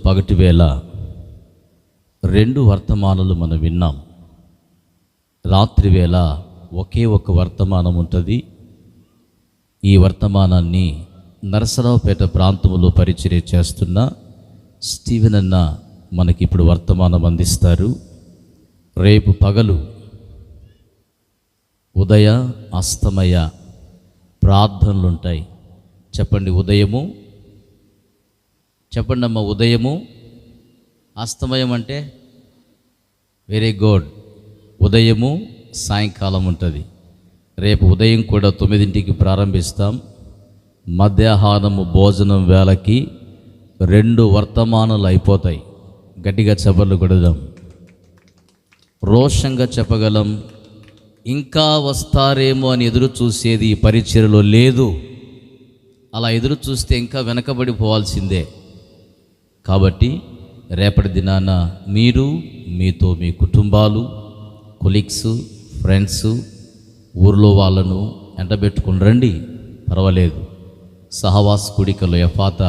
పగటి వేళ 2 వర్తమానాలు మనం విన్నాం. రాత్రి వేళ ఒకే ఒక వర్తమానం ఉంటుంది. ఈ వర్తమానాన్ని నరసరావుపేట ప్రాంతంలో పరిచర్య చేస్తున్న స్టీవెన్ అన్న మనకి ఇప్పుడు వర్తమానం అందిస్తారు. రేపు పగలు ఉదయ అస్తమయ ప్రార్థనలు ఉంటాయి. చెప్పండి ఉదయము, చెప్పండి అమ్మ ఉదయము. అస్తమయం అంటే వెరీ గుడ్. ఉదయము సాయంకాలం ఉంటుంది. రేపు ఉదయం కూడా 9ంటికి ప్రారంభిస్తాం. మధ్యాహ్నము భోజనం వేళకి 2 వర్తమానాలు అయిపోతాయి. గట్టిగా చప్పట్లు కొడదాం. రోషంగా చెప్పగలం, ఇంకా వస్తారేమో అని ఎదురు చూసేది ఈ పరిచర్యలో లేదు. అలా ఎదురు చూస్తే ఇంకా వెనకబడిపోవాల్సిందే. కాబట్టి రేపటి దినాన మీరు, మీతో మీ కుటుంబాలు, కొలీగ్స్, ఫ్రెండ్స్, ఊర్లో వాళ్ళను ఎండబెట్టుకుని రండి, పర్వాలేదు. సహవాస కూడికలో యఫాత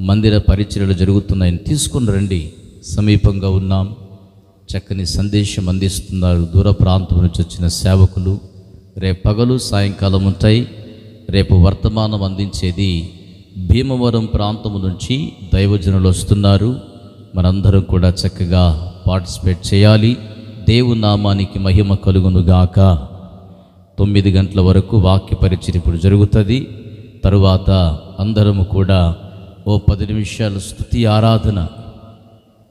మందిర పరిచర్యలు జరుగుతున్నాయని తీసుకుని రండి. సమీపంగా ఉన్నాం. చక్కని సందేశం అందిస్తున్నారు దూర ప్రాంతం నుంచి వచ్చిన సేవకులు. రేపు పగలు సాయంకాలం ఉంటాయి. రేపు వర్తమానం అందించేది భీమవరం ప్రాంతము నుంచి దైవజనులు వస్తున్నారు. మనందరం కూడా చక్కగా పార్టిసిపేట్ చేయాలి. దేవుని నామానికి మహిమ కలుగునుగాక. 9 గంటల వరకు వాక్య పరిచర్య ఇప్పుడు జరుగుతుంది. తరువాత అందరము కూడా 10 నిమిషాలు స్తుతి ఆరాధన,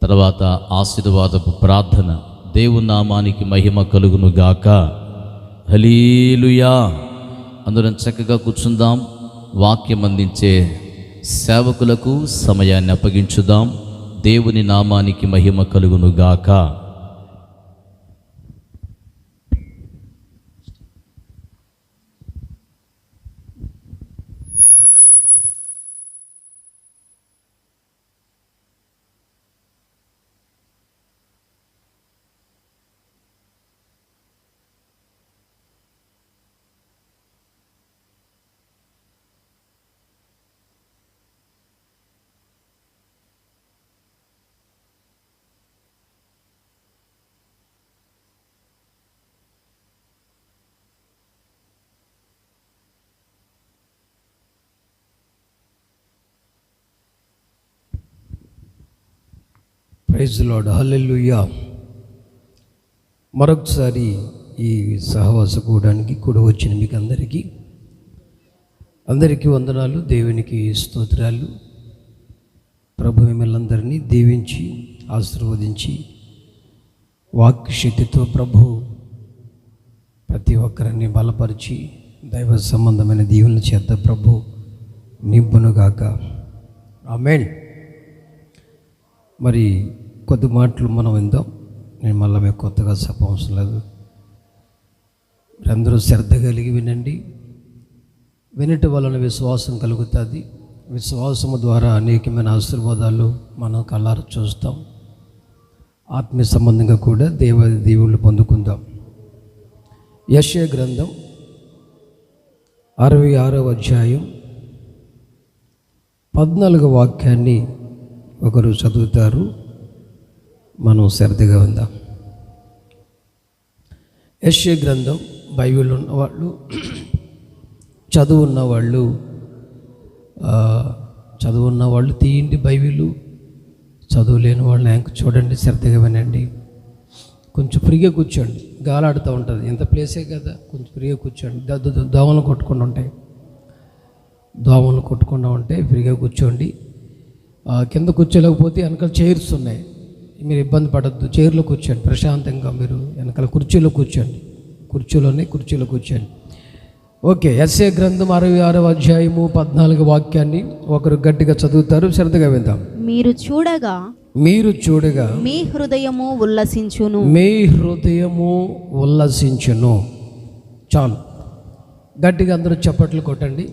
తర్వాత ఆశీర్వాదపు ప్రార్థన. దేవుని నామానికి మహిమ కలుగునుగాక. హల్లెలూయా. అందరం చక్కగా కూర్చుందాం. వాక్యం అందించే సేవకులకు సమయాన్ని అప్పగించుదాం. దేవుని నామానికి మహిమ కలుగునుగాక. Praise the Lord. హల్లెలూయా. మరొకసారి ఈ సహవాస కూడానికి కూడా వచ్చిన మీకు అందరికీ వందనాలు, దేవునికి స్తోత్రాలు. ప్రభు మిమ్మల్ని అందరినీ దీవించి ఆశీర్వదించి వాక్య శక్తితో ప్రభు ప్రతి ఒక్కరిని బలపరిచి దైవ సంబంధమైన దీవెనల చేత ప్రభు నింపునుగాక. ఆమేన్. మరి కొద్ది మాటలు మనం విందాం. నేను మళ్ళీ మీకు కొత్తగా చెప్పవసరం లేదు. మీరందరూ శ్రద్ధ కలిగి వినండి. వినటం వలన విశ్వాసం కలుగుతుంది. విశ్వాసము ద్వారా అనేకమైన ఆశీర్వాదాలు మనం కళ్ళారా చూస్తాం. ఆత్మీయ సంబంధంగా కూడా దేవుళ్ళు పొందుకుందాం. యెషయా గ్రంథం 66వ అధ్యాయం 14వ వాక్యాన్ని ఒకరు చదువుతారు, మనం శ్రద్ధగా ఉందాం. యెషయా గ్రంథం బైబిల్ ఉన్నవాళ్ళు, చదువున్న వాళ్ళు తీయండి బైబిల్. చదువు లేని వాళ్ళని యాంక చూడండి, శ్రద్ధగా వినండి. కొంచెం ఫ్రీగా కూర్చోండి. గాలాడుతూ ఉంటుంది, ఎంత ప్లేసే కదా, కొంచెం ఫ్రీగా కూర్చోండి. దోమలు కొట్టకుండా ఉంటాయి. ఫ్రీగా కూర్చోండి. కింద కూర్చోలేకపోతే వెనకాల చైర్స్ ఉన్నాయి, మీరు ఇబ్బంది పడద్దు. చైర్లో కూర్చోండి ప్రశాంతంగా. మీరు వెనకాల కుర్చీలో కూర్చోండి. ఓకే. యెషయా గ్రంథం 66వ అధ్యాయము 14వ వాక్యాన్ని ఒకరు గట్టిగా చదువుతారు, శ్రద్ధగా విందాం. మీరు చూడగా మీ హృదయము ఉల్లసించును. చాలు. గట్టిగా అందరూ చప్పట్లు కొట్టండి,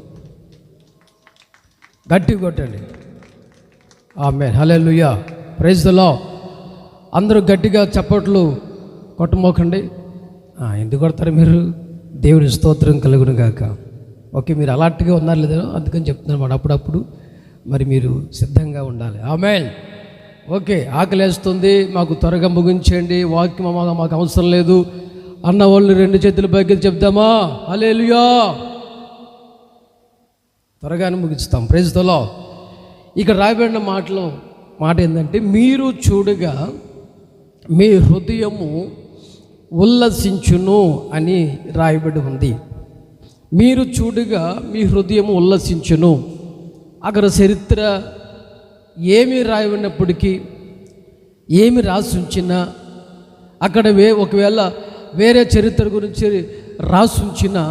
గట్టిగా కొట్టండి. ఆమేన్. హల్లెలూయా. Praise the Lord. అందరూ గట్టిగా చప్పట్లు కొట్టమోకండి. ఎందుకు కొడతారు మీరు? దేవుని స్తోత్రం కలుగును గాక. ఓకే, మీరు అలర్ట్గా ఉన్నారు లేదా అందుకని చెప్తున్నాను. అప్పుడప్పుడు మరి మీరు సిద్ధంగా ఉండాలి. ఆమేన్. ఓకే, ఆకలేస్తుంది, మాకు త్వరగా ముగించండి, వాక్యం మాకు అవసరం లేదు అన్న వాళ్ళు 2 చేతుల పైకి చెప్దామా? హల్లెలూయా. త్వరగానే ముగిస్తాం. Praise the lord. ఇక్కడ రాయబడిన మాట ఏంటంటే, మీరు చూడగా మీ హృదయము ఉల్లసించును అని రాయబడి ఉంది. మీరు చూడగా మీ హృదయము ఉల్లసించును. అక్కడ చరిత్ర ఏమి రాయబడినప్పటికీ, ఏమి రాసి ఉంచినా, అక్కడ ఒకవేళ వేరే చరిత్ర గురించి రాసి ఉంచినా,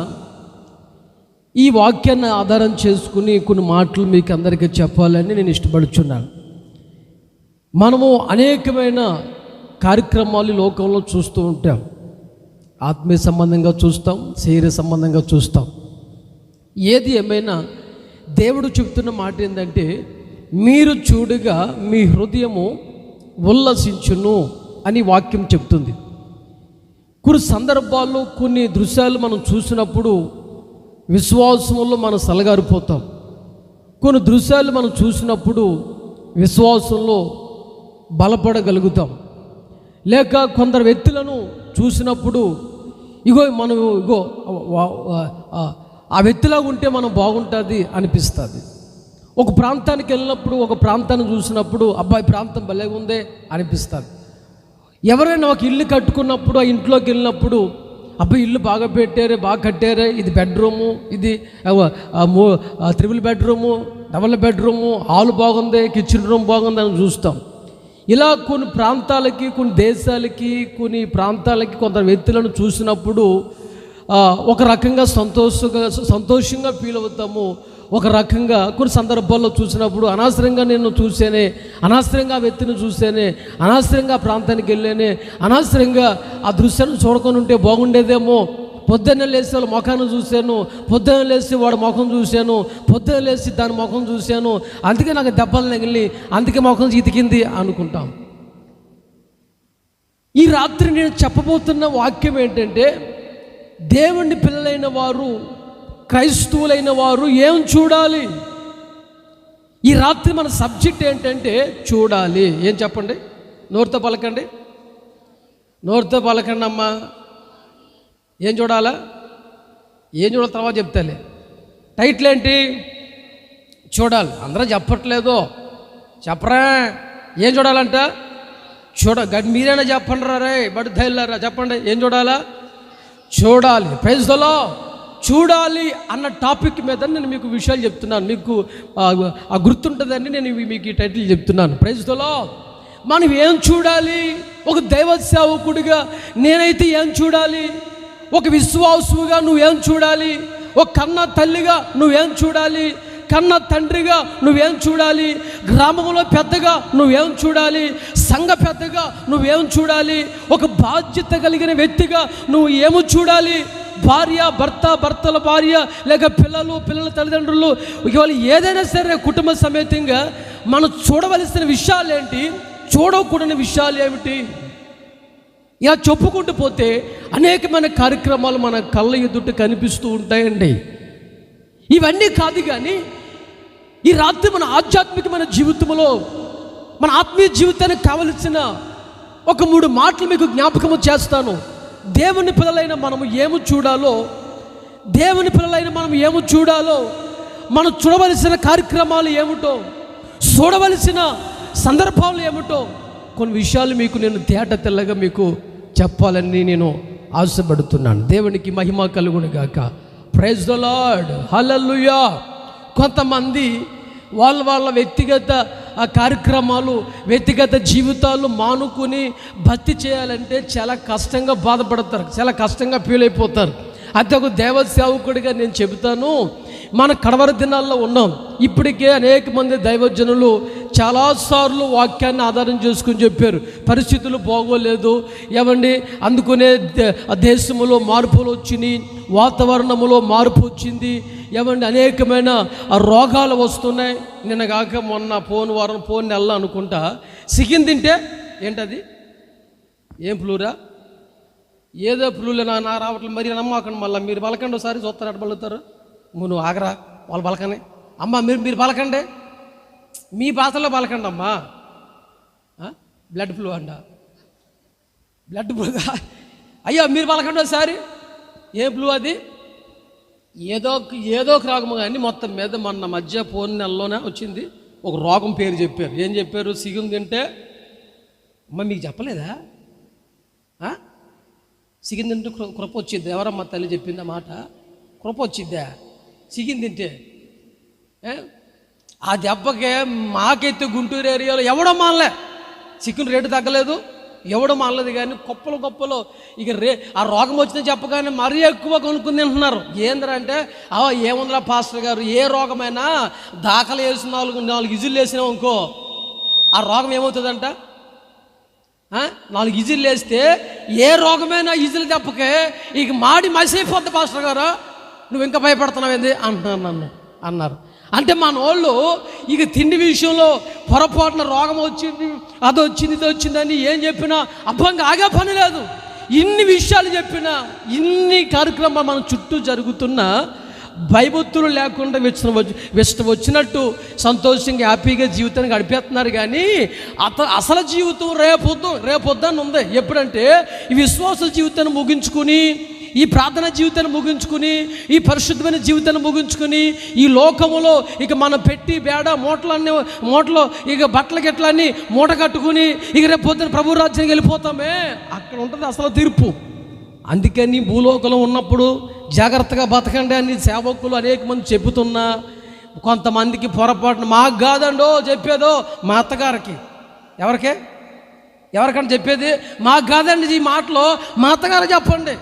ఈ వాక్యాన్ని ఆధారం చేసుకుని కొన్ని మాటలు మీకు అందరికీ చెప్పాలని నేను ఇష్టపడుచున్నాను. మనము అనేకమైన కార్యక్రమాలు లోకంలో చూస్తూ ఉంటాం. ఆత్మీయ సంబంధంగా చూస్తాం, శరీర సంబంధంగా చూస్తాం. ఏది ఏమైనా దేవుడు చెప్తున్న మాట ఏంటంటే, మీరు చూడగా మీ హృదయము ఉల్లసించును అని వాక్యం చెప్తుంది. కొన్ని సందర్భాల్లో కొన్ని దృశ్యాలు మనం చూసినప్పుడు విశ్వాసంలో మనం సలగారిపోతాం. కొన్ని దృశ్యాలు మనం చూసినప్పుడు విశ్వాసంలో బలపడగలుగుతాం. లేక కొందరు వ్యక్తులను చూసినప్పుడు మనం ఆ వ్యక్తిలా ఉంటే మనం బాగుంటుంది అనిపిస్తుంది. ఒక ప్రాంతానికి వెళ్ళినప్పుడు, ఒక ప్రాంతాన్ని చూసినప్పుడు అబ్బాయి ప్రాంతం భలే ఉందే అనిపిస్తుంది. ఎవరైనా ఒక ఇల్లు కట్టుకున్నప్పుడు, ఆ ఇంట్లోకి వెళ్ళినప్పుడు అబ్బాయి ఇల్లు బాగా పెట్టారే, బాగా కట్టారే, ఇది బెడ్రూము, ఇది 3 బెడ్రూము, 2 బెడ్రూము, హాల్ బాగుంది, కిచెన్ రూమ్ బాగుంది అని చూస్తాం. ఇలా కొన్ని ప్రాంతాలకి, కొన్ని దేశాలకి, కొన్ని ప్రాంతాలకి కొందరు వ్యక్తులను చూసినప్పుడు ఒక రకంగా సంతోషంగా ఫీల్ అవుతాము. ఒక రకంగా కొన్ని సందర్భాల్లో చూసినప్పుడు అనవసరంగా నేను చూసేనే, అనవసరంగా ఆ వ్యక్తిని చూసేనే, అనవసరంగా ఆ ప్రాంతానికి వెళ్ళేనే, అనవసరంగా ఆ దృశ్యాన్ని చూడకొని ఉంటే బాగుండేదేమో, పొద్దున్నే లేచి వాళ్ళ ముఖాన్ని చూశాను, పొద్దున్న లేచి వాడి ముఖం చూశాను, పొద్దున్న లేచి దాని ముఖం చూశాను, అందుకే నాకు దెబ్బలు తగిలి, అందుకే ముఖం ఇతికింది అనుకుంటాం. ఈ రాత్రి నేను చెప్పబోతున్న వాక్యం ఏంటంటే, దేవుని పిల్లలైన వారు, క్రైస్తవులైన వారు ఏం చూడాలి? ఈ రాత్రి మన సబ్జెక్ట్ ఏంటంటే చూడాలి. ఏం చెప్పండి? నోరుతో పలకండి, నోరుతో పలకండి అమ్మా. ఏం చూడాలా? ఏం చూడాలి తర్వాత చెప్తాలే. టైటిల్ ఏంటి? చూడాలి. అందరూ చెప్పట్లేదు, చెప్పరా? ఏం చూడాలంట? మీరైనా చెప్పండి రే, బడి ధైర్యారా చెప్పండి. ఏం చూడాలా? చూడాలి. Praise the Lord. చూడాలి అన్న టాపిక్ మీద నేను మీకు విషయాలు చెప్తున్నాను. మీకు గుర్తుంటుందని నేను మీకు ఈ టైటిల్ చెప్తున్నాను. Praise the Lord. మనం ఏం చూడాలి? ఒక దైవ సేవకుడిగా నేనైతే ఏం చూడాలి? ఒక విశ్వాసుగా నువ్వేం చూడాలి? ఒక కన్న తల్లిగా నువ్వేం చూడాలి? కన్న తండ్రిగా నువ్వేం చూడాలి? గ్రామంలో పెద్దగా నువ్వేం చూడాలి? సంఘ పెద్దగా నువ్వేం చూడాలి? ఒక బాధ్యత కలిగిన వ్యక్తిగా నువ్వు ఏమి చూడాలి? భార్య భర్త, భర్తల భార్య, లేక పిల్లల తల్లిదండ్రులు, ఇవాళ ఏదైనా సరే కుటుంబ సమేతంగా మనం చూడవలసిన విషయాలు ఏంటి, చూడకూడని విషయాలు ఏమిటి? ఇలా చెప్పుకుంటూ పోతే అనేకమైన కార్యక్రమాలు మన కళ్ళ ఎదుట కనిపిస్తూ ఉంటాయండి. ఇవన్నీ కాదు కానీ ఈ రాత్రి మన ఆధ్యాత్మికమైన జీవితంలో, మన ఆత్మీయ జీవితానికి కావలసిన ఒక 3 మాటలు మీకు జ్ఞాపకము చేస్తాను. దేవుని పిల్లలైన మనము ఏమి చూడాలో, దేవుని పిల్లలైన మనం ఏమి చూడాలో, మనం చూడవలసిన కార్యక్రమాలు ఏమిటో, చూడవలసిన సందర్భాలు ఏమిటో కొన్ని విషయాలు మీకు నేను తేట తెల్లగా మీకు చెప్పాలని నేను ఆశపడుతున్నాను. దేవునికి మహిమ కలుగును గాక. Praise the Lord. హల్లెలూయా. కొంతమంది వాళ్ళ వ్యక్తిగత కార్యక్రమాలు, వ్యక్తిగత జీవితాలు మానుకుని భక్తి చేయాలంటే చాలా కష్టంగా బాధపడతారు, చాలా కష్టంగా ఫీల్ అయిపోతారు. అది ఒక దేవ సేవకుడిగా నేను చెబుతాను. మన కడవరి దినాల్లో ఉన్నాం. ఇప్పటికే అనేక మంది దైవజనులు చాలాసార్లు వాక్యాన్ని ఆధారం చేసుకుని చెప్పారు, పరిస్థితులు బాగోలేదు ఏమండి, అందుకునే దేశంలో మార్పులు వచ్చినాయి, వాతావరణంలో మార్పు వచ్చింది ఏమండి, అనేకమైన రోగాలు వస్తున్నాయి. నిన్న కాక మొన్న పోయిన నెల అనుకుంటా సికిం తింటే ఏంటది, ఏం ఫ్లూరా, ఏదో ఫ్లూలే నా రావట్లేదు. మరి నమ్మకండి, మళ్ళీ మీరు పలకండి ఒకసారి చూస్తారు, అటు పలుకుతారు. నువ్వు ఆగరా, వాళ్ళు పలకని అమ్మ, మీరు పలకండి, మీ భాషలో పలకండి అమ్మా. బ్లడ్ ఫ్లూ అంట. బ్లడ్ ఫ్లూ అయ్యో మీరు పలకండి ఒకసారి. ఏ ఫ్లూ అది? ఏదో ఒక రోగము. కానీ మొత్తం మీద మొన్న మధ్య పోయిన నెలలోనే వచ్చింది ఒక రోగం పేరు చెప్పారు. ఏం చెప్పారు? సిగుం తింటే. అమ్మ మీకు చెప్పలేదా? సిగిన్ తింటే కృప వచ్చిద్ది. ఎవరమ్మ తల్లి చెప్పిందా మాట? కృప వచ్చిద్దా సిగిన్ తింటే? ఆ దెబ్బకే మాకైతే గుంటూరు ఏరియాలో ఎవడో మానలే. చికెన్ రేటు తగ్గలేదు, ఎవడో మానలేదు. కానీ గొప్పలు ఇక ఆ రోగం వచ్చిందని చెప్పగానే మరీ ఎక్కువ కొనుక్కుని తింటున్నారు. ఏంద్రంటే ఏముందిరా పాస్టర్ గారు, ఏ రోగమైనా దాఖలు వేసి నాలుగు ఇజులు వేసినాం అనుకో ఆ రోగం ఏమవుతుందంట? 4 ఇజులు వేస్తే ఏ రోగమైనా ఇజులు దెబ్బకే ఇక మాడి మసిపోద్ది పాస్టర్ గారు, నువ్వు ఇంకా భయపడుతున్నావు ఏంది అంటున్నాను అన్నారు. అంటే మన వాళ్ళు ఇక తిండి విషయంలో పొరపాటున రోగం వచ్చింది, అది వచ్చింది, ఇది వచ్చిందని ఏం చెప్పినా అబ్బంగా ఆగే పని లేదు. ఇన్ని విషయాలు చెప్పినా, ఇన్ని కార్యక్రమాలు మన చుట్టూ జరుగుతున్నా భయభక్తులు లేకుండా వచ్చినట్టు సంతోషంగా హ్యాపీగా జీవితాన్ని గడిపేస్తున్నారు. కానీ అసలు జీవితం రేపొద్దని ఉంది. ఎప్పుడంటే ఈ విశ్వాస జీవితాన్ని ముగించుకుని, ఈ ప్రార్థన జీవితాన్ని ముగించుకుని, ఈ పరిశుద్ధమైన జీవితాన్ని ముగించుకుని, ఈ లోకములో ఇక మనం పెట్టి బేడ మూటలో ఇక బట్టల గిట్లన్నీ మూట కట్టుకుని ఇక రేపు పొద్దున ప్రభు రాజ్యానికి వెళ్ళిపోతామే, అక్కడ ఉంటుంది అసలు తీర్పు. అందుకని భూలోకంలో ఉన్నప్పుడు జాగ్రత్తగా బతకండి అని సేవకులు అనేక మంది చెబుతున్నా కొంతమందికి పొరపాటున మాకు కాదండో చెప్పేదో మా అత్తగారికి. ఎవరికంటే చెప్పేది? మాకు కాదండి ఈ మాటలో మా అత్తగారు చెప్పండి.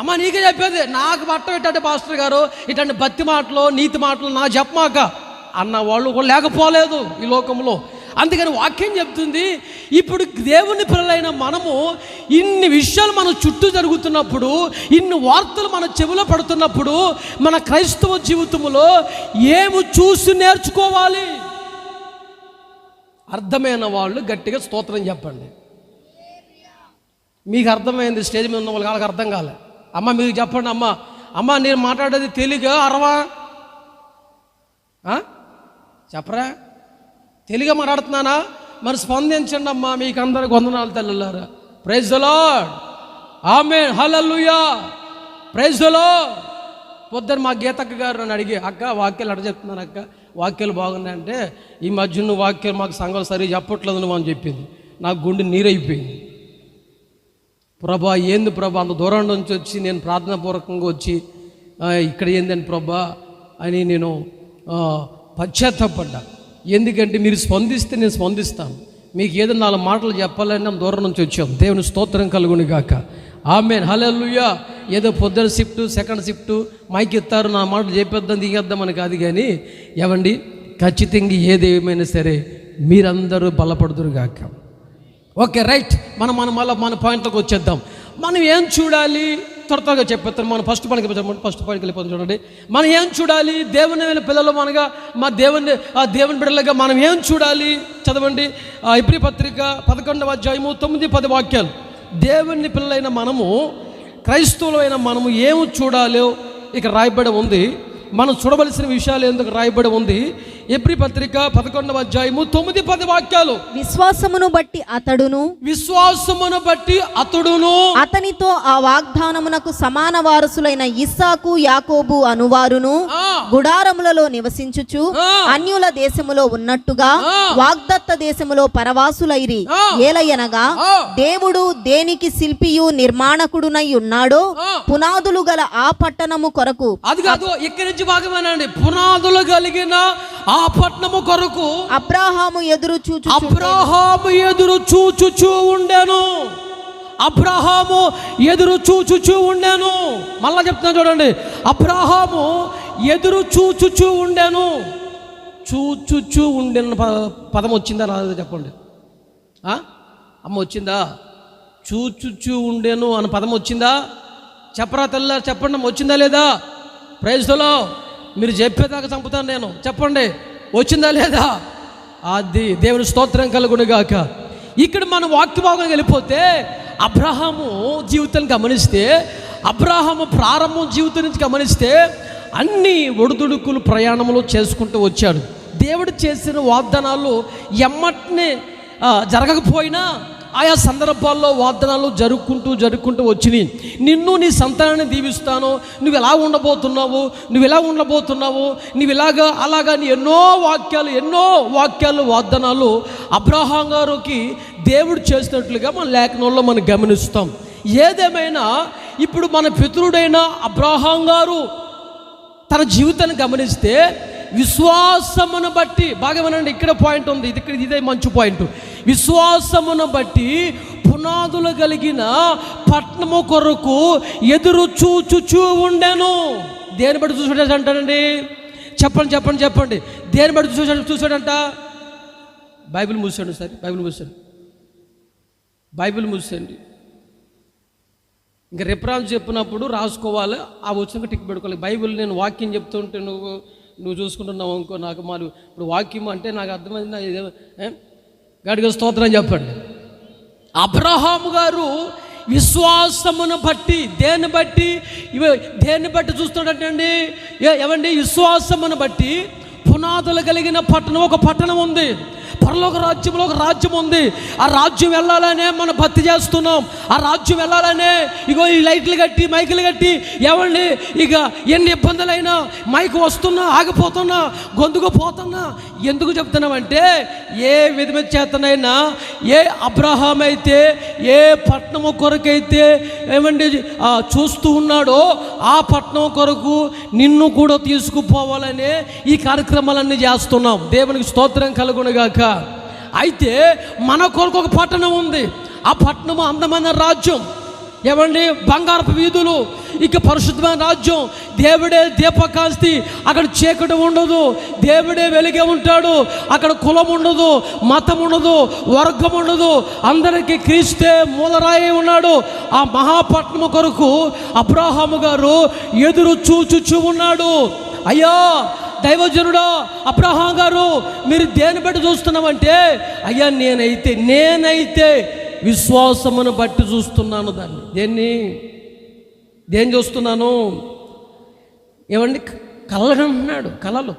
అమ్మ నీకే చెప్పేది, నాకు బట్ట పెట్టండి పాస్టర్ గారు, ఇట్లాంటి భక్తి మాటలు నీతి మాటలు నా చెప్పమాక అన్న వాళ్ళు కూడా లేకపోలేదు ఈ లోకంలో. అందుకని వాక్యం చెప్తుంది, ఇప్పుడు దేవుని పిల్లలైన మనము ఇన్ని విషయాలు మన చుట్టూ జరుగుతున్నప్పుడు, ఇన్ని వార్తలు మన చెవిలో పడుతున్నప్పుడు మన క్రైస్తవ జీవితంలో ఏమి చూసి నేర్చుకోవాలి? అర్థమైన వాళ్ళు గట్టిగా స్తోత్రం చెప్పండి. మీకు అర్థమైంది, స్టేజ్ మీద ఉన్న వాళ్ళకి అర్థం కాలే. అమ్మ మీకు చెప్పండి. అమ్మ నేను మాట్లాడేది తెలుగా అరవా చెప్పరా? తెలుగుగా మాట్లాడుతున్నానా? మరి స్పందించండి అమ్మా. మీకు అందరికి వందనాలు తల్లులారా. ప్రైజ్ ది లార్డ్, ఆమేన్, హల్లెలూయా, ప్రైజ్ ది లార్డ్. పొద్దున మా గీతక్క గారు నన్ను అడిగి, అక్క వాక్యాలు అడ చెప్తున్నాను అక్క, వాక్యాలు బాగున్నాయంటే ఈ మధ్య నువ్వు వాక్యాలు మాకు సంఘం సరిగా చెప్పట్లేదు నువ్వు అని చెప్పింది. నాకు గుండె నీరైపోయింది. ప్రభా ఏంది ప్రభా, అంత దూరం నుంచి వచ్చి నేను ప్రార్థనాపూర్వకంగా వచ్చి ఇక్కడ ఏందని ప్రభా అని నేను పశ్చాత్తాపడ్డా. ఎందుకంటే మీరు స్పందిస్తే నేను స్పందిస్తాను. మీకు ఏదో 4 మాటలు చెప్పాలని మేము దూరం నుంచి వచ్చాం. దేవుని స్తోత్రం కలుగును గాక, ఆమేన్, హల్లెలూయా. ఏదో పొద్దున షిఫ్ట్, సెకండ్ షిఫ్ట్ మైక్ ఇస్తారు, నా మాటలు చెప్పేద్దాం దిగేద్దామని కాదు. కానీ ఏమండి, ఖచ్చితంగా ఏది ఏమైనా సరే మీరందరూ బలపడుదురు గాక. ఓకే రైట్, మనం మన పాయింట్లోకి వచ్చేద్దాం. మనం ఏం చూడాలి? త్వరగా చెప్పేస్తాను. మనం ఫస్ట్ పాయింట్కి వెళ్ళిపోతాం. చూడండి, మనం ఏం చూడాలి? దేవుని పిల్లలు మనగా, మా దేవుని బిడ్డలుగా మనం ఏం చూడాలి? చదవండి, ఇబ్రీ పత్రిక 11వ అధ్యాయము 9-10 వాక్యాలు. దేవుని పిల్లలైన మనము, క్రైస్తవులైన మనము ఏమి చూడాలో ఇక రాయబడి ఉంది. మనం చూడవలసిన విషయాలు ఎందుకు రాయబడి ఉంది? ఇబ్రీ పత్రిక 11వ అధ్యాయము 9-10 వాక్యాలు. విశ్వాసమును బట్టి అతడును అతనితో ఆ వాగ్దానమునకు సమాన వారసులైన ఇస్సాకు యాకోబు అనువారును గుడారములలో నివసించుచు అన్యుల దేశములో ఉన్నట్టుగా వాగ్దత్త దేశములో పరవాసులైరి. ఏలయనగా దేవుడు దేనికి శిల్పియు నిర్మాణకుడునై ఉన్నాడో పునాదులు గల ఆ పట్టణము కొరకు. అది కాదు, ఇక్కడి నుంచి భాగమేనండి. పునాదులు కలిగిన ఆ పట్టణము కొరకు అబ్రాహాము ఎదురు చూచుచూ ఉండెను. మళ్ళా చెప్తున్నాను చూడండి, అబ్రాహాము ఎదురు చూచుచూ ఉండెను. పదం వచ్చిందా రాదా చెప్పండి. అమ్మ వచ్చిందా? చూచుచూ ఉండెను అన్న పదం వచ్చిందా? చెప్పరా తెల్ల, చెప్పండి అమ్మ, వచ్చిందా లేదా? Praise the Lord. మీరు చెప్పేదాకా చంపుతాను నేను. చెప్పండి, వచ్చిందా లేదా? అది దేవుని స్తోత్రం కలుగును గాక. ఇక్కడ మనం వాక్యభాగం వెళ్ళిపోతే అబ్రహాము జీవితాన్ని గమనిస్తే, అబ్రహాము ప్రారంభం జీవితం నుంచి గమనిస్తే అన్ని ఒడిదుడుకులు ప్రయాణములు చేసుకుంటూ వచ్చాడు. దేవుడు చేసిన వాగ్దానాలు ఎమ్మటినే జరగకపోయినా ఆయా సందర్భాల్లో వాగ్దానాలు జరుపుకుంటూ వచ్చినాయి. నిన్ను నీ సంతానాన్ని దీవిస్తాను, నువ్వు ఎలా ఉండబోతున్నావు, నువ్వు ఇలాగా అలాగా ఎన్నో వాక్యాలు వాగ్దానాలు అబ్రహాం గారికి దేవుడు చేసినట్లుగా మన లేఖనంలో మనం గమనిస్తాం. ఏదేమైనా ఇప్పుడు మన పితరుడైన అబ్రహాం గారు తన జీవితాన్ని గమనిస్తే విశ్వాసమును బట్టి, బాగా వినండి, ఇక్కడ పాయింట్ ఉంది, ఇదే మంచి పాయింట్. విశ్వాసమును బట్టి పునాదులు కలిగిన పట్టణము కొరకు ఎదురు చూచుచూ ఉండెను. దేని బట్టి చూసాడు అంటాడండి? చెప్పండి. దేని బట్టి చూసాడంట? బైబిల్ మూసాడు సార్, బైబిల్ మూసండి. ఇంకా రిఫరెన్స్ చెప్పినప్పుడు రాసుకోవాలి, ఆ వచ్చినాక టిక్ పెట్టుకోవాలి. బైబిల్ నేను వాక్యం చెప్తుంటే నువ్వు చూసుకుంటున్నావు అనుకో, నాకు మరి ఇప్పుడు వాక్యం అంటే నాకు అర్థమైంది. గడిగా స్తోత్రం చెప్పండి. అబ్రహాము గారు విశ్వాసమును బట్టి దేన్ని బట్టి చూస్తున్నాడంటే ఏమండి? విశ్వాసమును బట్టి పునాదులు కలిగిన ఒక పట్టణం ఉంది. పరలోక రాజ్యంలో ఒక రాజ్యం ఉంది. ఆ రాజ్యం వెళ్ళాలనే మనం భక్తి చేస్తున్నాం. ఆ రాజ్యం వెళ్ళాలనే ఇగో ఈ లైట్లు కట్టి మైకులు కట్టి ఏమండి ఇక ఎన్ని ఇబ్బందులైనా మైకు వస్తున్నా ఆగిపోతున్నా గొంతుకు పోతున్నా ఎందుకు చెప్తున్నామంటే ఏ విధమైన చేతనైనా ఏ అబ్రహాం అయితే ఏ పట్టణము కొరకైతే ఏమండి చూస్తూ ఉన్నాడో ఆ పట్టణం కొరకు నిన్ను కూడా తీసుకుపోవాలనే ఈ కార్యక్రమాలన్నీ చేస్తున్నాం. దేవునికి స్తోత్రం కలుగునుగాక. అయితే మన కొరకు ఒక పట్టణం ఉంది. ఆ పట్టణము అందమైన రాజ్యం, ఏమండి బంగారపు వీధులు, ఇక పరిశుద్ధమైన రాజ్యం. దేవుడే దీపకాస్తి, అక్కడ చీకటి ఉండదు, దేవుడే వెలిగే ఉంటాడు. అక్కడ కులం ఉండదు, మతం ఉండదు, వర్గం ఉండదు, అందరికీ క్రీస్తే మూలరాయి ఉన్నాడు. ఆ మహాపట్నము కొరకు అబ్రహాము గారు ఎదురు చూచుచూ ఉన్నాడు. అయ్యా దైవజనుడా అబ్రహాం గారు, మీరు దేని బట్టి చూస్తున్నామంటే, అయ్యా నేనైతే విశ్వాసమును బట్టి చూస్తున్నాను. దేన్ని చూస్తున్నాను? ఏమండి కళ్ళని అంటున్నాడు.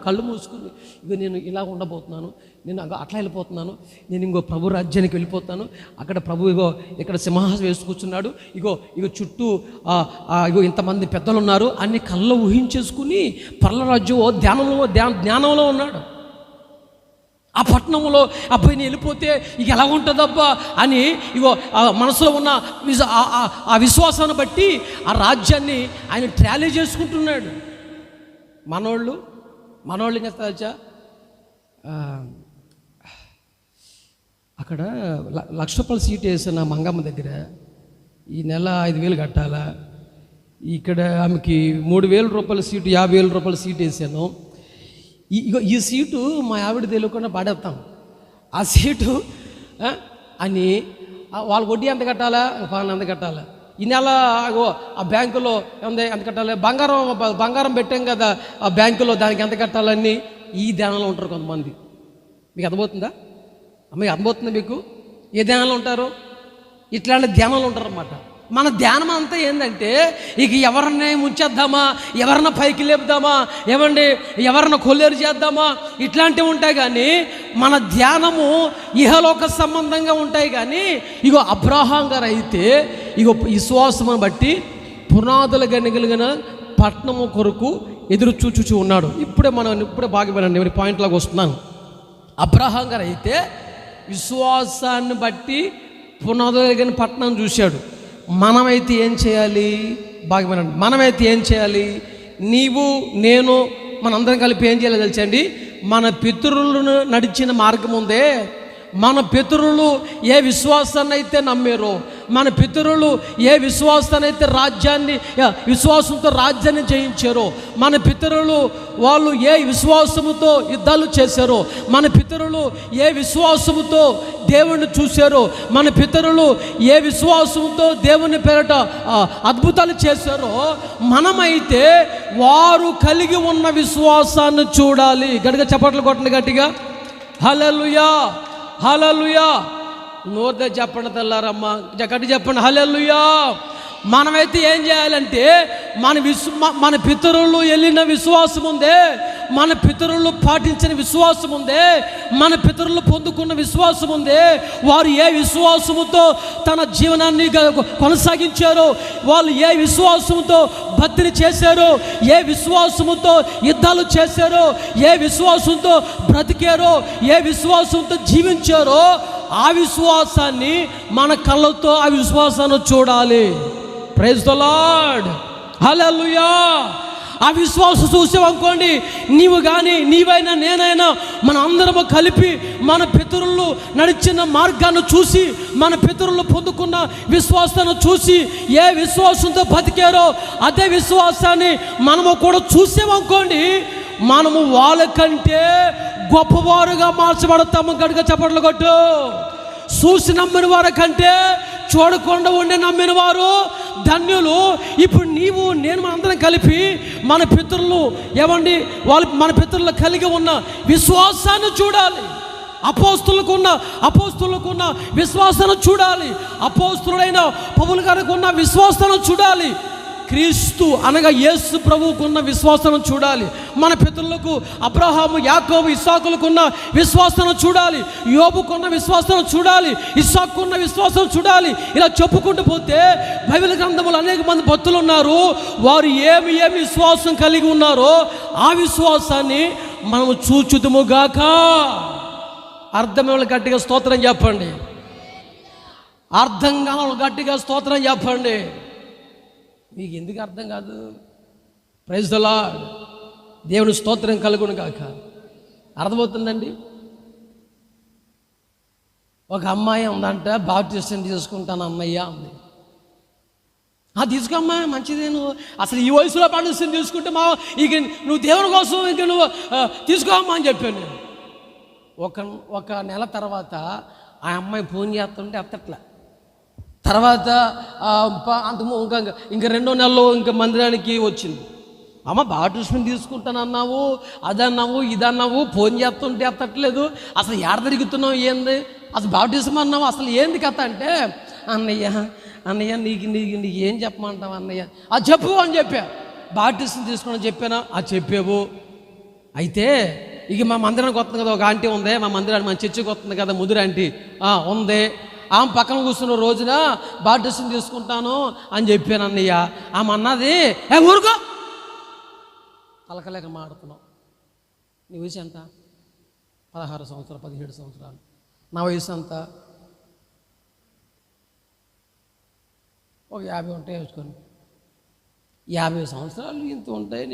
కళ్ళు మూసుకుని ఇక నేను ఇలా ఉండబోతున్నాను, నేను అట్లా వెళ్ళిపోతున్నాను, నేను ఇంకో ప్రభు రాజ్యానికి వెళ్ళిపోతాను, అక్కడ ప్రభు ఇక్కడ సింహాసనం వేసి కూర్చున్నాడు, ఇగో చుట్టూ ఇంతమంది పెద్దలు ఉన్నారు అన్ని కళ్ళు ఊహించేసుకుని పర్ల రాజ్యం జ్ఞానంలో ఉన్నాడు. ఆ పట్టణంలో అబ్బాయి నేను వెళ్ళిపోతే ఇక ఎలా ఉంటుందబ్బా అని మనసులో ఉన్న ఆ విశ్వాసాన్ని బట్టి ఆ రాజ్యాన్ని ఆయన ట్రాలీ చేసుకుంటున్నాడు. మనోళ్ళు ఏం చేస్తారచ్చా, అక్కడ 1,00,000 రూపాయల సీట్ వేసిన మంగమ్మ దగ్గర ఈ నెల 5,000 కట్టాలా, ఇక్కడ ఆమెకి 3,000 రూపాయల సీటు 50,000 రూపాయల సీట్ వేసాను. ఈ సీటు మా ఆవిడ తెలియకుండా పాడేస్తాం. ఆ సీటు అని వాళ్ళ వడ్డీ ఎంత కట్టాలా, ఎంత కట్టాలా, ఈ నెల ఆ బ్యాంకులో ఎంత కట్టాలి, బంగారం పెట్టాం కదా ఆ బ్యాంకులో దానికి ఎంత కట్టాలని ఈ ధ్యానంలో ఉంటారు కొంతమంది. మీకు అర్థమవుతుందా? మీకు ఏ ధ్యానంలో ఉంటారు? ఇట్లాంటి ధ్యానంలో ఉంటారు అన్నమాట. మన ధ్యానం అంతా ఏంటంటే ఇక ఎవరిని ముంచేద్దామా, ఎవరన్నా పైకి లేపుదామా, ఎవరన్నా కొల్లేరు చేద్దామా, ఇట్లాంటివి ఉంటాయి. కానీ మన ధ్యానము ఇహలోక సంబంధంగా ఉంటాయి. కానీ అబ్రహాం గారు అయితే విశ్వాసమును బట్టి పునాదులు కలిగిన పట్టణము కొరకు ఎదురు చూచుచూ ఉన్నాడు. ఇప్పుడే బాగా వినండి, పాయింట్లోకి వస్తున్నాను. అబ్రహాం గారు అయితే విశ్వాసాన్ని బట్టి పునాదులు కలిగిన పట్టణం చూశాడు. మనమైతే ఏం చేయాలి? బాగా వినండి. మనమైతే ఏం చేయాలి? నీవు నేను మనందరం కలిపి ఏం చేయాలో తెలుసండి? మన పితరులను నడిచిన మార్గం ఉందే, మన పితరులు ఏ విశ్వాసాన్ని అయితే నమ్మారో, మన పితరులు ఏ విశ్వాసాన్ని అయితే విశ్వాసంతో రాజ్యాన్ని జయించారో, మన పితరులు వాళ్ళు ఏ విశ్వాసముతో యుద్ధాలు చేశారో, మన పితరులు ఏ విశ్వాసముతో దేవుణ్ణి చూశారో, మన పితరులు ఏ విశ్వాసంతో దేవుని పేరట అద్భుతాలు చేశారో, మనమైతే వారు కలిగి ఉన్న విశ్వాసాన్ని చూడాలి. గట్టిగా చప్పట్లు కొట్టండి, గట్టిగా హల్లెలూయా, హల్లెలూయా. నోర్దే చెప్పండి తెల్లారమ్మా, గట్టి చెప్పండి హల్లెలూయా. మనమైతే ఏం చేయాలంటే మన పితరులు వెళ్ళిన విశ్వాసం ఉందే, మన పితరులు పాటించిన విశ్వాసం ఉందే, మన పితరులు పొందుకున్న విశ్వాసం ఉందే, వారు ఏ విశ్వాసముతో తన జీవనాన్ని కొనసాగించారో, వాళ్ళు ఏ విశ్వాసంతో భక్తిని చేశారో, ఏ విశ్వాసముతో యుద్ధాలు చేశారో, ఏ విశ్వాసంతో బ్రతికారో, ఏ విశ్వాసంతో జీవించారో, ఆ విశ్వాసాన్ని మన కళ్ళతో ఆ విశ్వాసాన్ని చూడాలి. ప్రైజ్ ద లార్డ్, హల్లెలూయా. ఆ విశ్వాసం చూసామనుకోండి, నీవు కానీ నీవైనా నేనైనా మన అందరము కలిపి మన పితరులు నడిచిన మార్గాన్ని చూసి, మన పితరులు పొందుకున్న విశ్వాసాన్ని చూసి, ఏ విశ్వాసంతో బతికారో అదే విశ్వాసాన్ని మనము కూడా చూసామనుకోండి, మనము వాళ్ళకంటే గొప్పవారుగా మార్చబడతాము. గడిగా చప్పట్లు కొట్టు. చూసి నమ్మిన వారి కంటే చూడకుండా ఉండి నమ్మిన వారు ధన్యులు. ఇప్పుడు నీవు నేను మనందరం కలిపి మన పితరులు ఏమండి, వాళ్ళు మన పితరులు కలిగి ఉన్న విశ్వాసాన్ని చూడాలి. అపోస్తులకున్న విశ్వాసాన్ని చూడాలి. అపోస్తులైన పౌలు గారికి ఉన్న విశ్వాసాన్ని చూడాలి. క్రీస్తు అనగా యేసు ప్రభువుకున్న విశ్వాసాన్ని చూడాలి. మన పితరులకు అబ్రహాము, యాకోబు, ఇస్సాకులకున్న విశ్వాసాన్ని చూడాలి. యోబుకున్న విశ్వాసాన్ని చూడాలి. ఇస్సాకున్న విశ్వాసం చూడాలి. ఇలా చెప్పుకుంటూ పోతే బైబిల్ గ్రంథంలో అనేక మంది భక్తులు ఉన్నారు. వారు ఏమి విశ్వాసం కలిగి ఉన్నారో ఆ విశ్వాసాన్ని మనము చూచుదుముగాక. అర్థం వాళ్ళు గట్టిగా స్తోత్రం చెప్పండి. అర్థం కావాలి గట్టిగా స్తోత్రం చెప్పండి. మీకు ఎందుకు అర్థం కాదు? ప్రైజ్ ద లార్డ్, దేవుని స్తోత్రం కలుగును గాక. అర్థమవుతుందండి. ఒక అమ్మాయి ఉందంట, బాప్టిజం తీసుకుంటాను అన్నయ్య అంది. తీసుకోమ్మా, మంచిదే. నువ్వు అసలు ఈ వయసులో బాప్టిజం తీసుకుంటే ఇక నువ్వు దేవుని కోసం ఇక నువ్వు తీసుకోమ్మా అని చెప్పాను నేను. ఒక నెల తర్వాత ఆ అమ్మాయి ఫోన్ చేస్తుంటే అత్తట్లా. తర్వాత ఇంకా 2వ నెలలో ఇంకా మందిరానికి వచ్చింది. అమ్మ బాప్టిజం తీసుకుంటానన్నావు, అదన్నావు, ఇదన్నావు, ఫోన్ చేస్తుంటే ఎత్తట్లేదు, అసలు ఎడ తిరుగుతున్నావు, ఏంది అసలు బాప్టిజం అన్నావు, అసలు ఏంది కథ అంటే, అన్నయ్య నీకు ఏం చెప్పమంటావు అన్నయ్య, అది చెప్పు అని చెప్పా. బాప్టిజం తీసుకుని చెప్పానా? అది చెప్పావు. అయితే ఇక మా మందిరానికి వస్తుంది కదా, ఒక ఆంటీ ఉంది మా మందిరానికి, మన చర్చికి వస్తుంది కదా ముదురు ఆంటీ ఉంది. ఆమె పక్కన కూర్చున్న రోజున బాప్టిజం తీసుకుంటాను అని చెప్పాను అన్నయ్య. ఆమె అన్నది, ఊరుకో, పలకలేక మాడుతున్నావు. నీ వయసు ఎంత? 16 సంవత్సరాలు, 17 సంవత్సరాలు. నా వయసు ఎంత? ఒక 50 ఉంటాయి వేసుకొని. 50 సంవత్సరాలు ఇంత ఉంటాయి.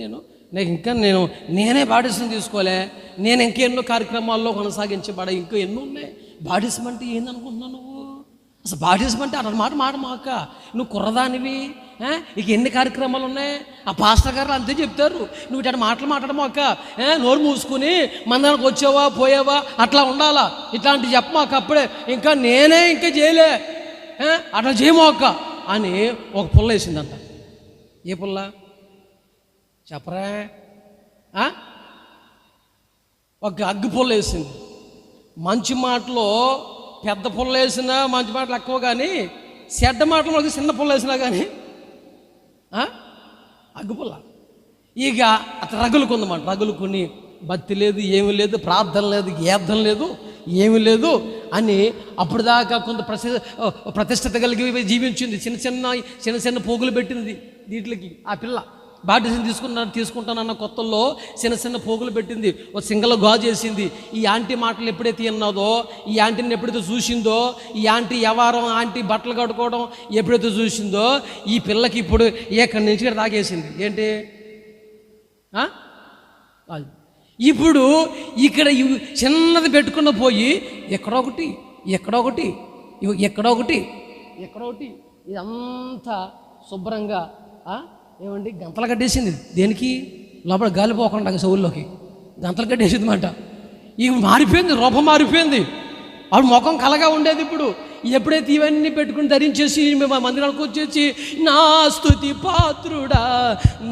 నేనే బాప్టిజం తీసుకోలే, నేను ఇంకెన్నో కార్యక్రమాల్లో కొనసాగించబడ, ఇంకా ఎన్నో ఉన్నాయి. బాప్టిజం అంటే ఏందనుకుంటున్నావు నువ్వు? అసలు బాప్టిజం అంటే అన్న మాట మాక, నువ్వు కుర్రదానివి, ఇక ఎన్ని కార్యక్రమాలు ఉన్నాయి. ఆ పాస్టర్ గారు అంతే చెప్తారు, నువ్వు ఇట్లా మాట్లాడమాక, నోరు మూసుకుని మందిరానికి వచ్చావా పోయావా అట్లా ఉండాలా, ఇట్లాంటివి చెప్పమాక. అప్పుడే ఇంకా చేయలే అట్లా చేయమాక అని ఒక పుల్ల వేసిందంట. ఏ పుల్ల చెప్పరా? ఒక అగ్గి పుల్ల వేసింది. మంచి మాటలో పెద్ద పుల్ల వేసినా మంచి మాటలు ఎక్కువ, కానీ చెడ్డ మాటలు ఒక చిన్న పుల్ల వేసినా కానీ అగ్గిపుల్ల. ఇక అతను రగులుకుందన్నమాట. రగులుకుని భక్తి లేదు, ఏమీ లేదు, ప్రార్థన లేదు, ఏర్థం లేదు, ఏమీ లేదు అని అప్పుడు దాకా కొంత ప్రతిష్టత కలిగి జీవించింది. చిన్న చిన్న పోగులు పెట్టింది వీటికి. ఆ పిల్ల బాప్టిజం తీసుకుంటానన్న కొత్తల్లో చిన్న పోగులు పెట్టింది, ఒక సింగల్ గాజు చేసింది. ఈ ఆంటీ మాటలు ఎప్పుడైతే విన్నదో, ఈ ఆంటీని ఎప్పుడైతే చూసిందో, ఈ ఆంటీ వ్యవహారం, ఆంటీ బట్టలు కట్టుకోవడం ఎప్పుడైతే చూసిందో, ఈ పిల్లకి ఇప్పుడు ఎక్కడి నుంచి ఇక్కడ తాగేసింది. ఏంటి? ఇప్పుడు ఇక్కడ చిన్నది పెట్టుకున్న పోయి ఎక్కడొకటి ఇదంతా శుభ్రంగా ఏమండి గంతలు కట్టేసింది. దేనికి? లోపల గాలి పోకుండా చెవుల్లోకి గంతలు కట్టేసింది మాట. ఇవి మారిపోయింది, రూపం మారిపోయింది. ఆవిడ ముఖం కలగా ఉండేది. ఇప్పుడు ఎప్పుడైతే ఇవన్నీ పెట్టుకుని ధరించేసి మేము మందిరానికి వచ్చేసి, నా స్తుతి పాత్రుడా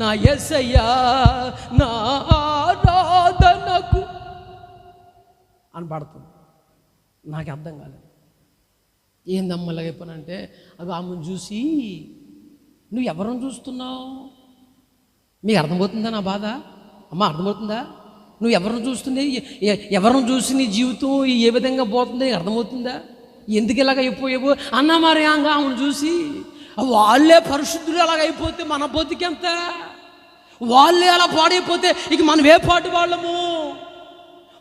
నా యేసయ్యా నా ఆరాధనకు అని పాడుతుంది. నాకు అర్థం కాలేదు. ఏందమ్మలాగైపోయినంటే, అది ఆమెను చూసి నువ్వు ఎవరిని చూస్తున్నావు? మీకు అర్థమవుతుందా నా బాధ? అమ్మ అర్థమవుతుందా? నువ్వు ఎవరిని చూస్తుంది, ఎవరిని చూసి నీ జీవితం ఏ విధంగా పోతుంది అర్థమవుతుందా? ఎందుకు ఇలాగ అయిపోయావు అన్నా? మరి ఆమెను చూసి వాళ్ళే పరిశుద్ధులు అలాగ అయిపోతే మన బతికెంత? వాళ్ళే అలా పాడైపోతే ఇక మనం ఏ పాటు వాళ్ళము?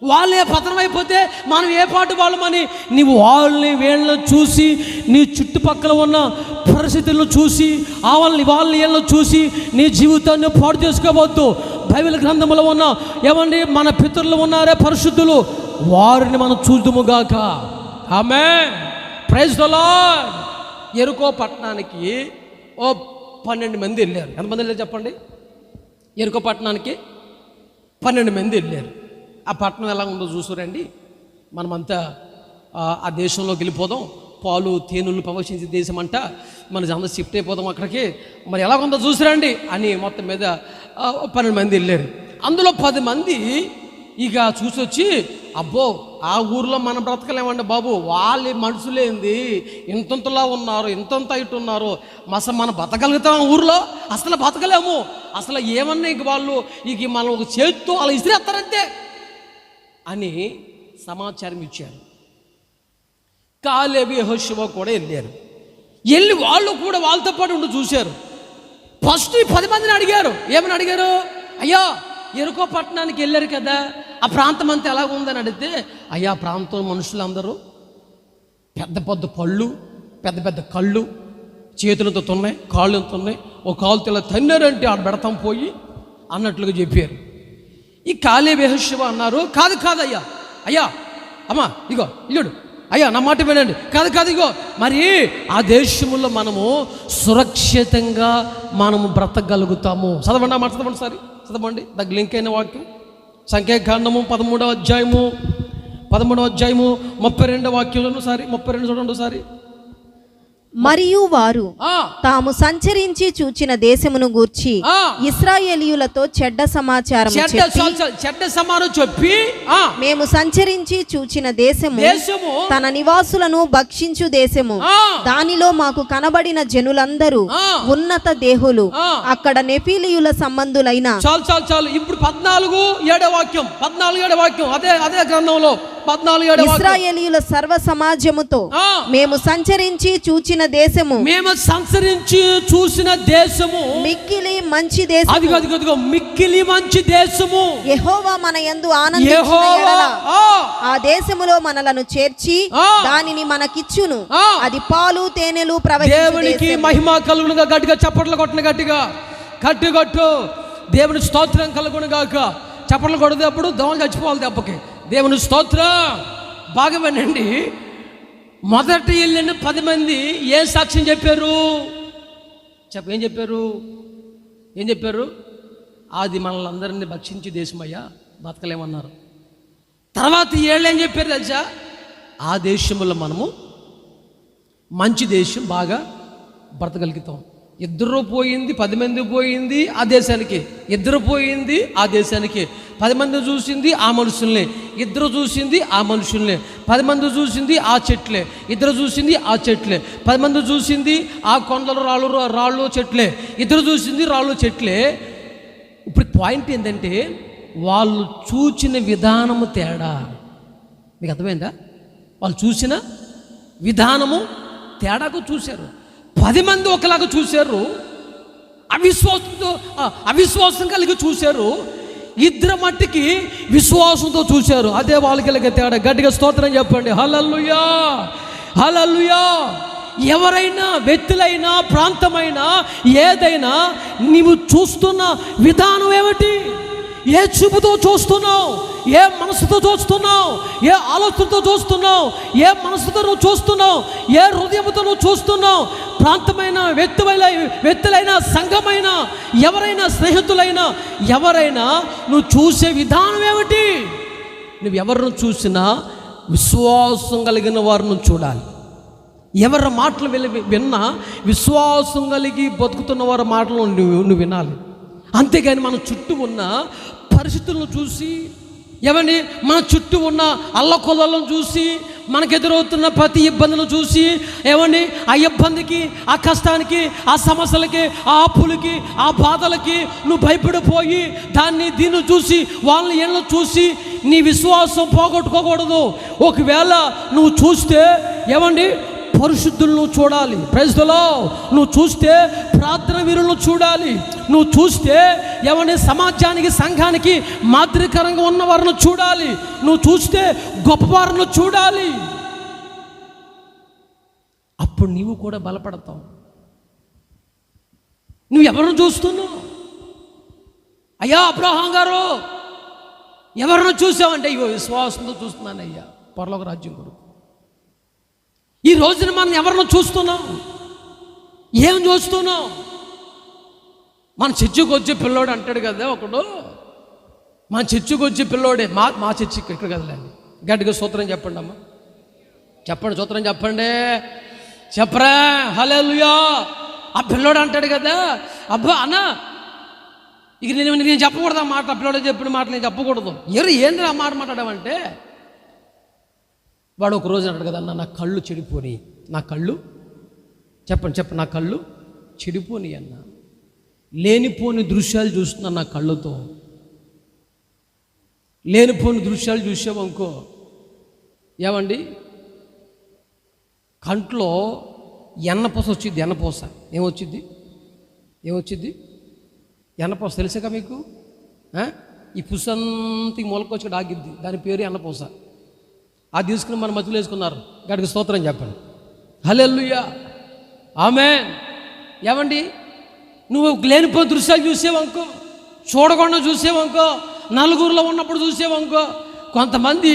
వాళ్ళే పతనం అయిపోతే మనం ఏ పాటు వాళ్ళమని నీవు వాళ్ళని వీళ్ళని చూసి, నీ చుట్టుపక్కల ఉన్న పరిస్థితులను చూసి, వాళ్ళని వీళ్ళని చూసి నీ జీవితాన్ని పాడు చేసుకోవద్దు. బైబిల్ గ్రంథంలో ఉన్న ఏమండి మన పితరులు ఉన్నారే పరిశుద్ధులు, వారిని మనం చూద్దుముగాక. ఆమేన్. Praise the Lord. యెరికో పట్టణానికి 12 మంది వెళ్ళారు. ఎంతమంది వెళ్ళారు చెప్పండి? యెరికో పట్టణానికి 12 మంది వెళ్ళారు. ఆ పట్టణం ఎలా ఉందో చూసురండి. మనమంతా ఆ దేశంలోకి వెళ్ళిపోదాం. పాలు తేనెలు ప్రవశించే దేశం అంట. మన అందరూ షిఫ్ట్ అయిపోదాం అక్కడికి. మరి ఎలా ఉందో చూసురండి అని మొత్తం మీద 12 మంది వెళ్ళారు. అందులో 10 మంది ఇక చూసి వచ్చి, అబ్బో ఆ ఊర్లో మనం బ్రతకలేమండి బాబు, వాళ్ళ మనుషులేంది ఇంతంతలా ఉన్నారు, ఇంతంత ఇటు ఉన్నారు, అసలు మనం బతకగలుగుతాం ఊర్లో? అసలు బతకలేము. అసలు ఏమన్నా ఇక వాళ్ళు ఇక మనం ఒక చేతితో అలా ఇసిరేస్తారంతే అని సమాచారం ఇచ్చారు. కాలేబు యెహోషువ కూడా వెళ్ళారు. వెళ్ళి వాళ్ళు కూడా వాళ్ళతో పాటు ఉండి చూశారు. ఫస్ట్ ఈ 10 మందిని అడిగారు. ఏమని అడిగారు? అయ్యా యెరికో పట్టణానికి వెళ్ళారు కదా, ఆ ప్రాంతం అంతా ఎలాగ ఉందని అడిగితే, అయ్యా ప్రాంతం మనుషులందరూ పెద్ద పెద్ద పళ్ళు, పెద్ద పెద్ద కళ్ళు, చేతులతో ఉన్నాయి, కాళ్ళతో ఉన్నాయి, ఒక కాలుతో ఇలా తన్నారంటే ఆడ పెడతాం పోయి అన్నట్లుగా చెప్పారు. ఈ కాలేబు యెహోషువ అన్నారు, కాదు కాదు అయ్యా, అయ్యా అమ్మా ఇగో ఇగోడు అయ్యా నా మాట వినండి, కాదు కాదు ఇగో మరి ఆ దేశంలో మనము సురక్షితంగా మనము బ్రతకగలుగుతాము. చదవండి ఆ మాట చదవండి, సారి చదవండి. దానికి లింక్ అయిన వాక్యం సంఖ్యాకాండము 13వ అధ్యాయము 32వ వాక్యంలో సారి 32 చూడండి సారి. మరియు వారు తాము సంచరించి చూచిన దేశమును గూర్చి ఇశ్రాయేలీయులతో చెడ్డ సమాచారం చెప్పి, మేము సంచరించి చూచిన దేశము తన నివాసులను భక్షించు దేశము, దానిలో మాకు కనబడిన జనులందరూ ఉన్నత దేహులు, అక్కడ నెఫీలీయుల సంబంధులైన. చాలు ఇప్పుడు 14:7 వాక్యం అదే గ్రంథంలో 14:7 ఇశ్రాయేలీయుల సర్వ సమాజముతో మేము సంచరించి చూచిన దేశము, మిక్కిలి మంచి దేశము, అదిగో మిక్కిలి మంచి దేశము, యెహోవా మన యందు ఆనందించిన యెడల ఆ దేశములో మనలను చేర్చి దానిని మనకిచ్చును, అది పాలు తేనెలు ప్రవహించు దేశము. దేవునికి మహిమ కలుగునుగా. గట్టిగా చప్పట్లు కొట్టను, గట్టిగా కట్టు. దేవుని స్తోత్రం కలుగును గాక. చప్పట్లు కొడితే అప్పుడు దోమలు చచ్చిపోవాలి దెబ్బకి. దేవుని స్తోత్రం. బాగా వినండి. మొదట వెళ్ళిన 10 మంది ఏ సాక్ష్యం చెప్పారు? ఏం చెప్పారు? అది మనల్ని అందరినీ భక్షించి దేశమయ్యా, బతకలేమన్నారు. తర్వాత ఏళ్ళు ఏం చెప్పారు తెలుసా? ఆ దేశంలో మనము మంచి దేశం, బాగా బ్రతకగలుగుతాం. ఇద్దరు పోయింది, 10 మంది పోయింది ఆ దేశానికి, ఇద్దరు పోయింది ఆ దేశానికి. 10 మంది చూసింది ఆ మనుషుల్ని, ఇద్దరు చూసింది ఆ మనుషుల్ని. 10 మంది చూసింది ఆ చెట్లే, ఇద్దరు చూసింది ఆ చెట్లే. 10 మంది చూసింది ఆ కొండలు రాళ్ళు చెట్లే, ఇద్దరు చూసింది రాళ్ళు చెట్లే. ఇప్పుడు పాయింట్ ఏంటంటే వాళ్ళు చూచిన విధానము తేడా. మీకు అర్థమైందా? వాళ్ళు చూసిన విధానము తేడాకు చూశారు. 10 మంది ఒకలాగా చూశారు, అవిశ్వాసం కలిగి చూశారు. ఇద్దరు మట్టికి విశ్వాసంతో చూశారు. అదే వాళ్ళకి తేడా. గట్టిగా స్తోత్రం చెప్పండి. హల్లెలూయా, హల్లెలూయా. ఎవరైనా, వ్యక్తులైనా, ప్రాంతమైనా, ఏదైనా నీవు చూస్తున్న విధానం ఏమిటి? ఏ చూపుతో చూస్తున్నావు? ఏ మనసుతో చూస్తున్నావు? ఏ ఆలోచనతో చూస్తున్నావు? ఏ మనసుతో నువ్వు చూస్తున్నావు? ఏ హృదయంతో నువ్వు చూస్తున్నావు? ప్రాంతమైన, వ్యక్తులైనా, సంఘమైనా, ఎవరైనా, స్నేహితులైనా, ఎవరైనా నువ్వు చూసే విధానం ఏమిటి? నువ్వు ఎవరిని చూసినా విశ్వాసం కలిగిన వారిని చూడాలి. ఎవరి మాటలు విన్నా విశ్వాసం కలిగి బతుకుతున్న వారి మాటలు నువ్వు వినాలి. అంతేగాని మన చుట్టూ ఉన్న పరిస్థితులను చూసి, ఏమండి మన చుట్టూ ఉన్న అల్లకొల్లను చూసి, మనకెదురవుతున్న ప్రతి ఇబ్బందులను చూసి, ఏమండి ఆ ఇబ్బందికి, ఆ కష్టానికి, ఆ సమస్యలకి, ఆ అప్పులకి, ఆ బాధలకి నువ్వు భయపడిపోయి దీన్ని చూసి, వాళ్ళని ఏళ్ళను చూసి నీ విశ్వాసం పోగొట్టుకోకూడదు. ఒకవేళ నువ్వు చూస్తే ఏమండి పరిశుద్ధులను చూడాలి. Praise the Lord. నువ్వు చూస్తే ప్రార్థన వీరులను చూడాలి. నువ్వు చూస్తే ఏమని సమాజానికి, సంఘానికి మాదిరికరంగా ఉన్నవారిని చూడాలి. నువ్వు చూస్తే గొప్పవారిని చూడాలి. అప్పుడు నీవు కూడా బలపడతావు. నువ్వు ఎవరిని చూస్తున్నావు? అయ్యా అబ్రహాం గారు ఎవరిని చూసావంటే ఇగో విశ్వాసంతో చూస్తున్నానయ్యా పరలోక రాజ్యం కొరకు. ఈ రోజున మనం ఎవరినో చూస్తున్నాం? ఏం చూస్తున్నాం? మన చర్చికి వచ్చే పిల్లోడు అంటాడు కదా ఒకడు, మన చర్చికి వచ్చే పిల్లోడే, మా చర్చికి ఇక్కడ కదలేండి. గట్టిగా సూత్రం చెప్పండి అమ్మా, చెప్పండి, సూత్రం చెప్పండి, చెప్పరా హల్లెలూయా. ఆ పిల్లోడు అంటాడు కదా, అబ్బా అన్న ఇక నేను చెప్పకూడదు ఆ మాట, ఆ పిల్లోడు చెప్పిన మాట నేను చెప్పకూడదు. ఏంటి ఆ మాట మాట్లాడామంటే, వాడు ఒక రోజు అంటాడు కదా, అన్న నా కళ్ళు చెడిపోని, నా కళ్ళు చెప్పండి నా కళ్ళు చెడిపోని అన్న, లేనిపోని దృశ్యాలు చూస్తున్నా నా కళ్ళుతో. లేనిపోని దృశ్యాలు చూసామనుకో ఏమండి కంట్లో ఎన్నపూస వచ్చింది. ఎన్నపూస ఏమొచ్చింది? ఎన్నపూస తెలుసాక మీకు? ఈ పుసంతి మొలకొచ్చి ఆగిద్ది, దాని పేరు ఎన్నపూస. అది తీసుకుని మన మధ్యలో వేసుకున్నారు. గడికి స్తోత్రం చెప్పండి, హల్లెలూయా, ఆమేన్. ఏమండి నువ్వు లేనిపోయిన దృశ్యాలు చూసేవనుకో, చూడకుండా చూసేవనుకో, నలుగురిలో ఉన్నప్పుడు చూసేవనుకో. కొంతమంది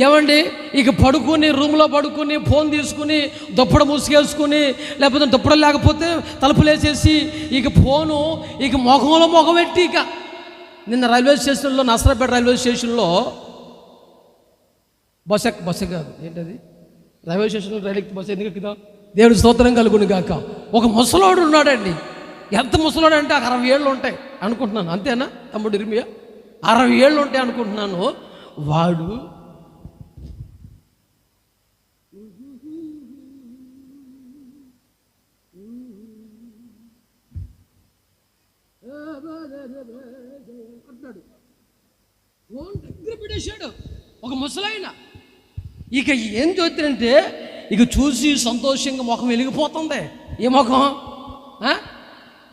ఏమండి ఇక పడుకుని రూమ్లో పడుకుని ఫోన్ తీసుకుని దుప్పడ మూసుకేసుకుని, లేకపోతే దుప్పడ లేకపోతే తలుపులు వేసేసి ఇక ఫోను ఇక మొఖం పెట్టి, ఇక నిన్న రైల్వే స్టేషన్లో, నసరాపేట రైల్వే స్టేషన్లో బస్సు కాదు ఏంటది, రైల్వే స్టేషన్లో రైలు ఎక్కి బస్సు ఎందుకు ఎక్కుదాం? దేవుడి స్తోత్రం కలుగును గాక. ఒక ముసలోడు ఉన్నాడండి. ఎంత ముసలోడు అంటే 60 ఏళ్ళు ఉంటాయి అనుకుంటున్నాను, అంతేనా తమ్ముడు ఇర్మియా? 60 ఏళ్ళు ఉంటాయి అనుకుంటున్నాను. వాడు ఫోన్ దగ్గర పెట్టేశాడు ఒక ముసలాయన. ఇక ఏం చూస్తారంటే ఇక చూసి సంతోషంగా ముఖం వెలిగిపోతుంది. ఏ ముఖం?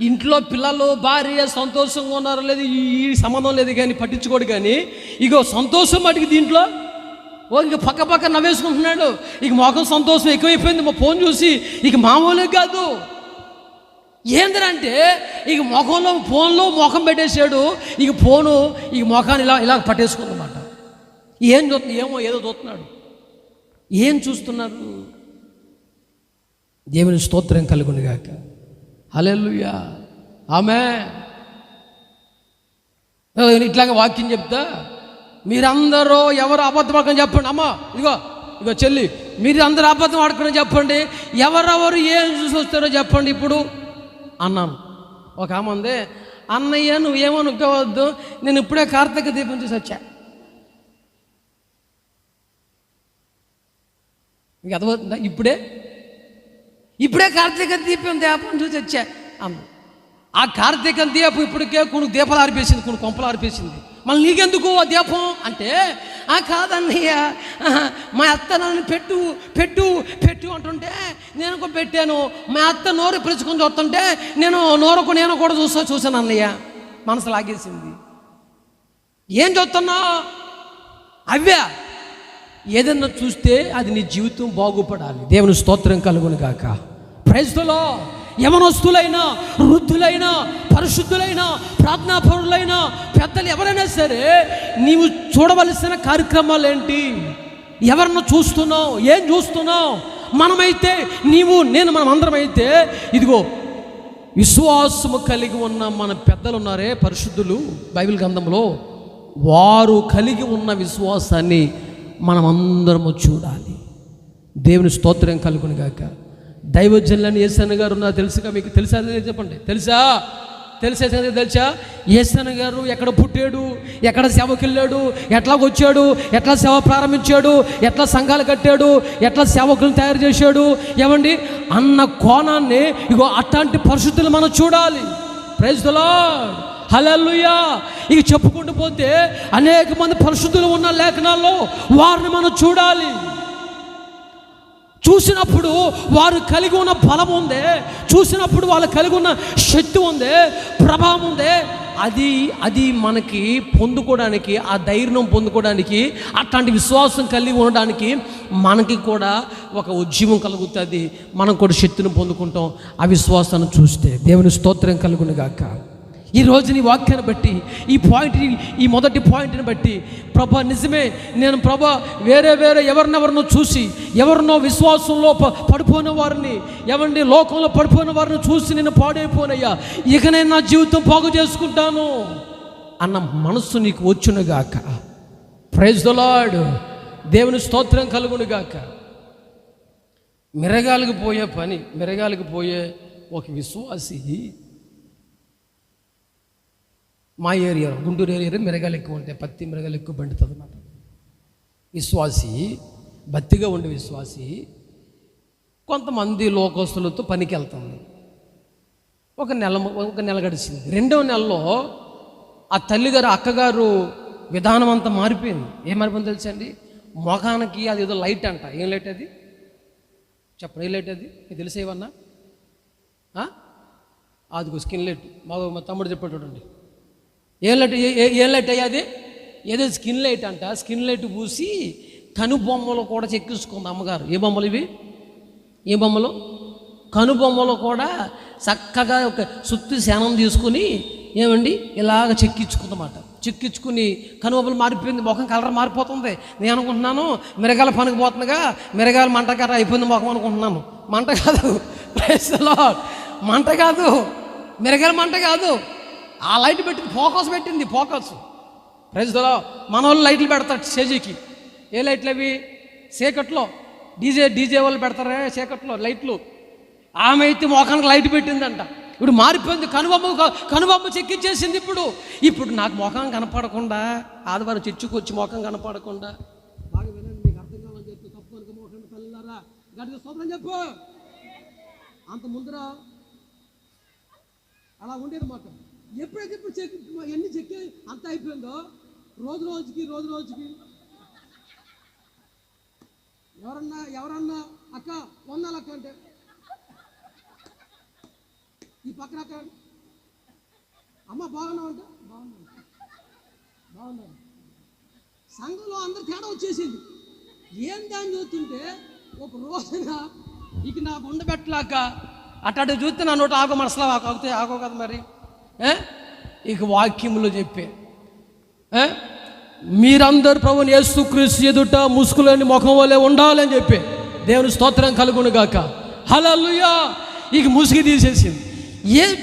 ఇంట్లో పిల్లలు భార్య సంతోషంగా ఉన్నారో లేదు ఈ సంబంధం లేదు కానీ పట్టించుకోడు. కానీ ఇగో సంతోషం అడిగి దీంట్లో ఇక పక్క నవ్వేసుకుంటున్నాడు. ఇక ముఖం సంతోషం ఎక్కువైపోయింది మా ఫోన్ చూసి. ఇక మామూలుగా కాదు, ఏంటంటే ఇక ఫోన్లో ముఖం పెట్టేశాడు. ఇక ఫోను ఇక ముఖాన్ని ఇలా పట్టేసుకుందన్నమాట. ఏం చూస్తుంది? ఏదో చూస్తున్నాడు. ఏం చూస్తున్నారు? దేవుని స్తోత్రం కలుగును గాక, హల్లెలూయా, ఆమేన్. ఇట్లాగే వాక్యం చెప్తా, మీరందరూ ఎవరు అబద్ధం ఆడకని చెప్పండి. అమ్మా ఇగో చెల్లి, మీరు అందరూ అబద్ధం ఆడుకుని చెప్పండి. ఎవరెవరు ఏం చూసి వస్తారో చెప్పండి ఇప్పుడు అన్నాను. ఒక ఆమె ఉంది, అన్నయ్య నువ్వేమనుకోవద్దు, నేను ఇప్పుడే కార్తీక దీపం చూసి వచ్చా. మీకు అర్థమవుతుందా? ఇప్పుడే కార్తీక దీపం చూసి వచ్చా అన్న. ఆ కార్తీక దీపం ఇప్పటికే కొన్ని దీపాలు ఆరిపేసింది, కొన్ని కొంపలు ఆరిపేసింది. మళ్ళీ నీకెందుకు ఆ దీపం అంటే, కాదన్నయ్య మా అత్త నన్ను పెట్టు అంటుంటే నేను కూడా పెట్టాను. మా అత్త నోరు పిలుచుకొని చూస్తుంటే నేను కూడా చూశాను అన్నయ్య. మనసు లాగేసింది. ఏం చూస్తున్నావు? అవ్వా ఏదన్నా చూస్తే అది నీ జీవితం బాగుపడాలి. దేవుని స్తోత్రం కలుగును గాక. Praise the Lord. యవనస్తులైనా, వృద్ధులైనా, పరిశుద్ధులైనా, ప్రార్థనాపరులైనా, పెద్దలు ఎవరైనా సరే నీవు చూడవలసిన కార్యక్రమాలు ఏంటి? ఎవరన్నా చూస్తున్నావు? ఏం చూస్తున్నావు? మనమైతే మనం అందరం అయితే ఇదిగో విశ్వాసము కలిగి ఉన్న మన పెద్దలు ఉన్నారే పరిశుద్ధులు బైబిల్ గ్రంథంలో, వారు కలిగి ఉన్న విశ్వాసాన్ని మనమందరము చూడాలి. దేవుని స్తోత్రం కలుగును గాక. దైవజనులని యేసన్న గారు ఉన్నారు తెలుసుగా మీకు? తెలుసా? చెప్పండి. తెలుసా? తెలుసా యేసన్న గారు ఎక్కడ పుట్టాడు, ఎక్కడ సేవకి వెళ్ళాడు, ఎట్లా వచ్చాడు, ఎట్లా సేవ ప్రారంభించాడు, ఎట్లా సంఘాలు కట్టాడు, ఎట్లా సేవకులను తయారు చేశాడు ఏమండి అన్న కోణాన్ని ఇగో అట్లాంటి పరిస్థితులు మనం చూడాలి. ప్రైజ్ ది లార్డ్, హల్లెలూయా. ఇక చెప్పుకుంటూ పోతే అనేక మంది పరిశుద్ధులు ఉన్న లేఖనాల్లో వారిని మనం చూడాలి. చూసినప్పుడు వారు కలిగి ఉన్న బలం ఉందే, చూసినప్పుడు వాళ్ళు కలిగి ఉన్న శక్తి ఉందే, ప్రభావం ఉందే, అది మనకి పొందుకోవడానికి, ఆ ధైర్యం పొందుకోవడానికి, అట్లాంటి విశ్వాసం కలిగి ఉండడానికి మనకి కూడా ఒక ఉద్యమం కలుగుతుంది. మనం కూడా శక్తిని పొందుకుంటాం ఆ విశ్వాసాన్ని చూస్తే. దేవుని స్తోత్రం కలుగును గాక. ఈ రోజు నీ వాక్యాన్ని బట్టి, ఈ మొదటి పాయింట్ని బట్టి ప్రభా నిజమే, నేను ప్రభా వేరే ఎవరినెవరినో చూసి, ఎవరినో విశ్వాసంలో పడిపోయిన వారిని, ఎవరిని లోకంలో పడిపోయిన వారిని చూసి నేను పాడైపోనయ్యా, ఇక నేను నా జీవితం బాగు చేసుకుంటాను అన్న మనస్సు నీకు వచ్చునుగాక. ప్రైజ్ ది లార్డ్, దేవుని స్తోత్రం కలుగునుగాక. మిరగాలికి పోయే ఒక విశ్వాసి మా ఏరియాలో, గుంటూరు ఏరియాలో మిరగాలు ఎక్కువ ఉంటాయి, పత్తి మిరగాలు ఎక్కువ పండుతుంది అన్నమాట. విశ్వాసి, భక్తిగా ఉండే విశ్వాసి కొంతమంది లోకస్తులతో పనికి వెళ్తుంది. ఒక నెల గడిచింది. 2వ నెలలో ఆ తల్లిగారు, అక్కగారు విధానం అంతా మారిపోయింది. ఏం మారిపోయింది తెలుసండి? మొఖానికి అది ఏదో లైట్ అంట. ఏం లైట్ అది చెప్పండి, ఏ లైట్ అది మీకు తెలిసేవన్నా? అదిగో స్కిన్ లైట్. మా తమ్ముడు చెప్పాడు చూడండి. ఏం లైట్ అయ్యాది? ఏదో స్కిన్ లైట్ అంట. స్కిన్ లైట్ పూసి కనుబొమ్మలు కూడా చెక్కించుకుంది అమ్మగారు. ఏ బొమ్మలు ఇవి? ఏ బొమ్మలు? కనుబొమ్మలు కూడా చక్కగా ఒక సుత్తి శానం తీసుకుని ఏమండి ఇలాగ చెక్కించుకుందన్నమాట. చెక్కించుకుని కనుబొమ్మలు మారిపోయింది, ముఖం కలర్ మారిపోతుంది. నేను అనుకుంటున్నాను మిరగాల పనికి పోతుందిగా, మిరగాల మంటకర అయిపోయింది ముఖం అనుకుంటున్నాను. మంట కాదు, ప్రైజ్ ది లార్డ్, మంట కాదు, మిరగాల మంట కాదు. ఆ లైట్ పెట్టింది, ఫోకస్ పెట్టింది, ఫోకస్. Praise the Lord. మన వాళ్ళు లైట్లు పెడతారు స్టేజీకి. ఏ లైట్లు అవి? చీకట్లో డీజే వాళ్ళు పెడతారే చీకట్లో లైట్లు. ఆమె అయితే మొఖానికి లైట్ పెట్టిందంట. ఇప్పుడు మారిపోయింది, కనుబొమ్మ చెక్కిచ్చేసింది. ఇప్పుడు నాకు మొఖం కనపడకుండా, ఆదివారం చర్చికి వచ్చి మొఖం కనపడకుండా, బాగా వినండి, మీకు అర్థం కావాలని చెప్పి తప్పు అనుకో, మొఖం తల్లిలారా గట్టిగా స్తోత్రం చెప్పు. అంత ముందర అలా ఉండేది మొఖం. ఎప్పుడైతే ఎన్ని చెక్కి అంత అయిపోయిందో, రోజు రోజుకి ఎవరన్నా అక్క వందాలు అక్క అంటే ఈ పక్కన అక్క అమ్మ బాగున్నావు అంటే బాగున్నాను. సంఘంలో అందరు తేడా వచ్చేసింది. ఏం దాన్ని చూస్తుంటే ఒక రోజున ఇక నా గుండె పెట్టలాక అట్ట చూస్తే నా నోట ఆగో మనసులో ఆగో కదా మరి. ఇక వాక్యములో చెప్పే మీరందరూ ప్రభువుని యేసుక్రీస్తు ఎదుట ముసుగులేని ముఖం వలె ఉండాలని చెప్పి దేవుని స్తోత్రం కలుగును గాక. హల్లెలూయా. ఇక ముసుగు తీసేసింది.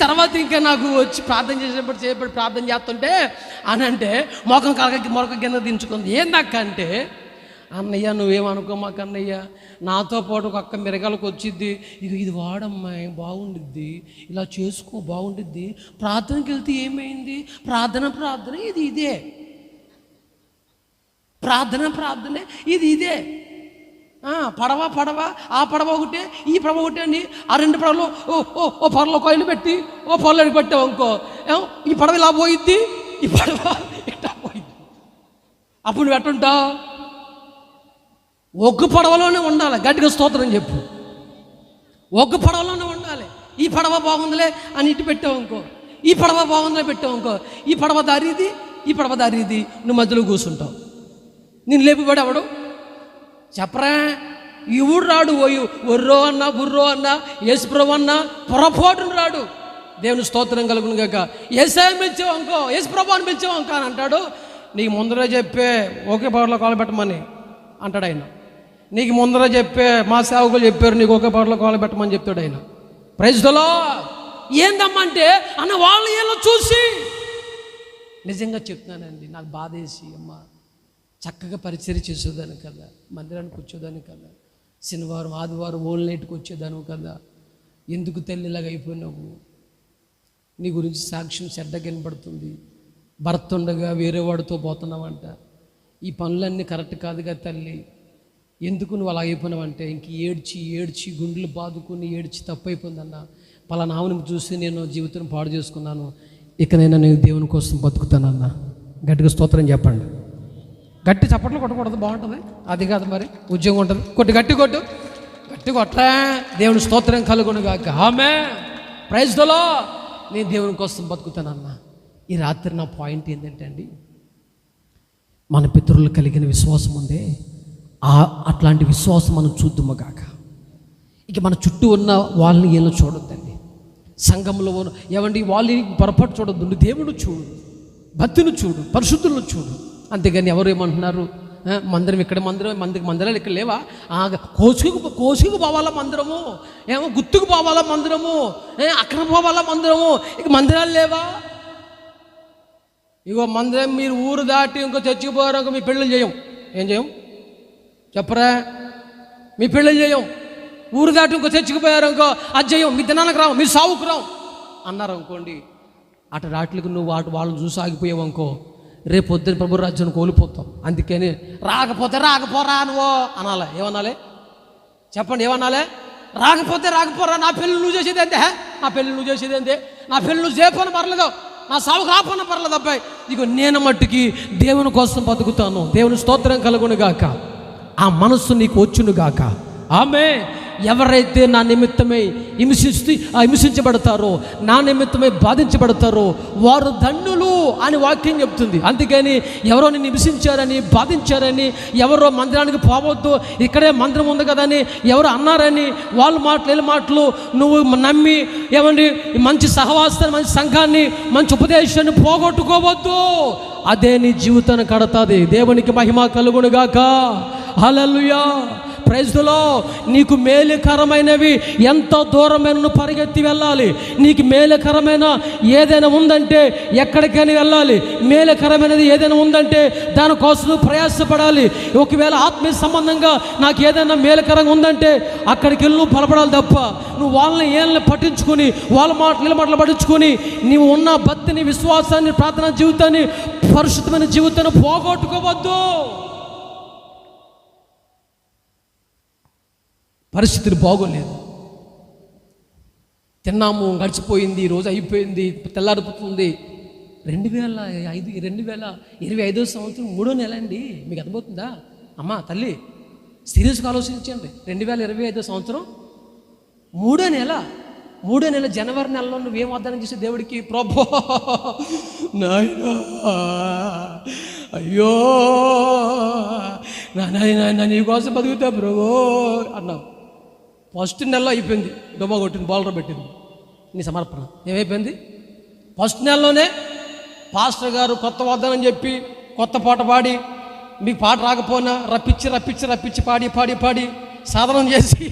తర్వాత ఇంకా నాకు వచ్చి ప్రార్థన చేసేటప్పుడు ప్రార్థన చేస్తుంటే అని అంటే మొఖం కింద దించుకుంది. ఏందక్క అంటే, అన్నయ్య నువ్వేమనుకో మాకు అన్నయ్య, నాతో పాటు ఒక అక్క మిరగాలకు వచ్చిద్ది, ఇది వాడమ్మాయి బాగుండిద్ది, ఇలా చేసుకో బాగుండిద్ది, ప్రార్థనకి వెళ్తే ఏమైంది, ప్రార్థన ఇదే ప్రార్థనే ఇదే. పడవ ఆ పడవ ఒకటే ఈ పడవ ఒకటే అని ఆ 2 పడవలు ఓ పొరలో కాయలు పెట్టి ఓ పొరలోకి పెట్టావు అనుకో, ఈ పడవ ఇలా పోయిద్ది, ఈ పడవ ఇట్లా పోయిద్ది. అప్పుడు నువ్వు ఎట్టుంటావు? ఒక్క పడవలోనే ఉండాలి. గట్టిగా స్తోత్రం చెప్పు. ఒక్క పడవలోనే ఉండాలి. ఈ పడవ బాగుందిలే అని ఇటు పెట్టావు అనుకో, ఈ పడవ బాగుందిలే పెట్టావు అనుకో, ఈ పడవ దారిది ఈ పడవ దారిది, నువ్వు మధ్యలో కూర్చుంటావు. నేను లేపివాడు ఎవడు చెప్పరా? ఇవుడు రాడు. ఒర్రో అన్నా బుర్రో అన్నా యేసుప్రభు అన్నా పొరపాటును రాడు. దేవుని స్తోత్రం కలుగును గాక. యేసయ్య పిలిచావు అనుకో, యేసుప్రభు అని పిలిచావు అనుకో అని అంటాడు. నీకు ముందరే చెప్పే ఒకే పవర్లో కాలు పెట్టమని అంటాడు ఆయన. నీకు ముందరే చెప్పే మా సేవకులు చెప్పారు నీకు ఒకే పవర్లో కాలు పెట్టమని చెప్తాడు ఆయన. Praise the lord. ఏందమ్మంటే అన్న వాళ్ళు ఏదో చూసి నిజంగా చెప్తున్నానండి, నాకు బాధేసి అమ్మ చక్కగా పరిచర్య చేసేదాన్ని కదా, మందిరానికి వచ్చేదాన్ని కదా, శనివారం ఆదివారం ఓల్ నైట్కి వచ్చేదాను కదా, ఎందుకు తల్లి ఇలాగ అయిపోయినావు? నీ గురించి సాక్ష్యం చెడ్డగా వినపడుతుంది, భర్త ఉండగా వేరే వాడితో పోతున్నావంట, ఈ పనులన్నీ కరెక్ట్ కాదుగా తల్లి, ఎందుకు నువ్వు అలా అయిపోయినావంటే ఇంక ఏడ్చి ఏడ్చి గుండెలు బాదుకుని ఏడ్చి తప్పైపోయిందన్న, పలానా ఆవుని చూసి నేను జీవితం పాడు చేసుకున్నాను, ఇకనైనా నేను దేవుని కోసం బతుకుతానన్న. గట్టిగా స్తోత్రం చెప్పండి. గట్టి చప్పట్లు కొట్టకూడదు, బాగుంటుంది. అది కాదు మరి ఉద్యోగం ఉంటుంది, గట్టి కొట్టు, గట్టి కొట్టరా. దేవుని స్తోత్రం కలుగును గాక. ఆమేన్. Praise the Lord. నేను దేవుని కోసం బతుకుతానన్నా. ఈ రాత్రి నా పాయింట్ ఏంటంటే అండి, మన పితరులు కలిగిన విశ్వాసం ఉందే, అట్లాంటి విశ్వాసం మనం చూద్దాము గాక. ఇక మన చుట్టూ ఉన్న వాళ్ళని ఏమో చూడొద్దండి. సంఘంలో ఏమండి వాళ్ళని పొరపాటు చూడొద్దు. దేవుడు చూడు, భక్తుని చూడు, పరిశుద్ధులను చూడు. అంతేగాని ఎవరు ఏమంటున్నారు, మందిరం ఇక్కడ మందిరాలు ఇక్కడ లేవా, కోసుకు పోవాలా మందిరము, ఏమో గుర్తుకు పోవాలా మందిరము, అక్కడ పోవాలా మందిరము, ఇక మందిరాలు లేవా? ఇగో మందిరం మీరు ఊరు దాటి ఇంకో చర్చికి పోయారు, మీ పెళ్ళిళ్ళు చేయం. ఏం చేయం చెప్పరా? మీ పెళ్ళిళ్ళు చేయం. ఊరు దాటి ఇంకో చర్చికి పోయారు ఇంకో అది చేయం, మీ దినానికి రావు, మీరు సావుకు రావు అన్నారు అనుకోండి. అటు రాట్లకు నువ్వు వాళ్ళని చూసి ఆగిపోయావు అనుకో, రేపు పొద్దున ప్రభు రాజ్యాన్ని కోల్పోతాం. అందుకని రాకపోరా నువ్వు అనాలి. ఏమనాలి చెప్పండి, ఏమనాలి? రాకపోరా, నా పెళ్ళి నువ్వు చేసేది అంతే, నా పెళ్ళి నువ్వు చేసేది అంతే, నా పెళ్ళి నువ్వు చేయకపోయినా పర్లేదు, నా సావుకు రాపన్నా పర్లేదు అబ్బాయి. ఇక నేను మట్టుకి దేవుని కోసం బతుకుతాను. దేవుని స్తోత్రం కలుగును గాక. ఆ మనస్సు నీకు వచ్చును గాక. ఆమేన్. ఎవరైతే నా నిమిత్తమై హింసించబడతారో, నా నిమిత్తమై బాధించబడతారో వారు ధన్యులు అని వాక్యం చెప్తుంది. అందుకని ఎవరో నిన్ను హింసించారని, బాధించారని, ఎవరో మందిరానికి పోవద్దు, ఇక్కడే మందిరం ఉంది కదని ఎవరు అన్నారని వాళ్ళ మాటలు నువ్వు నమ్మి ఏమండి మంచి సహవాసాన్ని, మంచి సంఘాన్ని, మంచి ఉపదేశాన్ని పోగొట్టుకోవద్దు. అదే నీ జీవితాన్ని కడతాది. దేవునికి మహిమ కలుగునుగాక. హల్లెలూయా. Praise the Lord. నీకు మేలుకరమైనవి ఎంతో దూరమైన నువ్వు పరిగెత్తి వెళ్ళాలి. నీకు మేలుకరమైన ఏదైనా ఉందంటే ఎక్కడికైనా వెళ్ళాలి. మేలుకరమైనది ఏదైనా ఉందంటే దానికోసం నువ్వు ప్రయాసపడాలి. ఒకవేళ ఆత్మీయ సంబంధంగా నాకు ఏదైనా మేలుకరంగా ఉందంటే అక్కడికి వెళ్ళి నువ్వు బలపడాలి తప్ప నువ్వు వాళ్ళని ఏళ్ళని పట్టించుకొని వాళ్ళ మాటలు పట్టించుకొని నీవు ఉన్న భక్తిని, విశ్వాసాన్ని, ప్రార్థనా జీవితాన్ని, పరిశుద్ధమైన జీవితాన్ని పోగొట్టుకోవద్దు. పరిస్థితులు బాగోలేదు. తిన్నాము, గడిచిపోయింది, రోజు అయిపోయింది, తెల్లారిపోతుంది. 2025 సంవత్సరం 3వ నెల అండి. మీకు అర్థమవుతుందా అమ్మా తల్లి? సీరియస్గా ఆలోచించండి. 2025 సంవత్సరం 3వ నెల జనవరి నెలలో నువ్వేం వాగ్దానం చేసే దేవుడికి? ప్రభు నాయనా, అయ్యో నాయనా నీకోసం బతుకుతా ప్రభు అన్నావు. ఫస్ట్ నెలలో అయిపోయింది, డొమ్మ కొట్టింది, బౌలర్ పెట్టింది నీ సమర్పణ. ఏమైపోయింది? ఫస్ట్ నెలలోనే పాస్టర్ గారు కొత్త వాగ్దానం చెప్పి కొత్త పాట పాడి, మీకు పాట రాకపోయినా రప్పించి పాడి సాధనం చేసి,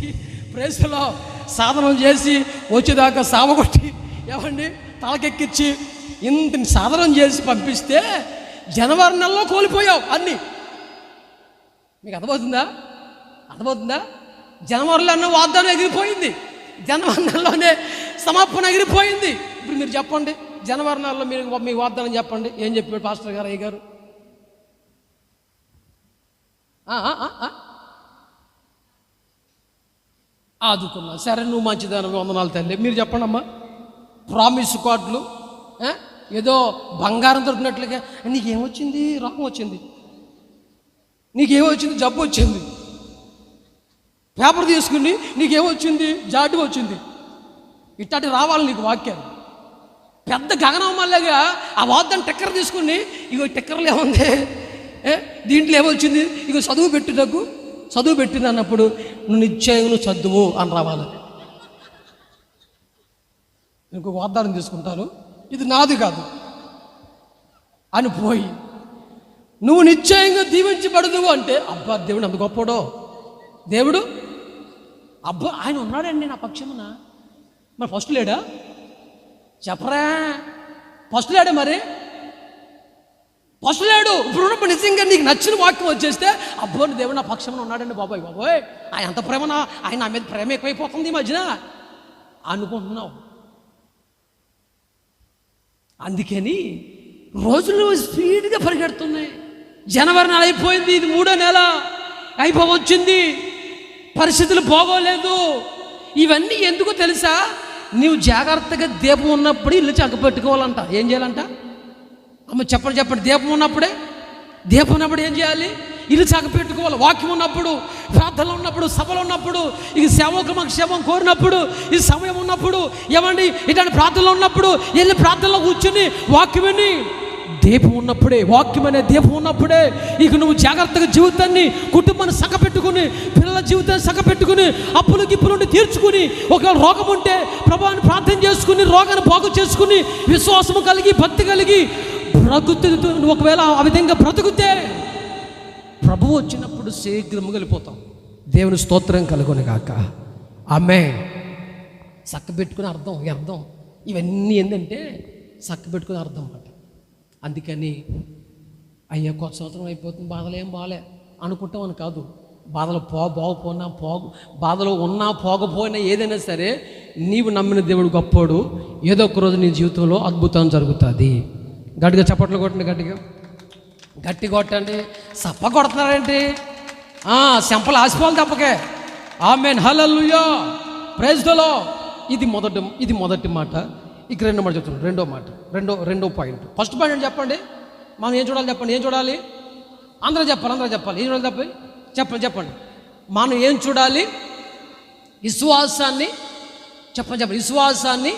ప్రేసలో సాధనం చేసి వచ్చేదాకా సావగొట్టి ఏమండి తలకెక్కించి ఇంత సాధనం చేసి పంపిస్తే జనవరి నెలలో కోల్పోయావు అన్నీ. మీకు అర్థమవుతుందా? జనవరిలో అన్న వాగ్దానం ఎగిరిపోయింది, జనవరి నెలలోనే సమాపన ఎగిరిపోయింది. ఇప్పుడు మీరు చెప్పండి, జనవరి నెలలో మీరు మీ వాగ్దానం చెప్పండి. ఏం చెప్పాడు పాస్టర్ గారు, అయ్య గారు? ఆదుకున్నా. సరే, నువ్వు మంచిదాని, వందనాలు తల్లి. మీరు చెప్పండి అమ్మా. ప్రామిస్ కార్డులు ఏదో బంగారం దొరికినట్లుగా, నీకేమొచ్చింది? రోగం వచ్చింది, నీకేమొచ్చింది? జబ్బు వచ్చింది. పేపర్ తీసుకుని నీకేమొచ్చింది? జాటి వచ్చింది. ఇట్లాంటి రావాలి నీకు వాక్యాలు. పెద్ద గగనమ్మలాగా ఆ వాద్దాన్ని టెక్కర్ తీసుకుని, ఇగో టెక్కర్లు ఏముంది, దీంట్లో ఏమొచ్చింది, ఇగో చదువు పెట్టు, నాకు చదువు పెట్టింది అన్నప్పుడు నువ్వు నిశ్చయంగా చదువు అని రావాలి. ఇంకో వాగ్దానం తీసుకుంటాను, ఇది నాది కాదు అని పోయి నువ్వు నిశ్చయంగా దీవించబడదువు అంటే, అబ్బా దేవుడు అంత గొప్పడో, దేవుడు అబ్బా ఆయన ఉన్నాడండి నా పక్షమున. మరి ఫస్ట్ లేడా? చెప్పరా, ఫస్ట్ లేడా? మరి ఫస్ట్ లేడు. ఇప్పుడు నిజంగా నీకు నచ్చిన వాక్యం వచ్చేస్తే, అబ్బో దేవుడు నా పక్షమున ఉన్నాడండి బాబోయ్, ఆయన అంత ప్రేమ, ఆయన నా మీద ప్రేమ ఎక్కువైపోతుంది ఈ మధ్యన అనుకుంటున్నావు. అందుకని రోజులు స్పీడ్గా పరిగెడుతున్నాయి. జనవరి నెల అయిపోయింది, ఇది 3వ నెల అయిపోవచ్చింది, పరిస్థితులు బాగోలేదు. ఇవన్నీ ఎందుకు తెలుసా? నీవు జాగ్రత్తగా దీపం ఉన్నప్పుడు ఇల్లు చక్కపెట్టుకోవాలంట. ఏం చేయాలంట అమ్మ? చెప్పండి. దీపం ఉన్నప్పుడు ఏం చేయాలి? ఇల్లు చక్కపెట్టుకోవాలి. వాక్యం ఉన్నప్పుడు, ప్రార్థనలు ఉన్నప్పుడు, సభలు ఉన్నప్పుడు, ఇది సేవకులు మాకు క్షేమం కోరినప్పుడు, ఇది సమయం ఉన్నప్పుడు, ఏమండి ఇట్లాంటి ప్రార్థనలు ఉన్నప్పుడు వెళ్ళి ప్రార్థనలో కూర్చుని వాక్యమని దీపం ఉన్నప్పుడే, వాక్యం అనే దీపం ఉన్నప్పుడే ఇక నువ్వు జాగ్రత్తగా జీవితాన్ని, కుటుంబాన్ని సగపెట్టుకుని, పిల్లల జీవితాన్ని సగపెట్టుకుని, అప్పులు గిప్పులుండి తీర్చుకుని, ఒకవేళ రోగం ఉంటే ప్రభువుని ప్రార్థన చేసుకుని రోగాన్ని బాగు చేసుకుని, విశ్వాసము కలిగి, భక్తి కలిగి బ్రతుకుతూ, ఒకవేళ ఆ విధంగా బ్రతుకుతే ప్రభువు వచ్చినప్పుడు శీఘ్రము వెళ్ళిపోతాం. దేవుని స్తోత్రం కలుగును గాక. ఆమేన్. సక్కబెట్టుకుని అర్థం ఇవన్నీ ఏంటంటే సక్కబెట్టుకుని అర్థం అన్నమాట. అందుకని అయ్యా కొత్త సంవత్సరం అయిపోతుంది, బాధలు ఏం బాగాలే అనుకుంటామని కాదు. బాధలు బాధలు ఉన్నా పోకపోయినా ఏదైనా సరే నీవు నమ్మిన దేవుడు గొప్పోడు. ఏదో ఒక రోజు నీ జీవితంలో అద్భుతం జరుగుతుంది. గట్టిగా చప్పట్లు కొట్టండి, గట్టి కొట్టండి. సప్ప కొడుతున్నారేంటి? చెంపలు ఆసిపోవాలి తప్పకే. ఆమేన్, హల్లెలూయా, ప్రైజ్ ది లార్డ్. ఇది మొదటి మాట. ఇక రెండో మాట చెప్తున్నాను. రెండో పాయింట్. ఫస్ట్ పాయింట్ చెప్పండి. మనం ఏం చూడాలి? ఏం చూడాలి? అందరూ చెప్పాలి. ఏం చూడాలి? చెప్పండి. మనం ఏం చూడాలి? విశ్వాసాన్ని విశ్వాసాన్ని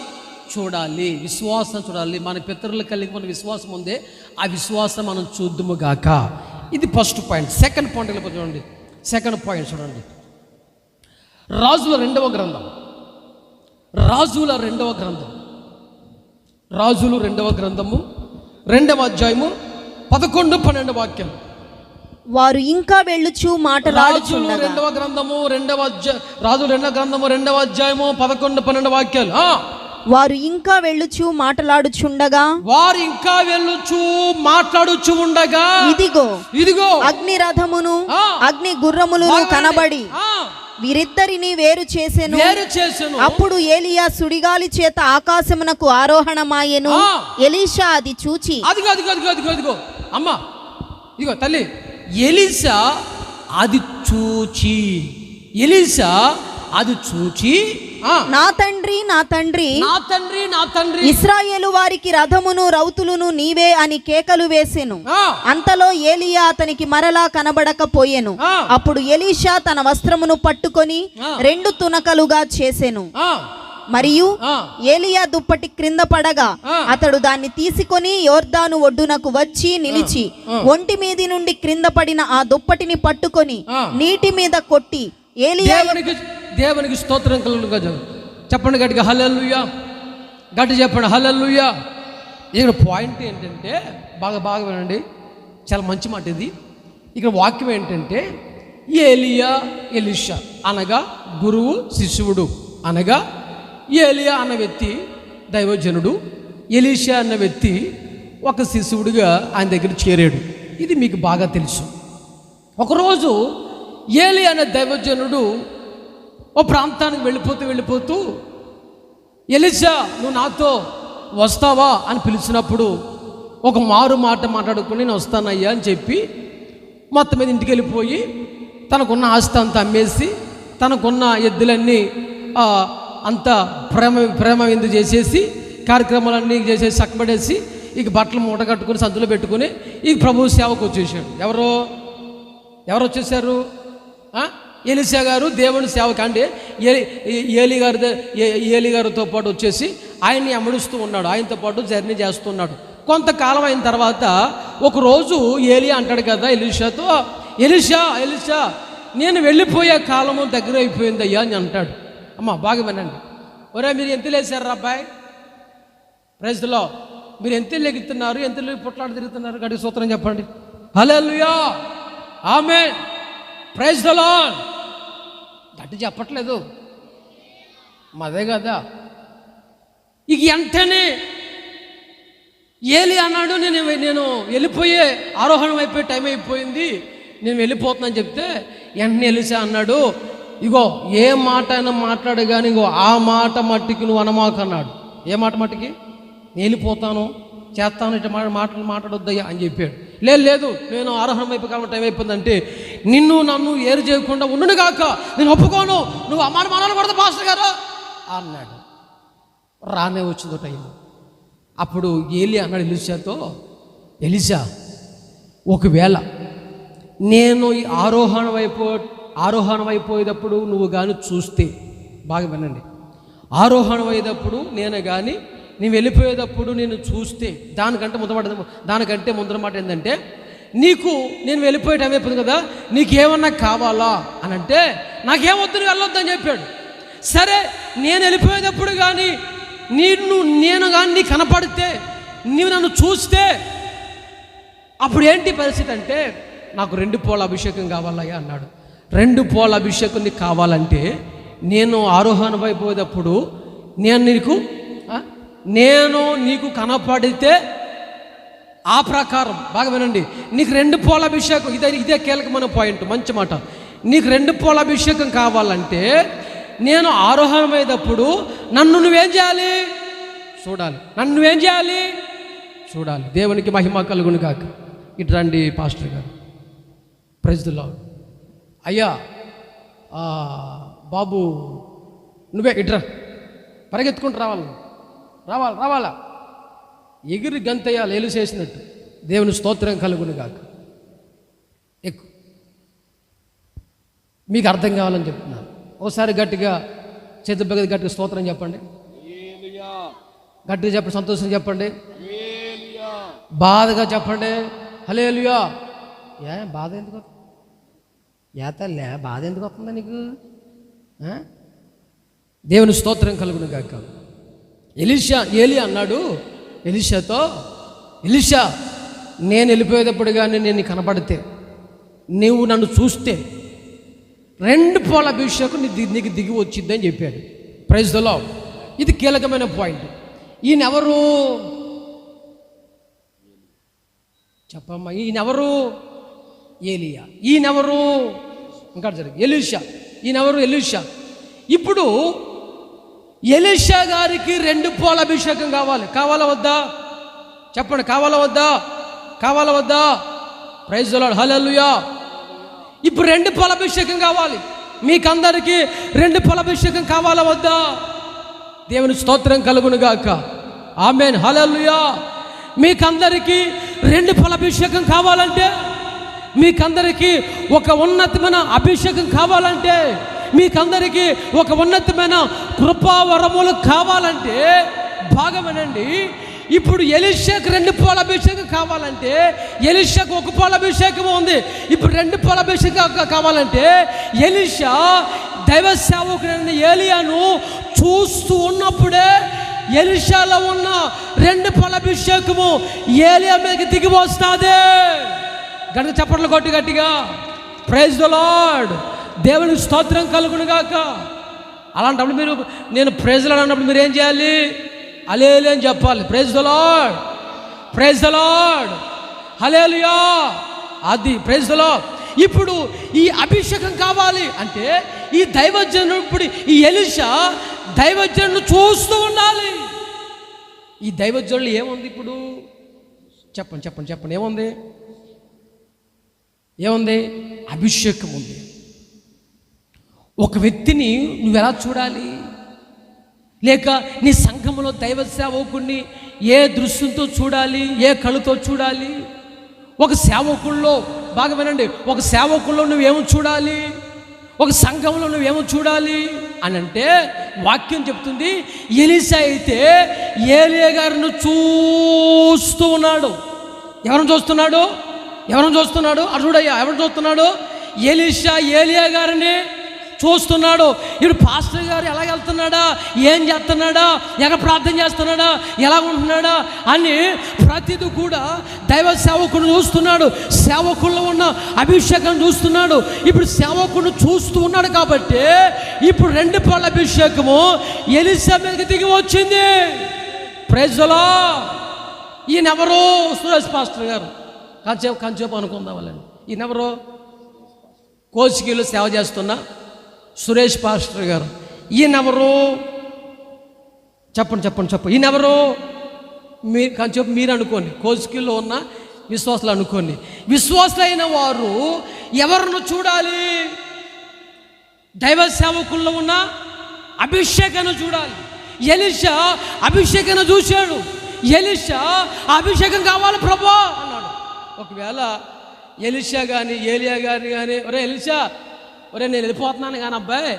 చూడాలి. మన పితరులు కలిగి మన విశ్వాసం ఉందే, ఆ విశ్వాసం మనం చూద్దుము గాక. ఇది ఫస్ట్ పాయింట్. సెకండ్ పాయింట్ చూడండి. చూడండి, రాజుల రెండవ గ్రంథం 2వ అధ్యాయము 11-12 వాక్యం. వారు ఇంకా వెళ్ళుచు మాటలాడుచుండగా. రాజుల 2వ గ్రంథము 2వ అధ్యాయము 11-12 వాక్యాలు. వారు ఇంకా వెళ్ళుచు మాటలాడుచుండగా ఇదిగో అగ్ని రథమును అగ్ని గుర్రములను కనబడి వీరిద్దరిని వేరు చేసెను. అప్పుడు ఏలియా సుడిగాలి చేత ఆకాశమునకు ఆరోహణమాయెను. ఎలీషా అది చూచి, అదిగో అమ్మా, ఇదిగో తల్లి, ఎలీషా అది చూచి నా తండ్రి ఇశ్రాయేలు వారికి రథమును రౌతులను నీవే అని కేకలు వేసెను. అంతలో ఏలియా అతనికి మరలా కనబడకపోయెను. అప్పుడు ఎలీషా తన వస్త్రమును పట్టుకొని 2 తునకలుగా చేసెను. మరియు ఏలియా దుప్పటి క్రింద పడగా అతడు దాన్ని తీసుకొని యోర్దాను ఒడ్డునకు వచ్చి నిలిచి ఒంటి మీది నుండి క్రింద పడిన ఆ దుప్పటిని పట్టుకొని నీటి మీద కొట్టి ఏలియా. దేవునికి స్తోత్రం కలుగును. చెప్పండి గట్టిగా హల్లెలూయా. చెప్పండి హల్లెలూయా. ఇక్కడ పాయింట్ ఏంటంటే బాగా వినండి, చాలా మంచి మాట ఇది. ఇక్కడ వాక్యం ఏంటంటే ఏలియా ఎలీషా అనగా గురువు శిష్యుడు, అనగా ఏలియా అన్న వ్యక్తి దైవజనుడు, ఎలీషా అన్న వ్యక్తి ఒక శిష్యుడిగా ఆయన దగ్గర చేరాడు. ఇది మీకు బాగా తెలుసు. ఒకరోజు ఏలియా అనే దైవజనుడు ఓ ప్రాంతానికి వెళ్ళిపోతూ ఎలీషా నువ్వు నాతో వస్తావా అని పిలిచినప్పుడు ఒక మారు మాట మాట్లాడుకుని నేను వస్తానయ్యా అని చెప్పి మొత్తం మీద ఇంటికి వెళ్ళిపోయి తనకున్న ఆస్తి అంతా అమ్మేసి తనకున్న ఎద్దులన్నీ అంతా ప్రేమ విందు చేసేసి కార్యక్రమాలన్నీ చేసేసి చక్కబడేసి ఇక బట్టలు మూట కట్టుకుని సందులో పెట్టుకుని ఈ ప్రభు సేవకు వచ్చేసాడు. ఎవరు వచ్చేసారు? ఎలీషా గారు దేవుని సేవకు. అంటే ఏలి గారితో పాటు వచ్చేసి ఆయన్ని అమడుస్తూ ఉన్నాడు, ఆయనతో పాటు జర్నీ చేస్తున్నాడు. కొంతకాలం అయిన తర్వాత ఒకరోజు ఏలియా అంటాడు కదా ఎలీషాతో, ఎలీషా నేను వెళ్ళిపోయే కాలము దగ్గర అయిపోయింది అయ్యా అని అంటాడు. అమ్మ బాగా వినండి. ఒరే మీరు ఎంత లేసారు అబ్బాయి? Praise the Lord. మీరు ఎంత లెగుతున్నారు, ఎంత పుట్లాడు తిరుగుతున్నారు? గట్టి సూత్రం చెప్పండి. హల్లెలూయా, ఆమేన్, ప్రైజ్ ది లార్డ్. గట్టి చెప్పట్లేదు మదే కదా. ఇక వెంటనే ఏలి అన్నాడు, నేను వెళ్ళిపోయే ఆరోహణం అయిపోయే టైం అయిపోయింది, నేను వెళ్ళిపోతున్నాను చెప్తే వెంటనే ఎలీషా అన్నాడు, ఇగో ఏ మాట అయినా మాట్లాడు కానీ ఇగో ఆ మాట మట్టికి నువ్వు అనమాకు అన్నాడు. ఏ మాట మట్టికి? నేను వెళ్ళిపోతాను, చేస్తాను ఇట్లా మాటలు మాట్లాడొద్దయ్యా అని చెప్పాడు. లేదు నేను ఆరోహణం వైపు కాబట్టి టైం అయిపోయిందంటే నిన్ను నన్ను ఏరు చేయకుండా ఉండును గాక, నేను ఒప్పుకోను, నువ్వు అమ్మాట మానాలు కొడతా పాస్టర్ గారు అన్నాడు. రానే వచ్చిందో టైం. అప్పుడు ఏలి అన్నాడు ఎలీషాతో, ఎలీషా ఒకవేళ నేను ఈ ఆరోహణం అయిపోయేటప్పుడు నువ్వు కానీ చూస్తే, బాగా వినండి, ఆరోహణం అయ్యేటప్పుడు నేను కానీ నేను వెళ్ళిపోయేటప్పుడు నేను చూస్తే, దానికంటే ముందర మాట ఏంటంటే, నీకు నేను వెళ్ళిపోయే టైం అయిపోయింది కదా, నీకేమన్నా కావాలా అని అంటే నాకేమొద్దు, నువ్వు వెళ్ళొద్దని చెప్పాడు. సరే నేను వెళ్ళిపోయేటప్పుడు కానీ నేను కానీ నీ కనపడితే, నీవు నన్ను చూస్తే అప్పుడు ఏంటి పరిస్థితి అంటే, నాకు 2 పోల అభిషేకం కావాలయ్యా అన్నాడు. 2 పోల అభిషేకం నీకు కావాలంటే నేను ఆరోహణం అయిపోయేటప్పుడు నేను నీకు కనపడితే ఆ ప్రకారం, బాగా వినండి, నీకు 2 పోల అభిషేకం, ఇదే కీలకమైన పాయింట్, మంచి మాట. నీకు 2 పోల అభిషేకం కావాలంటే నేను ఆరోహణం అయ్యేటప్పుడు నన్ను నువ్వేం చేయాలి? చూడాలి. నన్ను నువ్వేం చేయాలి? చూడాలి. దేవునికి మహిమ కలుగును గాక. ఇటు రండి పాస్టర్ గారు, ప్రైజ్ ది లార్డ్. అయ్యా బాబు నువ్వే ఇట్రా, పరిగెత్తుకుంటూ రావాలా, ఎగిరి గంతయ్యాలి ఎలుసేసినట్టు. దేవుని స్తోత్రం కలుగును గాక. ఎక్కువ మీకు అర్థం కావాలని చెప్తున్నాను. ఒకసారి గట్టిగా గట్టిగా స్తోత్రం చెప్పండి, గట్టిగా చెప్పండి, సంతోషం చెప్పండి, బాధగా చెప్పండి హల్లెలూయా. బాధ ఎందుకు బాధ ఎందుకు వస్తుందా నీకు? దేవుని స్తోత్రం కలుగును గాక. ఏలి అన్నాడు ఎలీషాతో, ఎలీషా నేను వెళ్ళిపోయేటప్పుడు కానీ నేను కనపడితే, నువ్వు నన్ను చూస్తే 2 పోల అభిషేకం నీకు దిగి వచ్చిందని చెప్పాడు. Praise the Lord. ఇది కీలకమైన పాయింట్. ఈయనెవరు చెప్పమ్మా? ఈయనెవరు? ఏలియా. ఈయనెవరు? ఇంకా జరిగింది ఎలీషా. ఈయనెవరు? ఎలీషా. ఇప్పుడు ఎలీషా గారికి 2 పోల అభిషేకం కావాలా వద్దా? చెప్పండి, కావాలా వద్దా? ప్రైజ్ ది లార్డ్, హల్లెలూయా. ఇప్పుడు 2 పోల అభిషేకం కావాలి. మీకందరికీ 2 పోల అభిషేకం కావాలా వద్దా? దేవుని స్తోత్రం కలుగును గాక. ఆమేన్, హల్లెలూయా. మీకందరికీ 2 పోల అభిషేకం కావాలంటే, మీకందరికీ ఒక ఉన్నతమైన అభిషేకం కావాలంటే, మీకందరికీ ఒక ఉన్నతమైన కృపావరములు కావాలంటే, బాగా వినండి. ఇప్పుడు ఎలీషాకు 2 పోల అభిషేకం కావాలంటే, ఎలీషాకు 1 పోల అభిషేకం ఉంది. ఇప్పుడు 2 పోల అభిషేకం కావాలంటే, ఎలీషా దైవ సేవకుడైన ఏలియాను చూస్తూ ఉన్నప్పుడే ఎలీషాలో ఉన్న 2 పోల అభిషేకము ఏలియా మీదకి దిగి వస్తుంది. గట్టిగా చప్పట్లు కొట్టి గట్టిగా ప్రైజ్ ది లార్డ్. దేవునికి స్తోత్రం కలుగును గాక. అలాంటప్పుడు నేను ప్రైజ్ లార్డ్ అన్నప్పుడు మీరు ఏం చేయాలి? హల్లెలూయా అని చెప్పాలి. Praise the Lord, praise the Lord, హల్లెలూయా. అది ప్రైజ్ ది లార్డ్. ఇప్పుడు ఈ అభిషేకం కావాలి అంటే ఈ దైవజనుడు, ఇప్పుడు ఈ ఎలీషా దైవజనుడు చూస్తూ ఉండాలి. ఈ దైవజనులు ఏముంది ఇప్పుడు? చెప్పండి ఏముంది? అభిషేకం ఉంది. ఒక వ్యక్తిని నువ్వు ఎలా చూడాలి? లేక నీ సంఘంలో దైవ సేవకుడిని ఏ దృష్టితో చూడాలి? ఏ కళ్ళతో చూడాలి? ఒక సేవకుల్లో, బాగా వినండి, ఒక సేవకుల్లో నువ్వేమో చూడాలి, ఒక సంఘంలో నువ్వేమో చూడాలి అని అంటే వాక్యం చెప్తుంది. ఎలీషా అయితే ఏలియా గారిని చూస్తూ ఉన్నాడు. ఎవరిని చూస్తున్నాడు? అర్జుడయ్యా, ఎవరిని చూస్తున్నాడు? ఎలీషా ఏలియా గారిని చూస్తున్నాడు. ఇప్పుడు పాస్టర్ గారు ఎలా వెళ్తున్నాడా, ఏం చేస్తున్నాడా, ఎక్కడ ప్రార్థన చేస్తున్నాడా, ఎలా ఉంటున్నాడా అని ప్రతిదీ కూడా దైవ సేవకుని చూస్తున్నాడు. సేవకుల్లో ఉన్న అభిషేకం చూస్తున్నాడు. ఇప్పుడు సేవకుని చూస్తూ ఉన్నాడు కాబట్టి ఇప్పుడు 2 పోల అభిషేకము ఎలీషా మీదకి దిగి వచ్చింది. Praise the Lord. ఈయనెవరు? సురేష్ పాస్టర్ గారు. కంచేపు అనుకుందాం వాళ్ళని. ఈయనెవరు? కోసికీలో సేవ చేస్తున్నా సురేష్ పాస్టర్ గారు. ఈయనెవరు? చెప్పండి. ఈయనెవరు? మీరు కానీ చెప్పి మీరు అనుకోండి, కోసుకిలో ఉన్న విశ్వాసులు అనుకోండి. విశ్వాసులైన వారు ఎవరిని చూడాలి? దైవ సేవకుల్లో ఉన్న అభిషేకాన్ని చూడాలి. ఎలీషా అభిషేకాన్ని చూశాడు. ఎలీషా అభిషేకం కావాలి ప్రభా అన్నాడు. ఒకవేళ ఎలీషా కానీ ఏలియా గారిని కానీ, ఒరే ఎలీషా, ఒరే నేను వెళ్ళిపోతున్నాను కానీ అబ్బాయి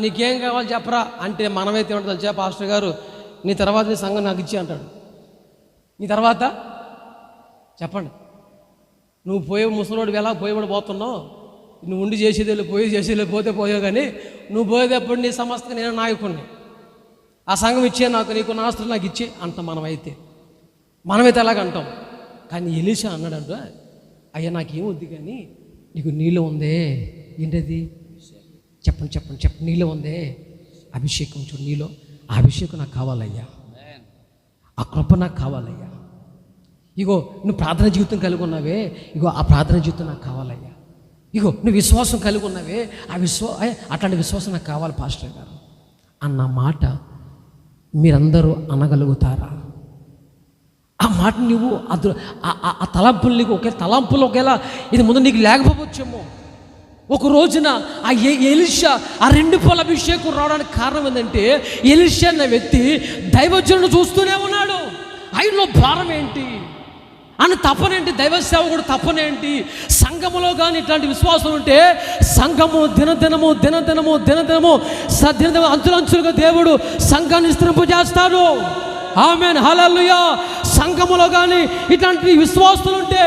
నీకేం కావాలి చెప్పరా అంటే మనమైతే ఏమంటుంది తెలుసా, పాస్టర్ గారు నీ తర్వాత నీ సంఘం నాకు ఇచ్చి అంటాడు. నీ తర్వాత చెప్పండి, నువ్వు పోయే ముసలోడు ఎలా పోతున్నావు, నువ్వు ఉండి చేసేది చేసేది పోయావు, కానీ నువ్వు పోయేటప్పుడు నీ సమస్తగా నేను నాయకుడిని, ఆ సంఘం ఇచ్చే నాకు, నీకు నా ఆస్తులు నాకు ఇచ్చి అంటాం మనమైతే అలాగ అంటాం. కానీ ఎలీషా అన్నాడంట, అయ్యా నాకేమొద్దు కానీ నీకు నీళ్ళు ఉందే, ఏంటది చెప్పండి నీళ్ళు ఉందే, అభిషేకం చూడు, నీలో ఆ అభిషేకం నాకు కావాలయ్యా, ఆ కృప నాకు కావాలయ్యా, ఇగో నువ్వు ప్రార్థన జీవితం కలిగి ఉన్నావే, ఇగో ఆ ప్రార్థన జీవితం నాకు కావాలయ్యా, ఇగో నువ్వు విశ్వాసం కలిగి ఉన్నావే, అట్లాంటి విశ్వాసం నాకు కావాలి పాస్టర్ గారు అన్న మాట మీరందరూ అనగలుగుతారా? ఆ మాట నువ్వు ఆ తలంపులు నీకు తలంపులు ఒకేలా ఇది ముందు నీకు లేకపోవచ్చేమో. ఒక రోజున ఆ ఎలీషా ఆ 2 పొల అభిషేకం రావడానికి కారణం ఏంటంటే, ఎలీషా అన్న వ్యక్తి దైవజనుడు చూస్తూనే ఉన్నాడు. ఆయనలో భారం ఏంటి, అని తపనేంటి, దైవ సేవకుడు తపనేంటి, సంఘములో కానీ ఇట్లాంటి విశ్వాసం ఉంటే సంఘము దినదినము అంచులంచులుగా దేవుడు సంఘాన్ని విస్తరింపజేస్తాడు. ఆమేన్, హల్లెలూయా. సంఘములో కానీ ఇట్లాంటి విశ్వాసులు ఉంటే,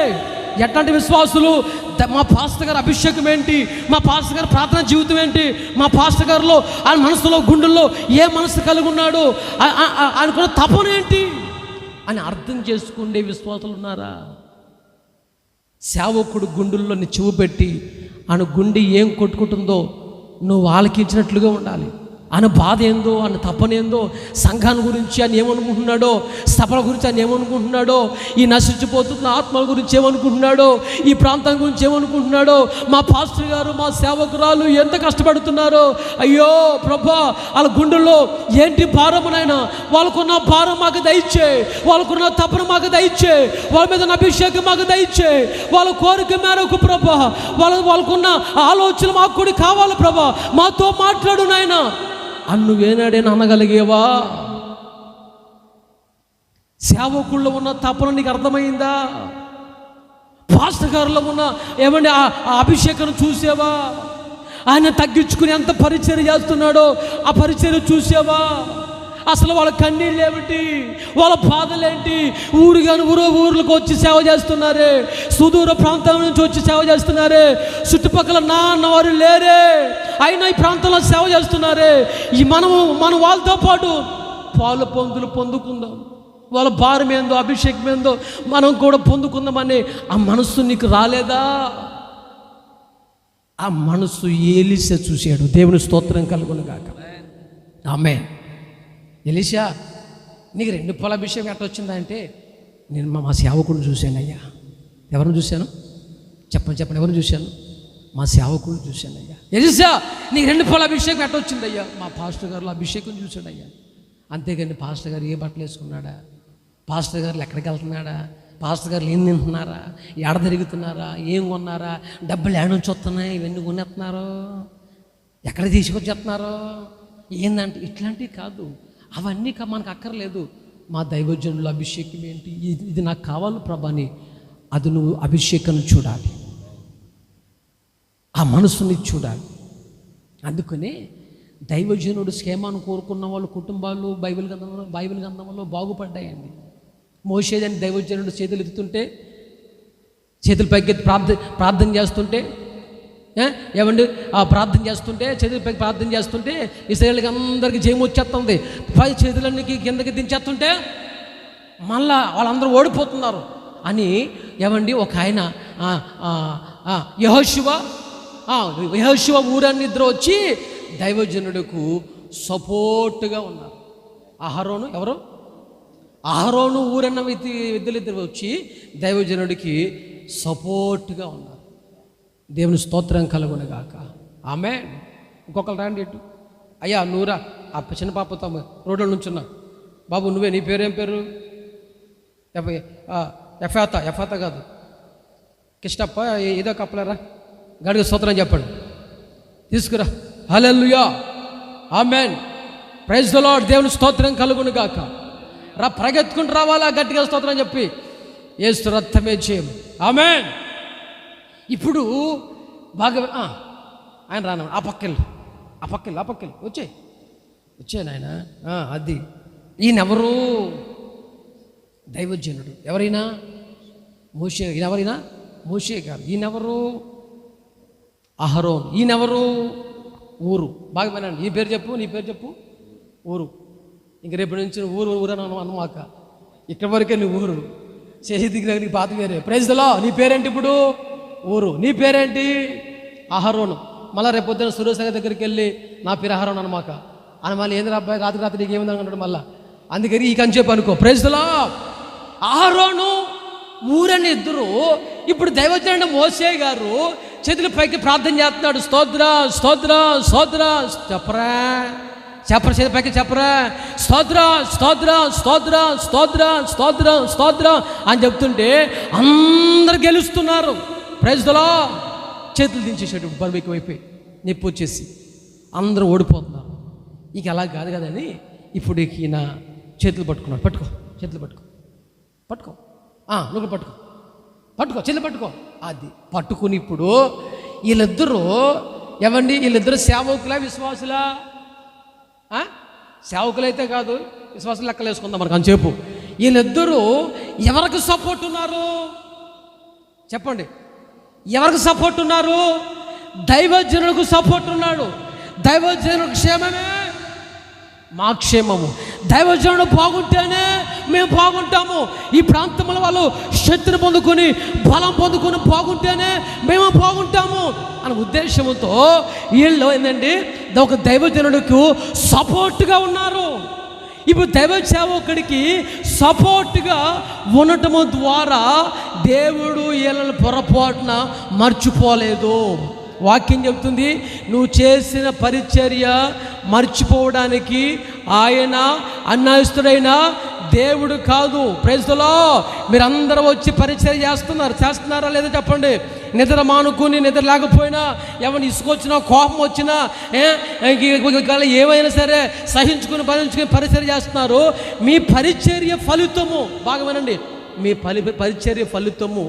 ఎట్లాంటి విశ్వాసులు, మా పాస్టర్ గారు అభిషేకం ఏంటి, మా పాస్టర్ గారు ప్రార్థన జీవితం ఏంటి, మా పాస్టర్ గారిలో ఆయన మనసులో గుండెల్లో ఏ మనసు కలిగి ఉన్నాడు, అనుకున్న తపనేంటి అని అర్థం చేసుకునే విశ్వాసులు ఉన్నారా? సేవకుడు గుండెల్లో చెవు పెట్టి ఆయన గుండె ఏం కొట్టుకుంటుందో నువ్వు ఆలకించినట్లుగా ఉండాలి. ఆయన బాధ ఏందో, ఆయన తపనేందో, సంఘాన్ని గురించి ఆయన ఏమనుకుంటున్నాడో, సభల గురించి ఆయన ఏమనుకుంటున్నాడో, ఈ నశించిపోతున్న ఆత్మల గురించి ఏమనుకుంటున్నాడో, ఈ ప్రాంతం గురించి ఏమనుకుంటున్నాడో, మా పాస్టర్ గారు మా సేవకురాలు ఎంత కష్టపడుతున్నారో, అయ్యో ప్రభా వాళ్ళ గుండెల్లో ఏంటి భారమునైనా, వాళ్ళకున్న భారం మాకు దయచే, వాళ్ళకున్న తపన మాకు దయచే, వాళ్ళ మీద అభిషేకం మాకు దయచే, వాళ్ళ కోరిక మేరకు ప్రభా, వాళ్ళకున్న ఆలోచన మాకు కూడా కావాలి ప్రభా, మాతో మాట్లాడు నాయనా నువ్వేనాడేనా అనగలిగేవా? సేవకుల్లో ఉన్న తపన నీకు అర్థమైందా? పాస్టర్ గారిలో ఉన్న ఏమండి ఆ అభిషేకం చూసావా? ఆయన తగ్గించుకుని ఎంత పరిచర్య చేస్తున్నాడో ఆ పరిచర్య చూసావా? అసలు వాళ్ళ కన్నీళ్ళు ఏమిటి, వాళ్ళ బాధలేంటి? ఊర్లకు వచ్చి సేవ చేస్తున్నారే, సుదూర ప్రాంతాల నుంచి వచ్చి సేవ చేస్తున్నారే, చుట్టుపక్కల అన్నవారు లేరే, అయినా ఈ ప్రాంతంలో సేవ చేస్తున్నారే. మనం వాళ్ళతో పాటు పాలు పొందులు పొందుకుందాం, వాళ్ళ భారం ఏందో అభిషేకం ఏందో మనం కూడా పొందుకుందామని ఆ మనస్సు నీకు రాలేదా? ఆ మనస్సు ఎలీషా చూశాడు. దేవుని స్తోత్రం కలుగును గాక. ఆమేన్. ఎలీషా నీకు 2 పొల అభిషేకం ఎట్లా వచ్చిందా అంటే, నేను మా సేవకుడిని చూశాను అయ్యా. ఎవరిని చూశాను చెప్పండి, ఎవరిని చూశాను? మా సేవకుడిని చూశాను అయ్యా. ఎలీషా నీకు 2 పొల అభిషేకం ఎట్లా వచ్చిందయ్యా? మా పాస్టర్ గారు అభిషేకం చూశాడు అయ్యా. అంతేగాని పాస్టర్ గారు ఏ బట్టలు వేసుకున్నాడా, పాస్టర్ గారు ఎక్కడికి వెళ్తున్నాడా, పాస్టర్ గారు ఏం తింటున్నారా, ఎడ తిరుగుతున్నారా, ఏం కొన్నారా, డబ్బులు ఏడ నుంచి వస్తున్నాయి, ఇవన్నీ కొనేస్తున్నారో, ఎక్కడ తీసుకొచ్చేస్తున్నారో ఏందంటే ఇట్లాంటివి కాదు. అవన్నీ మనకు అక్కర్లేదు. మా దైవజనుల అభిషేకం ఏంటి, ఇది నాకు కావాలి ప్రభాని, అది నువ్వు అభిషేకం చూడాలి, ఆ మనసుని చూడాలి. అందుకనే దైవజనుడు క్షేమాన్ని కోరుకున్న వాళ్ళు కుటుంబాలు బైబిల్ గ్రంథంలో బాగుపడ్డాయండి. మోషేదని దైవజనుడు చేతులు ఎత్తుతుంటే, చేతులు పైకెత్తి ప్రార్థన చేస్తుంటే, ఏమండి ప్రార్థన చేస్తుంటే, చేతులపైకి ప్రార్థన చేస్తుంటే ఇశ్రాయేలుకి అందరికీ జయం వచ్చేస్తుంది. పై చేతులన్నీ కిందకి దించేస్తుంటే మళ్ళా వాళ్ళందరూ ఓడిపోతున్నారు అని ఏమండి ఒక ఆయన యెహోషువ ఊరన్ని ఇద్దరు వచ్చి దైవజనుడికి సపోర్టుగా ఉన్నారు. అహరోను ఊరన్న ఇద్దరు వచ్చి దైవజనుడికి సపోర్టుగా ఉన్నారు. దేవుని స్తోత్రం కలుగునగాక. ఆమేన్. ఇంకొకరు రాండి ఇటు. అయ్యా నువ్వురా, ఆ చిన్న పాపతో రోడ్ల నుంచున్నా. బాబు నువ్వే, నీ పేరేం పేరు? ఎఫాత కాదు, కిష్టప్ప ఏదో కప్పలేరా, గడికి స్తోత్రం చెప్పండి, తీసుకురా. హల్లెలూయా, ఆమేన్, ప్రైజ్ ది లార్డ్. దేవుని స్తోత్రం కలుగును గాక. పరిగెత్తుకుంటూ రావాలా, గట్టిగా స్తోత్రం చెప్పి యేసు రక్తమే చేయం. ఆమేన్. ఇప్పుడు బాగా ఆయన రాను, ఆ పక్కెళ్ళు వచ్చే నాయన. అది ఈయనెవరు? దైవజనుడు. ఎవరైనా మోషే. ఈయనెవరైనా మోషే గారు. ఈయనెవరు? అహరోన్. ఈయనెవరు? ఊరు. బాగా వినండి, నీ పేరు చెప్పు. ఊరు. ఇంక రేపు నుంచి ఊరని అనమాక, ఇక్కడ వరకే నువ్వు ఊరు. చేసి దిగిన నీ పాత పేరే. Praise the Lord. నీ పేరేంటి ఇప్పుడు? ఊరు. నీ పేరేంటి? అహరోను. మళ్ళీ రేపు పొద్దున సురేష్ దగ్గరికి వెళ్ళి నా పేరు అహరోన్ అనమాక అని మళ్ళీ ఏంది అబ్బాయి రాత్రి నీకు ఏముంది అంటాడు మళ్ళీ. అందుకని ఈ కని చెప్పి అనుకో. Praise the Lord. అహరోను ఊరని ఇద్దరు. ఇప్పుడు దైవజనుడు మోషే గారు చేతుల పైకి ప్రార్థన చేస్తున్నాడు. స్తోత్ర చెప్పరా చేతి పైకి చెప్పరా, స్తోత్ర అని చెప్తుంటే అందరు గెలుస్తున్నారు. Praise the Lord. చేతులు దించేసాడు, బరువు వైపు నొప్పి వచ్చేసి అందరూ ఓడిపోతున్నారు. ఇక అలా కాదు కదని ఇప్పుడు ఈయన చేతులు పట్టుకున్నాడు. చేతులు పట్టుకో నువ్వు పట్టుకో చేతులు పట్టుకో. అది పట్టుకుని ఇప్పుడు వీళ్ళిద్దరూ వీళ్ళిద్దరు సేవకులా విశ్వాసులా? సేవకులైతే కాదు, విశ్వాసులు లెక్కలు వేసుకుందాం మనకు అని చెప్పు. వీళ్ళిద్దరూ ఎవరికి సపోర్ట్ ఉన్నారు చెప్పండి? ఎవరికి సపోర్ట్ ఉన్నారు? దైవజనులకు సపోర్ట్ ఉన్నాడు. దైవజనులకు క్షేమమే మా క్షేమము. దైవజనుడు బాగుంటేనే మేము బాగుంటాము. ఈ ప్రాంతంలో వాళ్ళు శక్తిని పొందుకొని బలం పొందుకొని బాగుంటేనే మేము బాగుంటాము అనే ఉద్దేశంతో వీళ్ళు ఏంటంటే ఒక దైవజనుడికి సపోర్ట్గా ఉన్నారు. ఇప్పుడు దైవ సేవకుడికి సపోర్ట్గా ఉండటము ద్వారా దేవుడు వీళ్ళని పొరపాటున మర్చిపోలేదు. వాక్యం చెప్తుంది, నువ్వు చేసిన పరిచర్య మర్చిపోవడానికి ఆయన అన్యాయస్తుడైన దేవుడు కాదు. Praise the Lord. మీరందరూ వచ్చి పరిచర్య చేస్తున్నారా లేదా చెప్పండి? నిద్ర మానుకుని, నిద్ర లేకపోయినా, ఎవరిని ఇసుకొచ్చినా, కోపం వచ్చినా, ఏమైనా సరే సహించుకుని పరిచర్య చేస్తున్నారు. మీ పరిచర్య ఫలితము బాగా వినండి, మీ పరిచర్య ఫలితము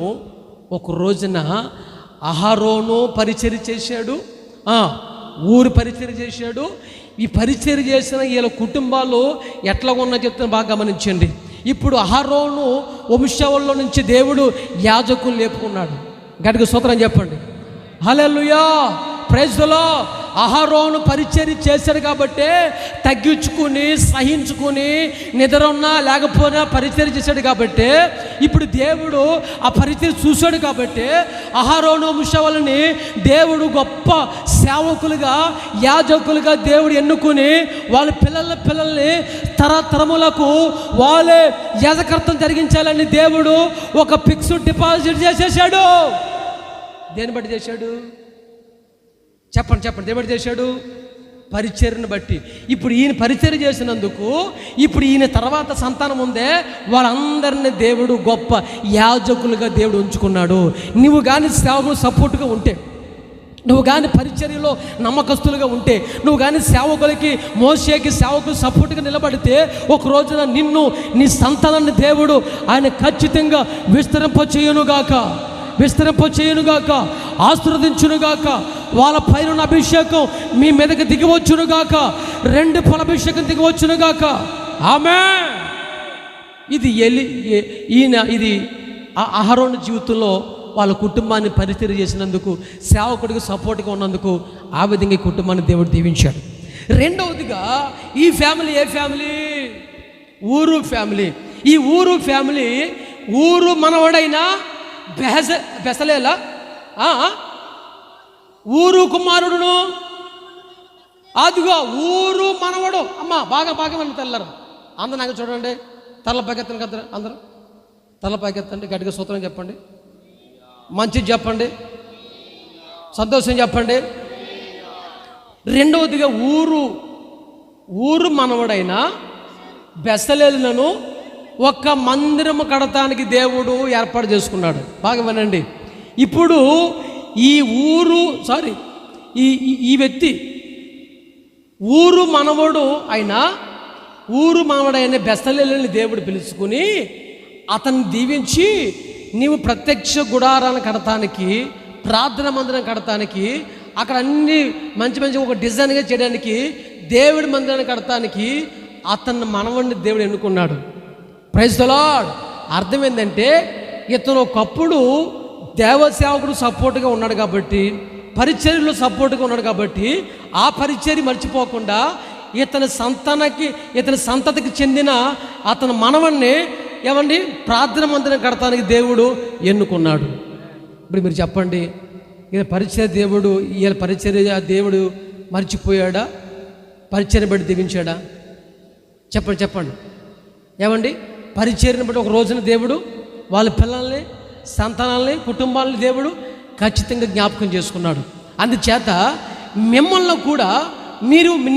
ఒక రోజున అహరోను పరిచర్య చేశాడు, ఊరు పరిచర్య చేశాడు. ఈ పరిచర్య చేసిన వీళ్ళ కుటుంబాలు ఎట్లా ఉన్నా చెప్తాను బాగా గమనించండి. ఇప్పుడు అహరోను వంశావళిలో నుంచి దేవుడు యాజకులు లేపుకున్నాడు. గట్టిగా స్తోత్రం చెప్పండి. హల్లెలూయా, ప్రైజ్ ది లార్డ్. అహరోను పరిచర్య చేశాడు కాబట్టి తగ్గించుకుని సహించుకుని నిద్ర ఉన్నా లేకపోయినా పరిచర్య చేశాడు కాబట్టి ఇప్పుడు దేవుడు ఆ పరిచర్య చూశాడు కాబట్టి అహరోను వంశావళిని దేవుడు గొప్ప సేవకులుగా యాజకులుగా దేవుడు ఎన్నుకుని వాళ్ళ పిల్లల్ని తరతరములకు వాళ్ళే యాజకత్వం జరిగించాలని దేవుడు ఒక ఫిక్స్డ్ డిపాజిట్ చేసేసాడు. దేన్ని బట్టి చేశాడు చెప్పండి? దేని బట్టి చేశాడు? పరిచర్యను బట్టి. ఇప్పుడు ఈయన పరిచర్య చేసినందుకు ఇప్పుడు ఈయన తర్వాత సంతానం ఉందే వాళ్ళందరినీ దేవుడు గొప్ప యాజకులుగా దేవుడు ఉంచుకున్నాడు. నువ్వు కానీ సేవకులు సపోర్ట్గా ఉంటే, నువ్వు కానీ పరిచర్యలో నమ్మకస్తులుగా ఉంటే, నువ్వు కానీ సేవకులకి మోషేకి సేవకులు సపోర్ట్గా నిలబడితే ఒక రోజున నిన్ను నీ సంతానాన్ని దేవుడు ఆయన ఖచ్చితంగా విస్తరింపచేయునుగాక, ఆశీర్వదించునుగాక. వాళ్ళ పైన అభిషేకం మీ మీదకి దిగివచ్చునుగాక, 2 ఫలాభిషేకం దిగివచ్చునుగాక. ఆమేన్. ఇది ఇది అహరోను జీవితంలో వాళ్ళ కుటుంబాన్ని పరిచర్య చేసినందుకు, సేవకుడికి సపోర్ట్గా ఉన్నందుకు ఆ విధంగా ఈ కుటుంబాన్ని దేవుడు దీవించాడు. రెండవదిగా ఈ ఫ్యామిలీ ఏ ఫ్యామిలీ? ఊరు ఫ్యామిలీ. ఈ ఊరు ఫ్యామిలీ ఊరు మనవడైన బెసలేలా ఊరు కుమారుడును, అదిగో ఊరు మనవడు. అమ్మ బాగా మంది తెల్లరు అందరూ నాకు చూడండి, తల పైకెత్తండి కదా, అందరూ తల పైకెత్తండి, గట్టిగా సూత్రం చెప్పండి, మంచిది చెప్పండి, సంతోషం చెప్పండి. రెండవదిగా ఊరు మనవడైన బెసలేలును ఒక మందిరము కడతానికి దేవుడు ఏర్పాటు చేసుకున్నాడు. బాగా వినండి. ఇప్పుడు ఈ వ్యక్తి ఊరు మనవడైన బెస్తలేలుని దేవుడు పిలుచుకుని అతన్ని దీవించి, నీవు ప్రత్యక్ష గుడారాన్ని కడతానికి, ప్రార్థన మందిరం కడతానికి, అక్కడ అన్ని మంచి ఒక డిజైన్గా చేయడానికి, దేవుడి మందిరాన్ని కడతానికి అతన్ని మనవడిని దేవుడు ఎన్నుకున్నాడు. Praise the Lord. అర్థం ఏంటంటే, ఇతను ఒకప్పుడు దేవసేవకుడు సపోర్ట్గా ఉన్నాడు కాబట్టి, పరిచర్యలో సపోర్ట్గా ఉన్నాడు కాబట్టి, ఆ పరిచర్య మర్చిపోకుండా ఇతని సంతతికి చెందిన అతని మనవణ్ణి ప్రార్థన మందిరం కడతానికి దేవుడు ఎన్నుకున్నాడు. ఇప్పుడు మీరు చెప్పండి, ఈయన పరిచర్య దేవుడు మర్చిపోయాడా? పరిచర్యను బట్టి దీవించాడా? చెప్పండి. పరిచర్యను బట్టి ఒక రోజున దేవుడు వాళ్ళ పిల్లల్ని, సంతానాల్ని, కుటుంబాలని దేవుడు ఖచ్చితంగా జ్ఞాపకం చేసుకున్నాడు. అందుచేత మిమ్మల్ని కూడా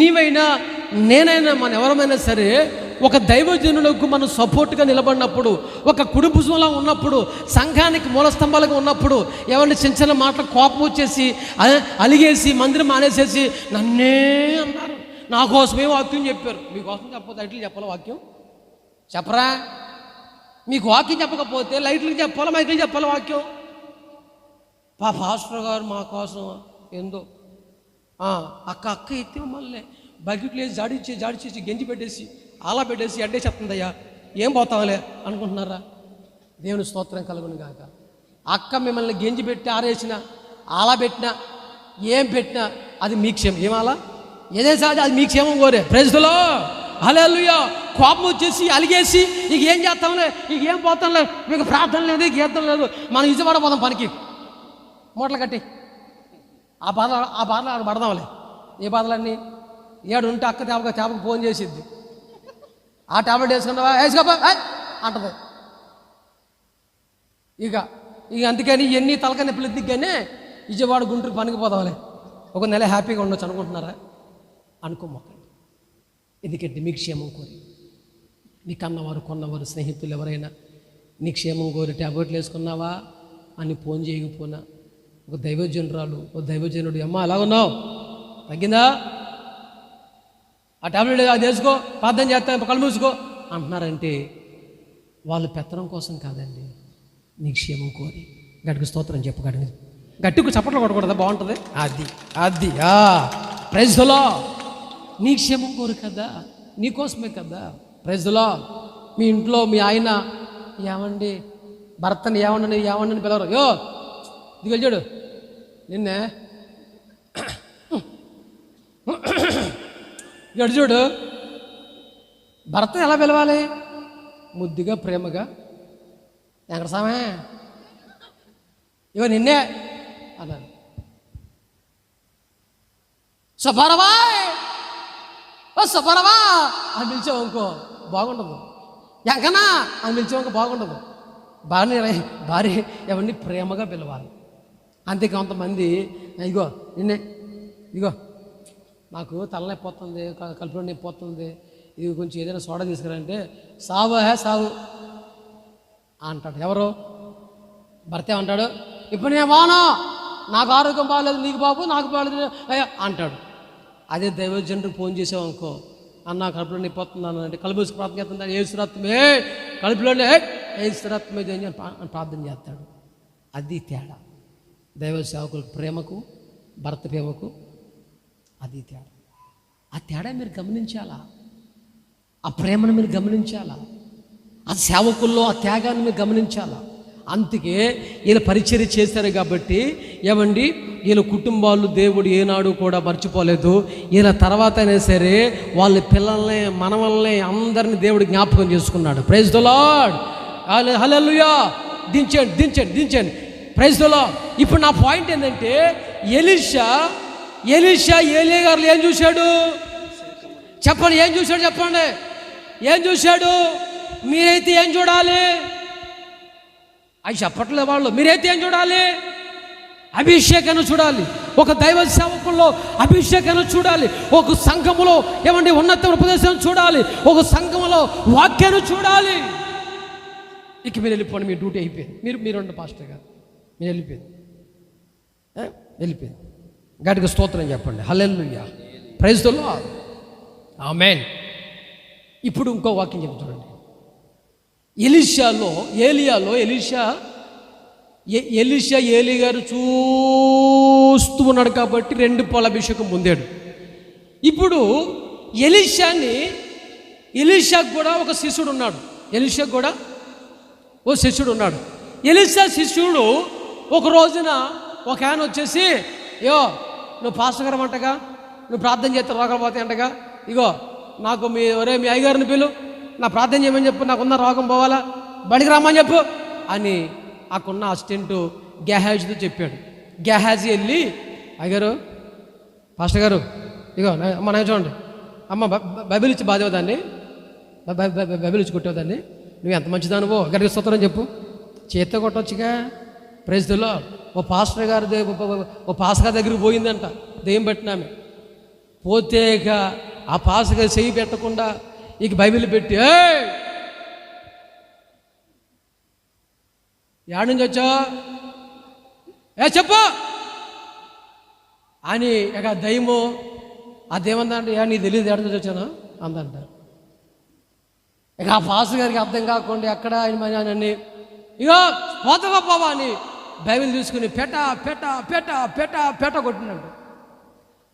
నీవైనా నేనైనా మన ఎవరమైనా సరే ఒక దైవజనులకు మనం సపోర్ట్గా నిలబడినప్పుడు, ఒక కుటుంబంలో ఉన్నప్పుడు, సంఘానికి మూలస్తంభాలుగా ఉన్నప్పుడు, చిన్న మాటలు కోపం వచ్చేసి అలిగేసి మందిరం మానేసేసి నన్నే అన్నారు, నా కోసమే వాక్యం చెప్పారు. మీకోసం చెప్పకపోతే లైట్లు చెప్పాలి వాక్యం? చెప్పరా? మీకు వాక్యం చెప్పకపోతే లైట్లకి చెప్పాలా, మైకులకి చెప్పాలా వాక్యం? పాస్టర్ గారు మా కోసం ఏందో అక్క ఎత్తి మమ్మల్ని బకెట్లు వేసి జాడిచేసి గెంజి పెట్టేసి అలా పెట్టేసి అడ్డే చెప్తుందయ్యా, ఏం పోతాంలే అనుకుంటున్నారా? దేవుని స్తోత్రం కలుగును గాక. అక్క మిమ్మల్ని గెంజి పెట్టి ఆరేసినా, అలా పెట్టినా, ఏం పెట్టినా అది మీ క్షేమం. ఏమాలా ఏదే సాధ్యం, అది మీ క్షేమం కోరే. Praise the Lord. హల్లెలూయా. కోపం వచ్చేసి అలిగేసి ఇక ఏం చేస్తాంలే, ఇక ఏం పోతాంలే, మీకు ప్రార్థన లేదు, గీతం లేదు, మనం ఇజవాడ పోదాం పనికి, మూటలు కట్టి ఆ బాధలు పడదాంలే. ఏ బాధలన్నీ ఏడు ఉంటే అక్క తేపకు ఫోన్ చేసిద్ది, ఆ టాబ్లెట్ వేసుకున్నావా, వేసుకోపా అంటది. ఇక అందుకని ఎన్ని తలక నొప్పులు దిగ్గానే విజయవాడ గుంటూరు పనికి పోదాంలే, ఒక నెల హ్యాపీగా ఉండొచ్చు అనుకుంటున్నారా? అనుకోమాకండి. ఎందుకంటే మీ క్షేమం కోరి, మీ కన్నవారు కొన్నవారు స్నేహితులు ఎవరైనా నీ క్షేమం కోరి టాబ్లెట్లు వేసుకున్నావా అని ఫోన్ చేయకపోయినా, ఒక దైవజనురాలు, ఒక దైవజనుడు, అమ్మ ఎలా ఉన్నావు, తగ్గిందా, ఆ టాబ్లెట్ అది వేసుకో, ప్రార్థన చేస్తా, కళ్ళు మూసుకో అంటున్నారంటే వాళ్ళు పెత్తనం కోసం కాదండి, నీ క్షేమం కోరి. గట్టికి స్తోత్రం చెప్పగలిగింది, గట్టికి చప్పట్లు కొట్టకూడదా? బాగుంటుంది. అది ప్రైజ్ ది లార్డ్. నీ క్షేమం కోరు కదా, నీకోసమే కదా. Praise the lord. మీ ఇంట్లో మీ ఆయన భర్తని ఏమండి పిలవరు. యో ఇది చూడు నిన్నే గడి చూడు, భర్త ఎలా పిలవాలి? ముద్దుగా, ప్రేమగా, వెంకటస్వామి ఇవ నిన్నే అన్నారు. సుబ్బారావా అని పిలిచామనుకో బాగుండదు, ఎంకనా అని పిలిచామనుకో బాగుండదు. భార్య ఎవరిని ప్రేమగా పిలవాలి. అంతే. కొంతమంది ఇగో నాకు తలనొప్పి పోతుంది, కడుపులో నొప్పి పోతుంది, ఇది కొంచెం ఏదైనా సోడా తీసుకురంటే సావు అంటాడు. ఎవరు? భర్త ఏమంటాడు? ఇప్పుడు నేను వానా, నాకు ఆరోగ్యం బాగలేదు, నీకు బాబు, నాకు బాగలేదు అంటాడు. అదే దైవజనుడు ఫోన్ చేసావనుకో, అన్న కడుపులో నొప్పి పోతుంది అంటే కలుపు ప్రార్థన చేస్తుంది, ఏసురత్మే కడుపులోనే ఏసురత్మే ప్రార్థన చేస్తాడు. అది తేడా. దైవ సేవకులకు ప్రేమకు, భర్త ప్రేమకు అది తేడా. ఆ తేడా మీరు గమనించాలా, ఆ ప్రేమను మీరు గమనించాలా, ఆ సేవకుల్లో ఆ త్యాగాన్ని మీరు గమనించాలా. అందుకే వీళ్ళ పరిచర్య చేశారు కాబట్టి వీళ్ళ కుటుంబాలు దేవుడు ఏనాడు కూడా మర్చిపోలేదు. వీళ్ళ తర్వాత అయినా సరే వాళ్ళ పిల్లల్ని, మనవల్ని, అందరినీ దేవుడు జ్ఞాపకం చేసుకున్నాడు. Praise the Lord. హల్లెలూయా. దించండి. Praise the Lord. ఇప్పుడు నా పాయింట్ ఏంటంటే, ఎలీషా ఏలియా గారు ఏం చూశాడు చెప్పండి? ఏం చూశాడు చెప్పండి? ఏం చూశాడు? మీరైతే ఏం చూడాలి? అవి చెప్పట్లేదు వాళ్ళు. మీరైతే ఏం చూడాలి? అభిషేకాన్ని చూడాలి. ఒక దైవ సేవకుల్లో అభిషేకాన్ని చూడాలి. ఒక సంఘములో ఉన్నత ఉపదేశం చూడాలి. ఒక సంఘములో వాక్యాన్ని చూడాలి. ఇక మీరు వెళ్ళిపోండి, మీ డ్యూటీ అయిపోయింది, మీరు ఉండండి పాస్టర్ గారు, మీరు వెళ్ళిపోయింది. గట్టిగా స్తోత్రం చెప్పండి. హల్లెలూయా, ప్రైజ్ ది లార్డ్, ఆమేన్. ఇప్పుడు ఇంకో వాక్యం చెప్తాడండి. ఎలీషా ఏలీ గారు చూస్తూ ఉన్నాడు కాబట్టి 2 పాల అభిషేకం పొందాడు. ఇప్పుడు ఎలీషాకు కూడా ఒక శిష్యుడు ఉన్నాడు. ఎలీషా శిష్యుడు ఒక రోజున ఒక ఆయన వచ్చేసి, నువ్వు పాస్టర్ గారు అంటగా, నువ్వు ప్రార్థన చేస్తే రోగాలు పోతాయి అంటగా, ఇగో నాకు మీ అయ్యగారిని పిలు, నా ప్రార్థన చేయమని చెప్పు, నాకున్న రోగం పోవాలా, బడికి రమ్మని చెప్పు అని ఆకున్న అసిస్టెంట్ గెహాజీతో చెప్పాడు. గెహాజీ వెళ్ళి, అయ్యగారు, పాస్టర్ గారు, ఇగో అమ్మ నా చూడండి, అమ్మ బైబిల్ ఇచ్చి బాధేవదాన్ని, బైబిల్ ఇచ్చి కొట్టేవదాన్ని, నువ్వు ఎంత మంచిదానువో గడికి స్తోత్రం చెప్పు, చేత్తో కొట్టవచ్చుగా. Praise the Lord. ఓ పాస్టర్ గారి దగ్గరికి పోయిందంట దెయ్యం పెట్టినామె. పోతే ఇక ఆ పాస్టర్ గారు చెయ్యి పెట్టకుండా ఇక బైబిల్ పెట్టి, యాడ్ నుంచి వచ్చా చెప్పు అని ఇక దయ్యము ఆ దేమందంటే, నీకు తెలియదు ఏడ నుంచి వచ్చాను అందంట. ఇక ఆ పాస్టర్ గారికి అర్థం కాకుండా ఎక్కడ ఆయన ఇగో పోతావా పోవా అని బైబిల్ తీసుకుని పెట్ట కొట్టినాడు.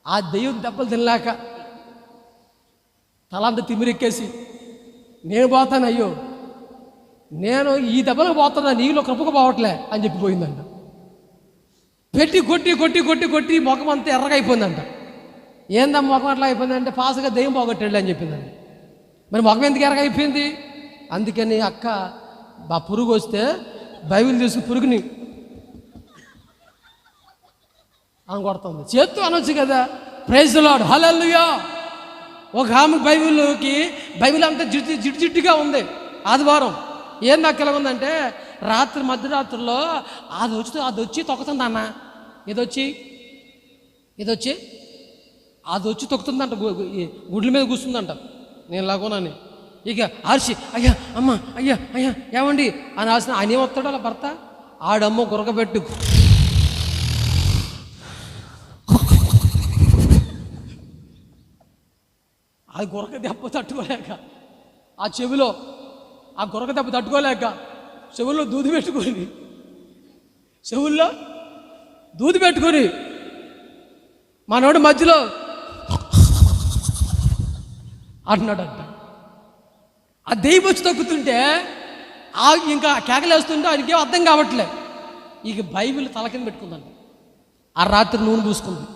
ఆ దెయ్యం దెబ్బలు తినలేక తలంత తిమిరెక్కేసి, నేను పోతాను, అయ్యో నేను ఈ దెబ్బలకు పోతున్నా, నీలో కృపకు పోవట్లే అని చెప్పిపోయిందంట. పెట్టి కొట్టి ముఖం అంతా ఎర్రగా అయిపోయిందంట. ఏందమ్మా ముఖం అట్లా అయిపోయిందంటే, పాసుగా దెయ్యం పోగొట్టాడు అని చెప్పిందండి. మరి ముఖం ఎందుకు ఎర్రగా అయిపోయింది? అందుకని అక్క పురుగు వస్తే బైబిల్ తీసుకుని పురుగుని అని కొడుతుంది. చేత్తు అనొచ్చు కదా. ప్రైజ్ ది లార్డ్, హల్లెలూయా. ఒక ఆమె బైబిల్ అంతా జిడ్డుగా ఉంది. ఆదివారం ఏంది అక్కలా ఉందంటే, మధ్యరాత్రిలో అది వచ్చి తొక్కుతుంది అన్న, ఏదొచ్చి తొక్కుతుందంట, గుడ్ల మీద కూర్చుందంట. నేను లాగోనని ఇక అరిచి, అయ్యా అమ్మ అయ్యా ఏమండి అని రాసిన. ఆయన ఏమొస్తాడు అలా భర్త, ఆడమ్మ గురకబెట్టు అది గురక దెబ్బ తట్టుకోలేక, ఆ చెవిలో ఆ గురక దెబ్బ తట్టుకోలేక చెవుల్లో దూది పెట్టుకొని మనోడు మధ్యలో అంటున్నాడంట. ఆ దెయ్యం వచ్చి తొక్కుతుంటే ఇంకా కేకలేస్తుంటే ఆయనకేం అర్థం కావట్లే. ఇక బైబిల్ తల కింద పెట్టుకుందంట. ఆ రాత్రి నూనె పూసుకుంది.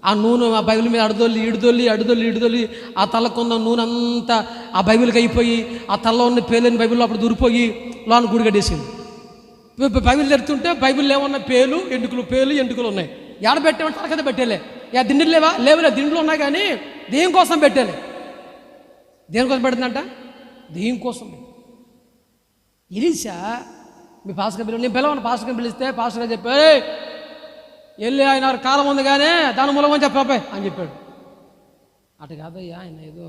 ఆ నూనె ఆ బైబిల్ మీద అడుదొల్లి ఆ తలకున్న నూనె అంతా ఆ బైబిల్కి అయిపోయి, ఆ తలలో ఉన్న పేలని బైబిల్లో అప్పుడు దూరిపోయి లోన గుడి కట్టేసింది. బైబిల్ తెరుతుంటే బైబిల్లో ఏమన్నా ఎంటుకలు ఉన్నాయి. ఏడ పెట్టామంటే తల కింద పెట్టేలే. దిండులు లేవులే, దిండులు ఉన్నాయి కానీ దేనికోసం పెట్టాలి, దేనికోసం పెడుతుందంట, దేనికోసం. ఎలీషా మీ పాస్టర్ పిల్లలు, నేను పిలవను, పాస్టర్ పిలిస్తే పాస్టర్ గారు చెప్పారు, వెళ్ళి ఆయన కాలం ఉంది కానీ దాని మూలమని చెప్పాయి అని చెప్పాడు. అటు కాదయ్యా, ఆయన ఏదో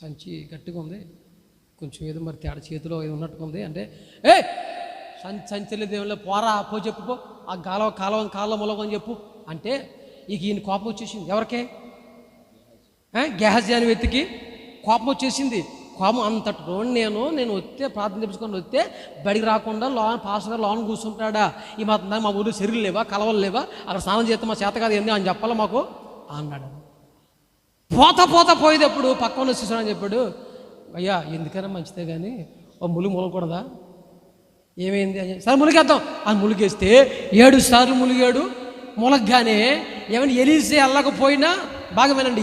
సంచి గట్టిగా ఉంది, కొంచెం ఏదో మరి తేడా చేతిలో ఏదో ఉన్నట్టుగా ఉంది అంటే, సంచి దేవుళ్ళ పోరా పో చెప్పుకో, ఆ కాలం మూలమని చెప్పు అంటే ఇక ఈయన కోపం వచ్చేసింది. ఎవరికే? గెహాజీ అని వ్యక్తికి కోపం వచ్చేసింది. కోపం అంతటి రోజు నేను వస్తే ప్రార్థన తెప్పించుకొని వస్తే బడికి రాకుండా పాస్టర్ గారు లోన్ కూర్చుంటాడా, ఈ మాత్రం మా ఊళ్ళో చెరువులు లేవా, కలవలు లేవా, అక్కడ స్నానం చేస్తే మా చేత కాదు ఏంది అని చెప్పాలా మాకు అన్నాడు. పోయేటప్పుడు పక్కన వచ్చేసాడని చెప్పాడు. అయ్యా ఎందుకైనా మంచిదే కానీ ఓ ములగకూడదా, ఏమైంది అని. సరే ములిగేద్దాం అని ములిగేస్తే 7 సార్లు ములిగాడు. ములగ్గానే ఏమైనా ఎలీసే అల్లకపోయినా, బాగా వినండి,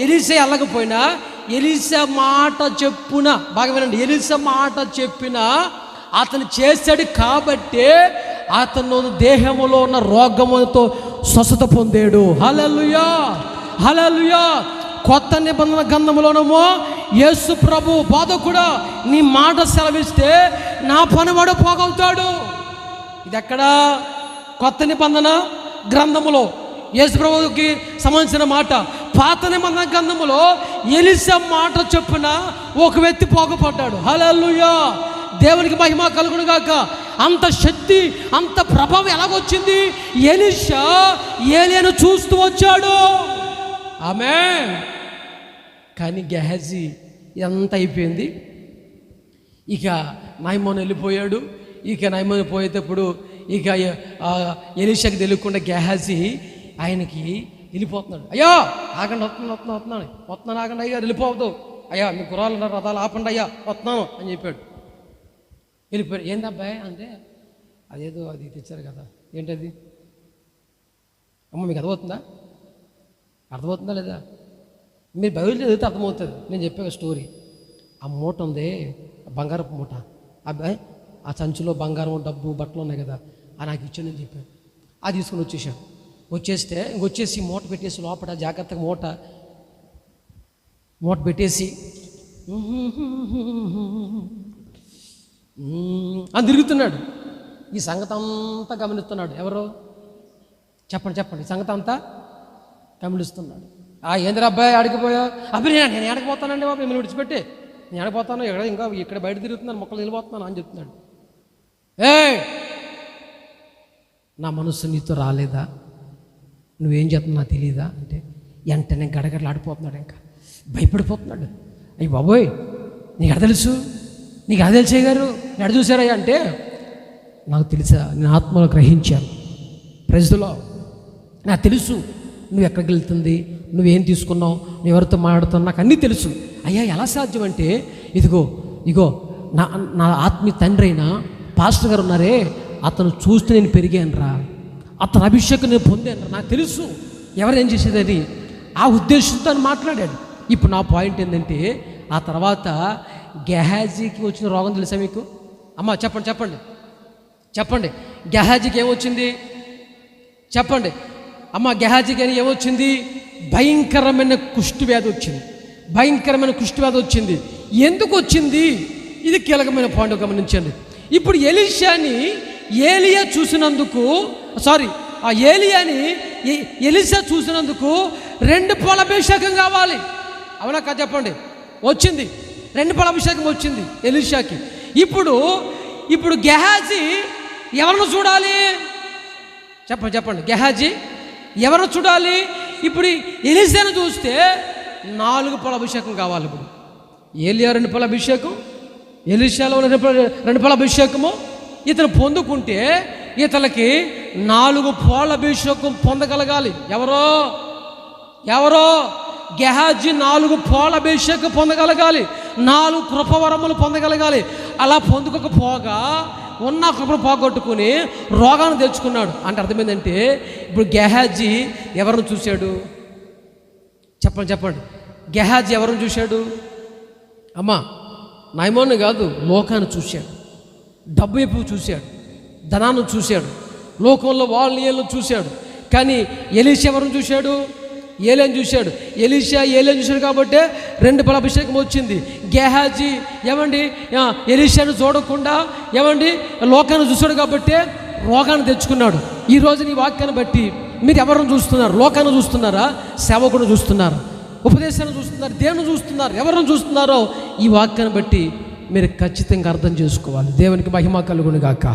ఎలీసే అల్లకపోయినా ఎలీసా మాట చెప్పున, బాగా వినండి, ఎలీసా మాట చెప్పిన అతను చేశాడు కాబట్టే అతను దేహములో ఉన్న రోగములతో స్వస్థత పొందాడు. హల్లెలూయా, హల్లెలూయా. కొత్త నిబంధన గ్రంథములోనేమో యేసు ప్రభు బోధకుడా నీ మాట సెలవిస్తే నా పనివాడు పోగవుతాడు. ఇది ఎక్కడ? కొత్త నిబంధన గ్రంథములో యేసు ప్రభువుకి సంబంధించిన మాట. పాత నిబంధన గ్రంథములో ఎలీసా మాట చొప్పున ఒక వ్యక్తి పోగపడ్డాడు. హల్లెలూయా. దేవునికి మహిమ కలుగును గాక. అంత శక్తి, అంత ప్రభావం ఎలాగొచ్చింది? ఎలీషా ఏలియాను చూస్తూ వచ్చాడు. ఆమేన్. కానీ గెహజీ ఎంత అయిపోయింది. ఇక నయమాను వెళ్ళిపోయాడు. ఇక నయమాను పోయేటప్పుడు ఇక ఎలీషాకి తెలియకుండా గెహజీ ఆయనకి వెళ్ళిపోతున్నాడు. అయ్యా ఆగండి, వస్తున్నాను ఆగండి అయ్యా, వెళ్ళిపోవద్దు అయ్యా, మీ గుర్రాలు రథాలు ఆపండి అయ్యా, వస్తున్నాను అని చెప్పాడు. వెళ్ళిపోయాడు. ఏందబ్బాయి అంటే అదేదో అది తెచ్చారు కదా, ఏంటది అమ్మ, మీకు అర్థమవుతుందా లేదా? మీరు బైబిల్ చదివితే అర్థమవుతుంది. నేను చెప్పాను స్టోరీ. ఆ మూట ఉంది, బంగారపు మూట. అబ్బాయి ఆ సంచిలో బంగారం, డబ్బు, బట్టలు ఉన్నాయి కదా, అది నాకు ఇచ్చాను అని చెప్పాను. అది తీసుకుని వచ్చేసాను. ఇంకొచ్చేసి మూట పెట్టేసి లోపల జాగ్రత్తగా మూట పెట్టేసి అని తిరుగుతున్నాడు. ఈ సంగతి అంతా గమనిస్తున్నాడు. ఎవరు చెప్పండి ఈ సంగతి అంతా గమనిస్తున్నాడు. ఏంద్రా అబ్బాయి ఆడికిపోయా? అబ్బాయి నేను ఆడకపోతానండి బాబు, మిమ్మల్ని విడిచిపెట్టి నేను ఆడిపోతాను, ఇక్కడ బయట తిరుగుతున్నాను, మొక్కలు వెళ్ళిపోతున్నాను అని చెప్తున్నాడు. నా మనస్సు నీతో రాలేదా? నువ్వేం చేస్తున్నా నాకు తెలియదా అంటే వెంటనే గడగడలు ఆడిపోతున్నాడు. ఇంకా భయపడిపోతున్నాడు. అయ్యి బాబోయ్, నీకు ఎడ తెలుసు, నీకు ఎడ తెలిసే గారు, ఎడ చూసారయ్యా అంటే నాకు తెలుసా, నేను ఆత్మలో గ్రహించాను. ప్రజలో నాకు తెలుసు నువ్వు ఎక్కడికి వెళ్తుంది, నువ్వేం తీసుకున్నావు, నువ్వు ఎవరితో మాట్లాడుతున్నావు, నాకు అన్నీ తెలుసు. అయ్యా ఎలా సాధ్యం అంటే ఇగో నా ఆత్మీయ తండ్రి అయినా పాస్టర్ గారు ఉన్నారే, అతను చూస్తే నేను పెరిగాను రా, అతను అభిషేకం నేను పొందాను రా, నాకు తెలుసు ఎవరేం చేసేదని. ఆ ఉద్దేశంతో అని మాట్లాడాడు. ఇప్పుడు నా పాయింట్ ఏంటంటే, ఆ తర్వాత గెహాజీకి వచ్చిన రోగం తెలుసా మీకు? అమ్మ చెప్పండి గెహాజీకి ఏమొచ్చింది చెప్పండి అమ్మ. గెహాజీకి ఏమొచ్చింది? భయంకరమైన కుష్ఠవ్యాధి వచ్చింది. ఎందుకు వచ్చింది? ఇది కీలకమైన పాయింట్ గమనించండి. ఇప్పుడు ఎలీషాని ఏలియా చూసినందుకు, ఏలియాని ఎలీషా చూసినందుకు 2 పాలాభిషేకం కావాలి. అవునా కాదు చెప్పండి? వచ్చింది, 2 పాలాభిషేకం వచ్చింది ఎలీషాకి. ఇప్పుడు గెహాజీ ఎవరిని చూడాలి? చెప్పండి గెహాజీ ఎవరిని చూడాలి? ఇప్పుడు ఎలీషాను చూస్తే 4 పాలాభిషేకం కావాలి. ఇప్పుడు ఏలియా 2 పాలాభిషేకం, ఎలీషాలో 2 పాలాభిషేకము ఇతను పొందుకుంటే ఇతనికి 4 పాలాభిషేకం పొందగలగాలి. ఎవరో గెహాజీ 4 పాలాభిషేకం పొందగలగాలి, 4 కృపవరములు పొందగలగాలి. అలా పొందుకోకపోగా ఉన్న కృపను పోగొట్టుకుని రోగాన్ని తెచ్చుకున్నాడు. అంటే అర్థమైందంటే ఇప్పుడు గెహాజీ ఎవరిని చూశాడు? చెప్పండి గెహాజీ ఎవరిని చూశాడు? అమ్మా, నయమాన్ని కాదు, లోకాన్ని చూశాడు. డబ్బు వైపు చూశాడు, ధనాన్ని చూశాడు, లోకంలో వాళ్ళని చూశాడు. కానీ ఎలీషా ఎవరిని చూశాడు? ఏలియాను చూశాడు. ఏలియాను చూశాడు కాబట్టి 2 పాలాభిషేకం వచ్చింది. గెహాజీ ఎలీషాను చూడకుండా లోకాన్ని చూశాడు కాబట్టి రోగాన్ని తెచ్చుకున్నాడు. ఈరోజు నీ వాక్యాన్ని బట్టి మీరు ఎవరిని చూస్తున్నారు? లోకాన్ని చూస్తున్నారా? సేవకుని చూస్తున్నారా? ఉపదేశాన్ని చూస్తున్నారు? దేవుని చూస్తున్నారు? ఎవరిని చూస్తున్నారో ఈ వాక్యాన్ని బట్టి మీరు ఖచ్చితంగా అర్థం చేసుకోవాలి. దేవునికి మహిమ కలుగును గాక.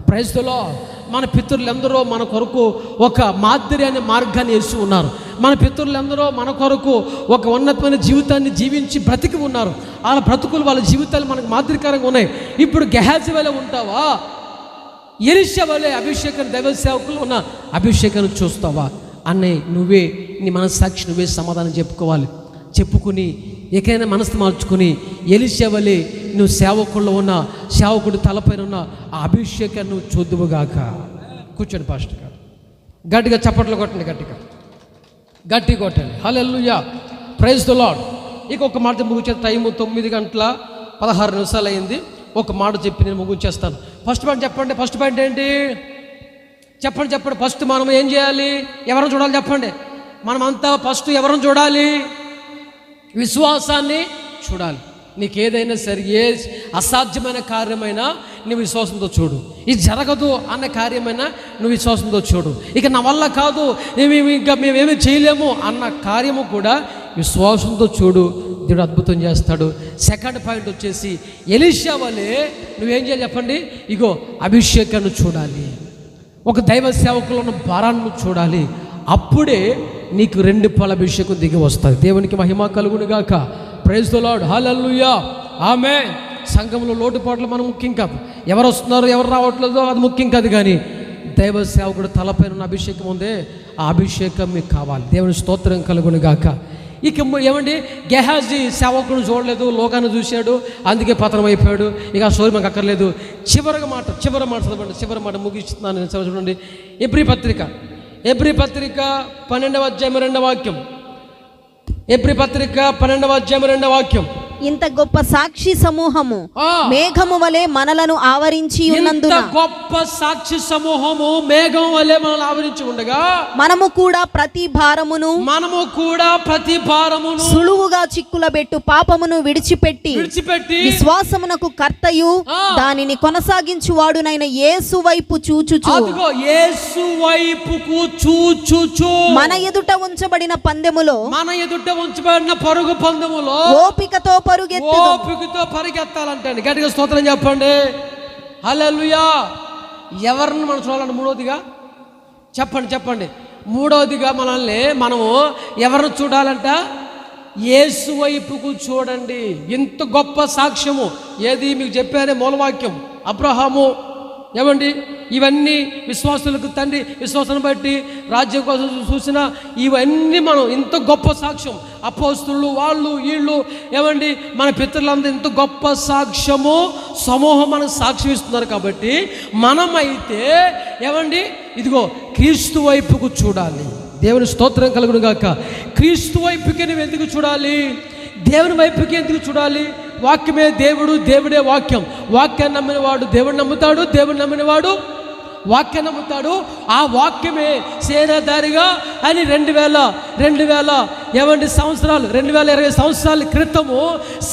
Praise the Lord. మన పితరులందరూ మన కొరకు ఒక మాదిరి అనే మార్గాన్ని వేసి ఉన్నారు. మన పితరులందరూ మన కొరకు ఒక ఉన్నతమైన జీవితాన్ని జీవించి బ్రతికి ఉన్నారు. వాళ్ళ బ్రతుకులు, వాళ్ళ జీవితాలు మనకు మాదిరికరంగా ఉన్నాయి. ఇప్పుడు గెహాజీ వలె ఉంటావా? ఎలీషా వలె అభిషేకం, దైవ సేవకులు ఉన్న అభిషేకాన్ని చూస్తావా అనే నీ మనస్సాక్షి నువ్వే సమాధానం చెప్పుకుని ఏకైనా మనసు మార్చుకుని ఎలీషా వలె నువ్వు సేవకుల్లో ఉన్న సేవకుడి తలపైన ఉన్న ఆ అభిషేకాన్ని నువ్వు చూద్దువుగాక. కూర్చోండి పాస్టర్ గారు, గట్టిగా చప్పట్లు కొట్టండి, గట్టి కొట్టండి. హల్లెలూయా, ప్రైజ్ ది లార్డ్. ఇక ఒక మాట ముగించే టైము 9:16 అయింది. ఒక మాట చెప్పి నేను ముగించేస్తాను. ఫస్ట్ పాయింట్ చెప్పండి. ఫస్ట్ పాయింట్ ఏంటి? చెప్పండి. ఫస్ట్ మనం ఏం చేయాలి? ఎవరిని చూడాలి? చెప్పండి. మనమంతా ఫస్ట్ ఎవరిని చూడాలి? విశ్వాసాన్ని చూడాలి. నీకు ఏదైనా సరే, ఏ అసాధ్యమైన కార్యమైనా నువ్వు విశ్వాసంతో చూడు. ఇది జరగదు అన్న కార్యమైనా నువ్వు విశ్వాసంతో చూడు. ఇక నా వల్ల కాదు, మేమేమీ చేయలేము అన్న కార్యము కూడా విశ్వాసంతో చూడు. దేవుడు అద్భుతం చేస్తాడు. సెకండ్ పాయింట్ వచ్చేసి ఎలీషా వలె నువ్వేం చేయాలి చెప్పండి? ఇగో అభిషేకాన్ని చూడాలి, ఒక దైవ సేవకులు ఉన్న భారాన్ని చూడాలి. అప్పుడే నీకు 2 పాల అభిషేకం దిగి వస్తుంది. దేవునికి మహిమ కలుగును గాక. Praise the Lord. హల్లెలూయా. ఆమేన్. సంఘంలో లోటుపాట్లు మనం ముఖ్యం కాదు, ఎవరు వస్తున్నారో ఎవరు రావట్లేదో అది ముఖ్యం కాదు, కానీ దైవ సేవకుడు తలపైన ఉన్న అభిషేకం ఉందే, ఆ అభిషేకం మీకు కావాలి. దేవుని స్తోత్రం కలుగును గాక. ఇక ఏమండి, గెహాజీ సేవకుడు చూడలేదు, లోకాన్ని చూశాడు, అందుకే పతనం అయిపోయాడు. ఇక ఆ స్టోరీ మాకు అక్కర్లేదు. చివరి మాట చదవండి, చివరి మాట ముగిస్తున్నాను నేను. చూడండి, ఎబ్రీ పత్రిక 12వ అధ్యాయం 2వ వాక్యం. ఎబ్రీ పత్రిక 12వ అధ్యాయం 2వ వాక్యం. ఇంత గొప్ప సాక్షి సమూహము మేఘము వలె మనలను ఆవరించి ఉన్నందున, గొప్ప సాక్షి సమూహము మేఘం వలె మనల్ని ఆవరించి ఉండగా, మనము కూడా ప్రతి భారమును సులువుగా చిక్కులబెట్టు పాపమును విడిచిపెట్టి విశ్వాసమునకు కర్తయు దానిని కొనసాగించువాడునైన యేసు వైపు చూచుచు, మన ఎదుట ఉంచబడిన పందెములో, పరుగు పందెములో ఓపికతో పరిగెత్తాలంటే గట్టిగా స్తోత్రం చెప్పండి. హల్లెలూయా. ఎవరిని మనం చూడాలంటే మూడోదిగా చెప్పండి. మూడోదిగా మనము ఎవరిని చూడాలంట? యేసు వైపుకు చూడండి. ఇంత గొప్ప సాక్ష్యము ఏది మీకు చెప్పానే మూలవాక్యం. అబ్రహాము ఏమండి, ఇవన్నీ విశ్వాసులకు తండ్రి విశ్వాసాన్ని బట్టి రాజ్యం కోసం చూసిన ఇవన్నీ మనం ఇంత గొప్ప సాక్ష్యం. అపోస్తులు వాళ్ళు వీళ్ళు ఏమండి, మన పితరులందరూ ఇంత గొప్ప సాక్ష్యము సమూహం మనకు సాక్ష్యం ఇస్తున్నారు. కాబట్టి మనమైతే ఏమండి, ఇదిగో క్రీస్తు వైపుకు చూడాలి. దేవుని స్తోత్రం కలుగును గాక. క్రీస్తు వైపుకి నువ్వు ఎందుకు చూడాలి? దేవుని వైపుకి ఎందుకు చూడాలి? వాక్యమే దేవుడు, దేవుడే వాక్యం. వాక్యాన్ని నమ్మినవాడు దేవుడు నమ్ముతాడు, దేవుడు నమ్మినవాడు వాక్యం నమ్ముతాడు. ఆ వాక్యమే సేనాధారిగా అని 2020 సంవత్సరాల క్రితము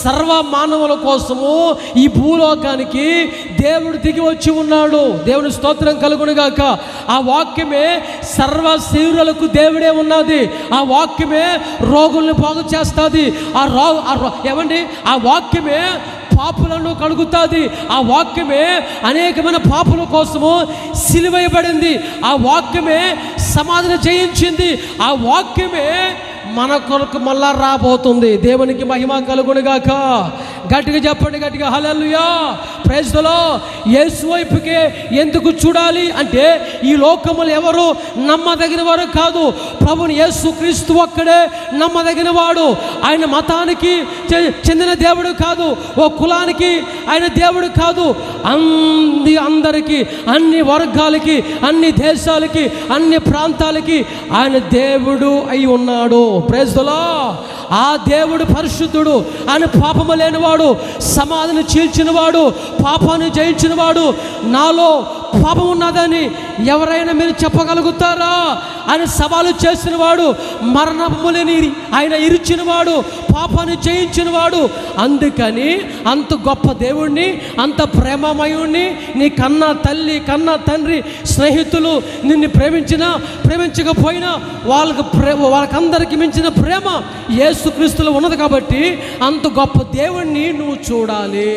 సర్వ మానవుల కోసము ఈ భూలోకానికి దేవుడు దిగి వచ్చి ఉన్నాడు. దేవుని స్తోత్రం కలుగునుగాక. ఆ వాక్యమే సర్వ శరీరాలకు దేవుడే ఉన్నది. ఆ వాక్యమే రోగుల్ని బాగు చేస్తుంది. ఆ వాక్యమే పాపులను కలుగుతుంది. ఆ వాక్యమే అనేకమైన పాపుల కోసము సిలువేయబడింది. ఆ వాక్యమే సమాధిని జయించింది. ఆ వాక్యమే మన కొరకు మళ్ళా రాబోతుంది. దేవునికి మహిమ కలుగునుగాక. గట్టిగా చెప్పండి, గట్టిగా హల్లెలూయా. Praise the Lord. యేసు వైపుకే ఎందుకు చూడాలి అంటే, ఈ లోకములు ఎవరు నమ్మదగిన వారు కాదు. ప్రభుని యేసు క్రీస్తు ఒక్కడే నమ్మదగిన వాడు. ఆయన మతానికి చెందిన దేవుడు కాదు, ఓ కులానికి ఆయన దేవుడు కాదు. అందరికీ, అన్ని వర్గాలకి, అన్ని దేశాలకి, అన్ని ప్రాంతాలకి ఆయన దేవుడు అయి ఉన్నాడు. Praise the Lord. ఆ దేవుడు పరిశుద్ధుడు. ఆయన పాపము లేనివాడు, సమాధిని చీల్చినవాడు, పాపాన్ని జయించినవాడు. నాలో పాపం ఉన్నదని ఎవరైనా మీరు చెప్పగలుగుతారా? ఆయన సవాలు చేసినవాడు, మరణములని ఆయన ఇరిచినవాడు, పాపాన్ని జయించినవాడు. అందుకని అంత గొప్ప దేవుణ్ణి, అంత ప్రేమమయుణ్ణి, నీ కన్నా తల్లి, కన్నా తండ్రి, స్నేహితులు నిన్ను ప్రేమించకపోయినా వాళ్ళకందరికి మించిన ప్రేమ యేసుక్రీస్తులో ఉన్నది. కాబట్టి అంత గొప్ప దేవుణ్ణి నువ్వు చూడాలి.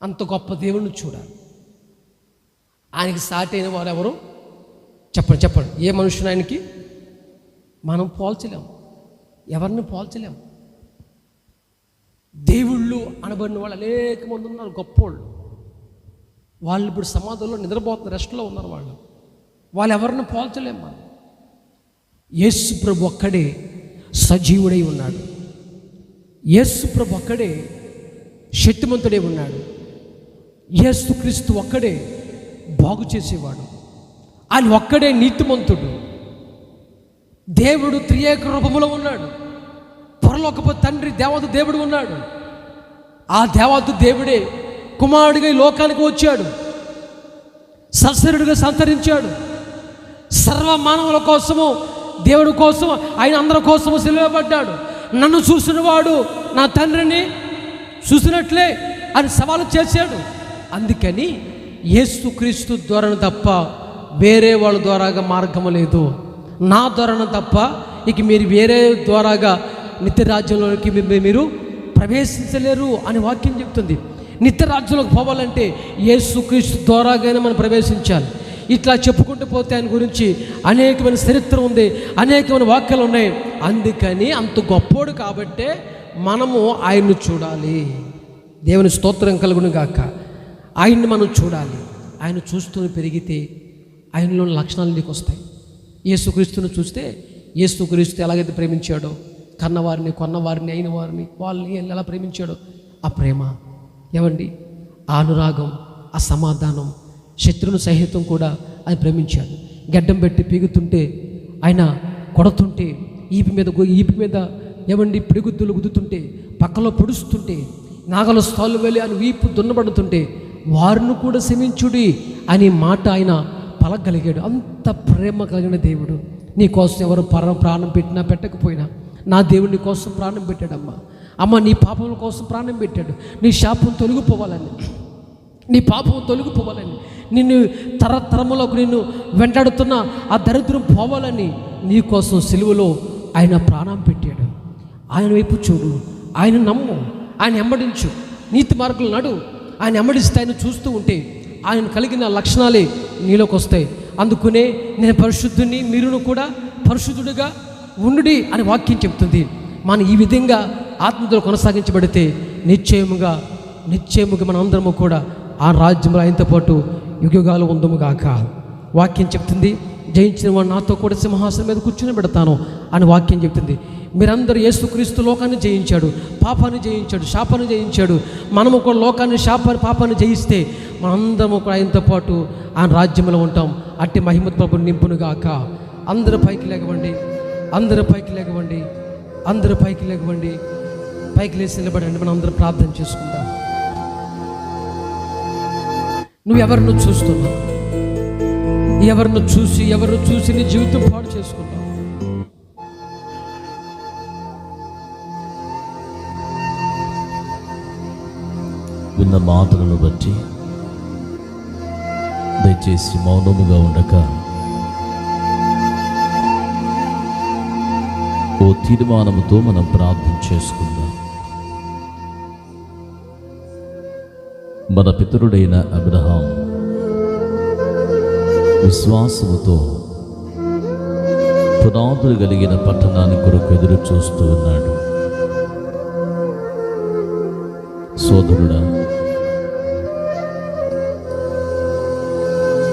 అంత గొప్ప దేవుణ్ణి చూడాలి. ఆయనకి సాటి అయిన వారు ఎవరు? చెప్పండి. ఏ మనుషుని ఆయనకి మనం పోల్చలేము, ఎవరిని పోల్చలేము. దేవుళ్ళు అనబడిన వాళ్ళు అనేక మంది ఉన్నారు, గొప్పోళ్ళు. వాళ్ళు ఇప్పుడు సమాధుల్లో నిద్రపోతున్న రెస్ట్లో ఉన్నారు. వాళ్ళు ఎవరిని పోల్చలేము మనం. యేసు ప్రభు ఒక్కడే సజీవుడై ఉన్నాడు. యేసు ప్రభు ఒక్కడే శక్తిమంతుడై ఉన్నాడు. యేసు క్రీస్తు ఒక్కడే బాగు చేసేవాడు. ఆయన ఒక్కడే నీతిమంతుడు. దేవుడు త్రియేక రూపంలో ఉన్నాడు. పరలోకపు తండ్రి దేవత దేవుడు ఉన్నాడు. ఆ దేవత దేవుడే కుమారుడిగా ఈ లోకానికి వచ్చాడు, సశరీరుడిగా సంతరించాడు. సర్వ మానవుల కోసము, దేవుడి కోసం, ఆయన అందరి కోసము సిలువబడ్డాడు. నన్ను చూసినవాడు నా తండ్రిని చూసినట్లే అని సవాలు చేశాడు. అందుకని యేసుక్రీస్తు ద్వారా తప్ప వేరే వాళ్ళ ద్వారాగా మార్గము లేదు. నా ద్వారా తప్ప ఇక మీరు వేరే ద్వారాగా నిత్య రాజ్యంలోకి మీరు ప్రవేశించలేరు అని వాక్యం చెప్తుంది. నిత్య రాజ్యంలోకి పోవాలంటే యేసుక్రీస్తు ద్వారాగానే మనం ప్రవేశించాలి. ఇట్లా చెప్పుకుంటూ పోతే ఆయన గురించి అనేకమైన చరిత్ర ఉంది, అనేకమైన వాక్యాలు ఉన్నాయి. అందుకని అంత గొప్పోడు కాబట్టే మనము ఆయన్ను చూడాలి. దేవుని స్తోత్రం కలుగును గాక. ఆయన్ని మనం చూడాలి. ఆయన చూస్తూ పెరిగితే ఆయనలోని లక్షణాలు నీకు వస్తాయి. యేసుక్రీస్తుని చూస్తే యేసుక్రీస్తు ఎలాగైతే ప్రేమించాడో, కన్నవారిని కొన్నవారిని అయిన వారిని వాళ్ళని ఎలా ప్రేమించాడో ఆ ప్రేమ ఏమండి, ఆ అనురాగం, ఆ సమాధానం, శత్రువును సహితం కూడా ఆయన ప్రేమించాడు. గడ్డం పెట్టి పీగుతుంటే, ఆయన కొడుతుంటే, ఈపి మీద ఏమండి పిడుగుద్దులు గుద్దుతుంటే, పక్కలో పొడుస్తుంటే, నాగల స్థాలు వెళ్ళి ఆయన వీపు దున్నబడుతుంటే వారిని కూడా క్షమించుడి అనే మాట ఆయన పలకగలిగాడు. అంత ప్రేమ కలిగిన దేవుడు. నీ కోసం ఎవరు ప్రాణం పెట్టినా పెట్టకపోయినా నా దేవుడు నీ కోసం ప్రాణం పెట్టాడమ్మా. అమ్మ, నీ పాపం కోసం ప్రాణం పెట్టాడు. నీ శాపం తొలగిపోవాలని, నీ పాపం తొలగిపోవాలని, నిన్ను తరతరములకు నిన్ను వెంటాడుతున్న ఆ దరిద్రం పోవాలని నీ కోసం సిలువలో ఆయన ప్రాణం పెట్టాడు. ఆయన వైపు చూడు, ఆయన నమ్ము, ఆయన వెంబడించు, నీతి మార్గంలో నడు. ఆయన వెంబడిస్తే, ఆయన చూస్తూ ఉంటే ఆయన కలిగిన లక్షణాలే నీలోకి వస్తాయి. అందుకునే నేను పరిశుద్ధుని, మీరును కూడా పరిశుద్ధుడిగా ఉండుడి అని వాక్యం చెప్తుంది. మనం ఈ విధంగా ఆత్మతో కొనసాగించబడితే నిశ్చయముగా మన అందరము కూడా ఆ రాజ్యంలో ఆయనతో పాటు యుగయుగాలు ఉందము గాక. వాక్యం చెప్తుంది, జయించిన వాడు నాతో కూడా సింహాసనం మీద కూర్చుని పెడతాను అని వాక్యం చెప్తుంది. మీరందరూ యేసుక్రీస్తు లోకాన్ని జయించాడు, పాపాన్ని జయించాడు, శాపాన్ని జయించాడు. మనము కూడా లోకాన్ని, పాపాన్ని జయిస్తే మనందరము కూడా ఆయనతో పాటు ఆయన రాజ్యంలో ఉంటాం. అట్టి మహిమ ప్రభుని నింపును గాక. అందరూ పైకి లేగవండి, అందరూ పైకి లేగవండి, అందరూ పైకి లేగవండి. పైకి లేచి నిలబడండి. మనం అందరూ ప్రార్థన చేసుకుందాం. నువ్వు ఎవరిని చూస్తున్నావు? ఎవరిని చూసి నీ జీవితం పాడు చేసుకుంటావు? విన్న మాటలను బట్టి దయచేసి మౌనముగా ఉండక ఓ తీర్మానముతో మనం ప్రార్థన చేసుకుందాం. మన పితరుడైన అబ్రహాం విశ్వాసముతో పునాదులు కలిగిన పట్టణాన్ని కొరకు ఎదురు చూస్తూ ఉన్నాడు. సోదరుడా,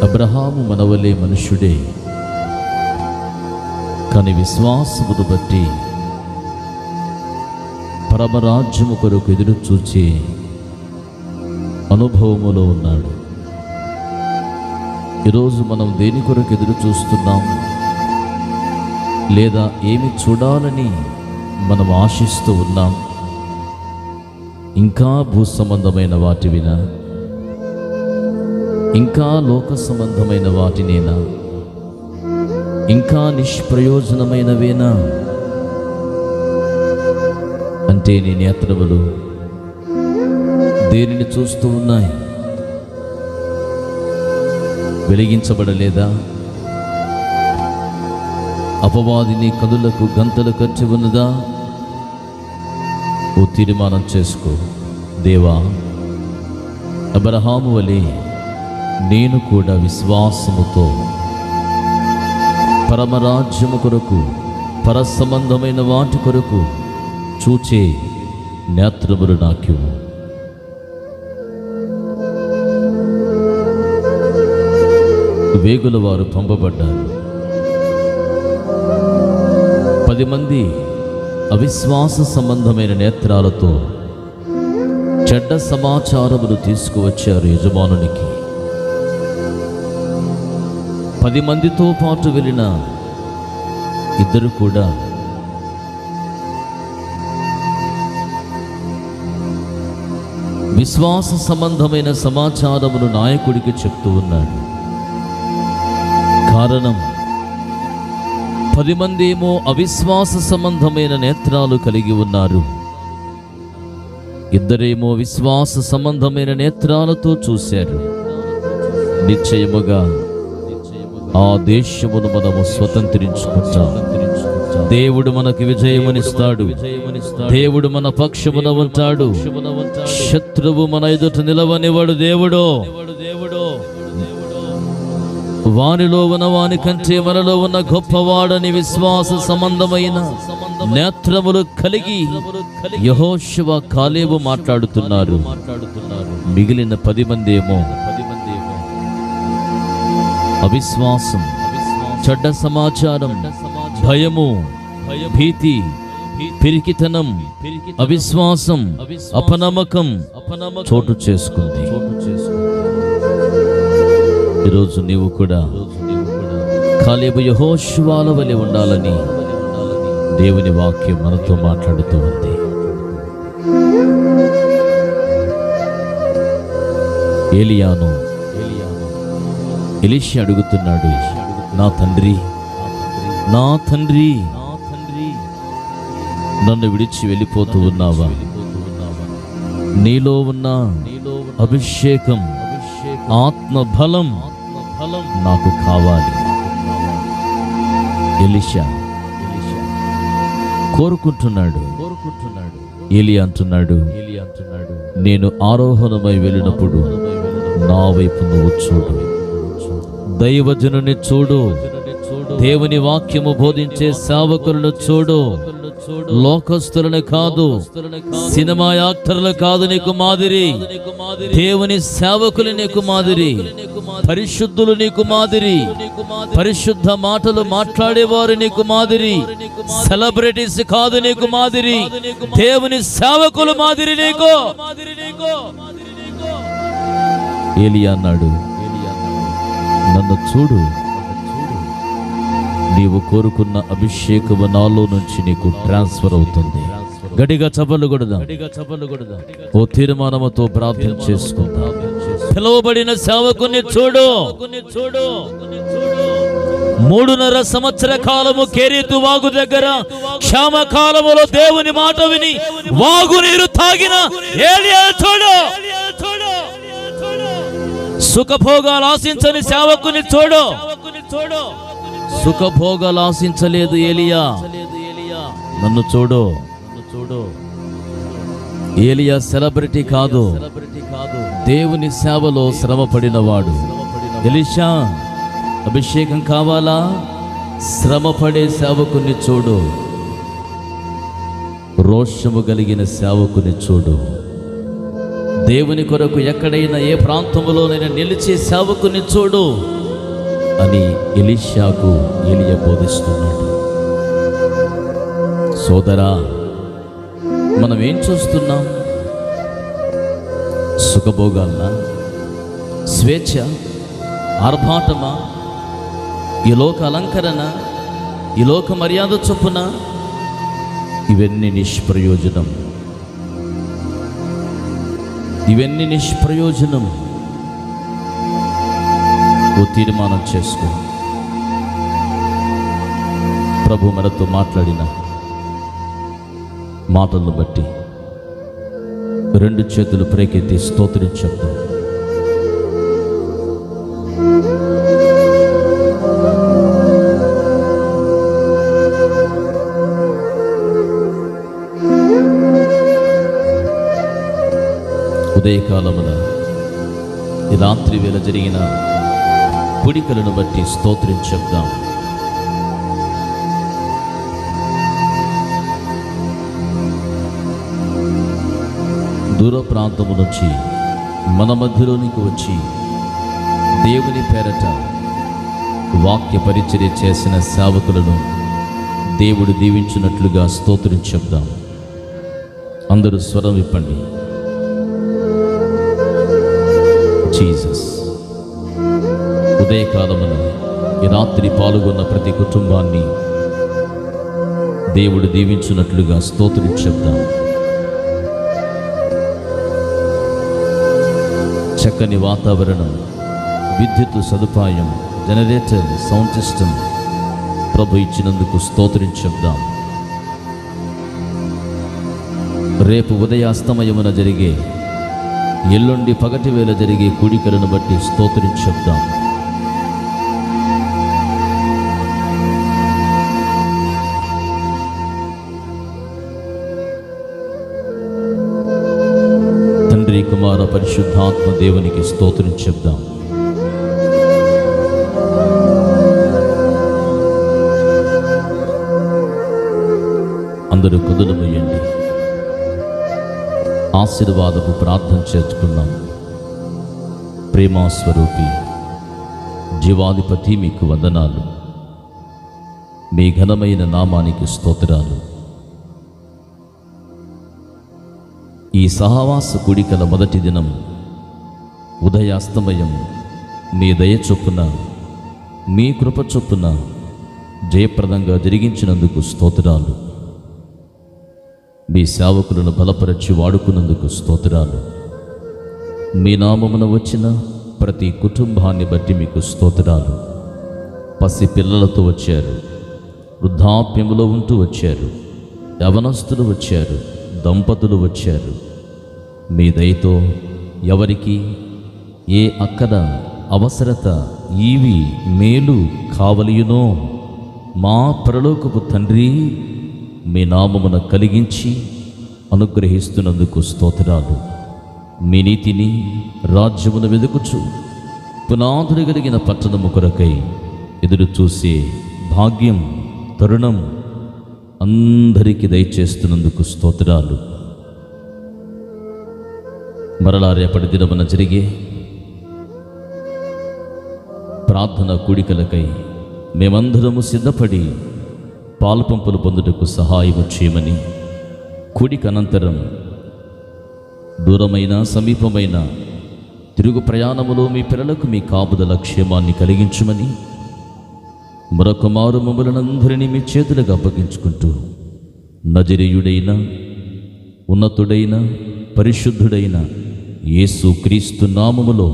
అబ్రహాము మనవలే మనుష్యుడే, కానీ విశ్వాసమును బట్టి పరమరాజ్యము కొరకు ఎదురు చూచే అనుభవములో ఉన్నాడు. ఈరోజు మనం దేని కొరకు ఎదురు చూస్తున్నాం, లేదా ఏమి చూడాలని మనం ఆశిస్తూ ఉన్నాం? ఇంకా భూ సంబంధమైన వాటివినా, ఇంకా లోక సంబంధమైన వాటినేనా, ఇంకా నిష్ప్రయోజనమైనవేనా? అంటే నీ నేత్రములు దేనిని చూస్తూ ఉన్నాయి? వెలిగించబడలేదా? అపవాదిని కనులకు గంతలు కట్టి ఉన్నదా? ఓ తీర్మానం చేసుకో. దేవా, అబ్రహాము వలె నేను కూడా విశ్వాసముతో పరమరాజ్యము కొరకు, పర సంబంధమైన వాటి కొరకు చూచే నేత్రములు నాకు. వేగుల వారు పంపబడ్డారు. 10 మంది అవిశ్వాస సంబంధమైన నేత్రాలతో చెడ్డ సమాచారములు తీసుకువచ్చారు యజమానునికి. 10 మందితో పాటు వెళ్ళిన 2 కూడా విశ్వాస సంబంధమైన సమాచారమును నాయకుడికి చెప్తూ ఉన్నాడు. కారణం, 10 మంది ఏమో అవిశ్వాస సంబంధమైన నేత్రాలు కలిగి ఉన్నారు, 2 విశ్వాస సంబంధమైన నేత్రాలతో చూశారు. నిశ్చయముగా ఆ దేశమును మనము స్వతంత్రించుకుంటాం. దేవుడు మనకు విజయమునిస్తాడు. దేవుడు మన పక్షమున ఉంటాడు. శత్రువు మన ఎదుట నిలవనివాడు దేవుడు. వానిలో ఉన్న వాని కంటే మనలో ఉన్న గొప్పవాడని విశ్వాస సంబంధమైన నేత్రములు కలిగి యెహోషువ కాలేబు మాట్లాడుతున్నారు. మిగిలిన 10 మంది ఏమో అవిశ్వాసం, చెడ్డ సమాచారం, భయము, భీతి, పిరికితనం, అవిశ్వాసం, అపనమ్మకం చోటు చేసుకుంది. ఈరోజు నీవు కూడా కాలేబు యెహోషువల వలె ఉండాలని దేవుని వాక్యం మనతో మాట్లాడుతూ ఉంది. ఏలియాను ఎలీషా అడుగుతున్నాడు, నా తండ్రి, నా తండ్రి, నన్ను విడిచి వెళ్ళిపోతూ ఉన్నావా? నీలో ఉన్న అభిషేకం, ఆత్మ బలం నాకు కావాలి. ఎలీషా కోరుకుంటున్నాడు. ఏలియా అంటున్నాడు, నేను ఆరోహణమై వెళ్ళినప్పుడు నా వైపు నువ్వు చూడు, దైవజనుని చూడు, దేవుని వాక్యము బోధించే సేవకులను చూడు, లోకస్తులను కాదు, సినిమా యాక్టర్లు కాదు నీకు మాదిరి, దేవుని సేవకులు నీకు మాదిరి, పరిశుద్ధులు నీకు మాదిరి, పరిశుద్ధ మాటలు మాట్లాడేవారు నీకు మాదిరి, సెలబ్రిటీస్ కాదు నీకు మాదిరి, దేవుని సేవకులు మాదిరి నీకు. ఏలియా అన్నాడు, నన్ను చూడు, నీవు కోరుకున్న అభిషేకము నాలో నుంచి నీకు ట్రాన్స్ఫర్ అవుతుంది. గట్టిగా చప్పట్లు కొడదాం. ఓ తీర్మానముతో ప్రార్థన చేసుకుందాం. పిలువబడిన సేవకుని చూడు. 3.5 సంవత్సర కాలము కెరీతు వాగు దగ్గర క్షామకాలములో దేవుని మాట విని వాగు నీరు తాగిన ఏలియా చూడు. సుఖభోగాలు ఆశించని సేవకుని చూడు. సుఖభోగాలు ఆశించలేదు ఏలియా. నన్ను చూడు. ఏలియా సెలబ్రిటీ కాదు, దేవుని సేవలో శ్రమ పడినవాడు. ఎలీషా అభిషేకం కావాలా? శ్రమ పడే సేవకుని చూడు. రోషము కలిగిన సేవకుని చూడు. దేవుని కొరకు ఎక్కడైనా ఏ ప్రాంతంలోనైనా నిలిచే సేవకుని చూడు అని ఎలీషాకు ఏలియా బోధిస్తున్నాడు. సోదరా, మనం ఏం చూస్తున్నాం? సుఖభోగాలనా, స్వేచ్ఛ, ఆర్భాటమా, ఈ లోక అలంకరణ, ఈ లోక మర్యాద చొప్పున? ఇవన్నీ నిష్ప్రయోజనం. ఇవన్నీ నిష్ప్రయోజనం. ఓ తీర్మానం చేసుకో. ప్రభు మనతో మాట్లాడిన మాటలను బట్టి 2 చేతులు పైకెత్తి స్తోత్రించద్దాం. ఉదయకాలమున ఈ రాత్రి వేళ జరిగిన కూడికలను బట్టి స్తోత్రించద్దాం. దూర ప్రాంతము నుంచి మన మధ్యలోనికి వచ్చి దేవుని పేరట వాక్య పరిచర్య చేసిన సేవకులను దేవుడు దీవించినట్లుగా స్తోత్రించద్దాం. అందరూ స్వరం విప్పండి. జీసస్. ఉదయకాలమున ఈ రాత్రి పాల్గొన్న ప్రతి కుటుంబాన్ని దేవుడు దీవించినట్లుగా స్తోత్రించద్దాం. చక్కని వాతావరణం, విద్యుత్ సదుపాయం, జనరేటర్, సౌండ్ సిస్టమ్ ప్రభు ఇచ్చినందుకు స్తోత్రించద్దాం. రేపు ఉదయాస్తమయమున జరిగే, ఎల్లుండి పగటి వేళ జరిగే కూడికలను బట్టి స్తోత్రించద్దాం. తండ్రి కుమార పరిశుద్ధాత్మ దేవునికి స్తోత్రం చెప్దాం. అందరూ కదులు వేయండి. ఆశీర్వాదపు ప్రార్థన చేర్చుకున్నాం. ప్రేమాస్వరూపి జీవాధిపతి మీకు వందనాలు. మీ ఘనమైన నామానికి స్తోత్రాలు. ఈ సహవాస కూడికల మొదటి దినం ఉదయాస్తమయం మీ దయ చొప్పున, మీ కృప చొప్పున జయప్రదంగా జరిగించినందుకు స్తోత్రాలు. మీ సేవకులను బలపరచి వాడుకున్నందుకు స్తోత్రాలు. మీ నామమున వచ్చిన ప్రతి కుటుంబాన్ని బట్టి మీకు స్తోత్రాలు. పసి పిల్లలతో వచ్చారు, వృద్ధాప్యములో ఉంటూ వచ్చారు, యవనస్తులు వచ్చారు, దంపతులు వచ్చారు. మీ దయతో ఎవరికి ఏ అక్కర అవసరత ఈవి మేలు కావలియునో మా పరలోకపు తండ్రి మీ నామమున కలిగించి అనుగ్రహిస్తున్నందుకు స్తోత్రాలు. మీ నీతిని రాజ్యమును వెదుకుచు పునాదులు కలిగిన పట్టణము కొరకై ఎదురు చూసే భాగ్యం, తరుణం అందరికీ దయచేస్తున్నందుకు స్తోత్రాలు. మరలా రేపటి దినమున జరిగే ప్రార్థన కూడికలకై మేమందరము సిద్ధపడి పాల్పంపులు పొందుటకు సహాయము చేయమని, కూడిక అనంతరం దూరమైన సమీపమైన తిరుగు ప్రయాణములో మీ పిల్లలకు మీ కాపుదల క్షేమాన్ని కలిగించమని, మరొక మారు మమ్మల్నందరినీ మీ చేతులకు అప్పగించుకుంటూ నజరేయుడైన ఉన్నతుడైన పరిశుద్ధుడైన యేసు క్రీస్తు నామములో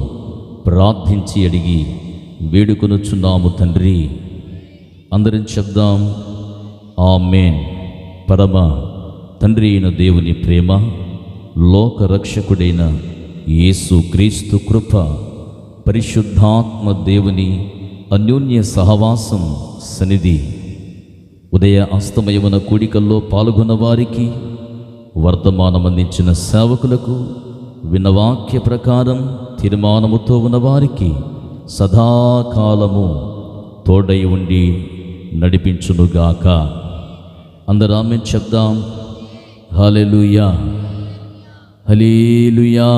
ప్రార్థించి అడిగి వేడుకొనుచున్నాము తండ్రి. అందరం చెప్దాం, ఆమేన్. పరమ తండ్రి అయిన దేవుని ప్రేమ, లోక రక్షకుడైన యేసు క్రీస్తు కృప, పరిశుద్ధాత్మ దేవుని అన్యోన్య సహవాసం, సన్నిధి ఉదయ అస్తమయమున కూడికల్లో పాల్గొన్న వారికి, వర్తమానం అందించిన సేవకులకు, విన్నవాక్య ప్రకారం తీర్మానముతో ఉన్నవారికి సదాకాలము తోడై ఉండి నడిపించునుగాక. అందరూ ఆమేన్ చెప్దాం. హల్లెలూయా, హల్లెలూయా.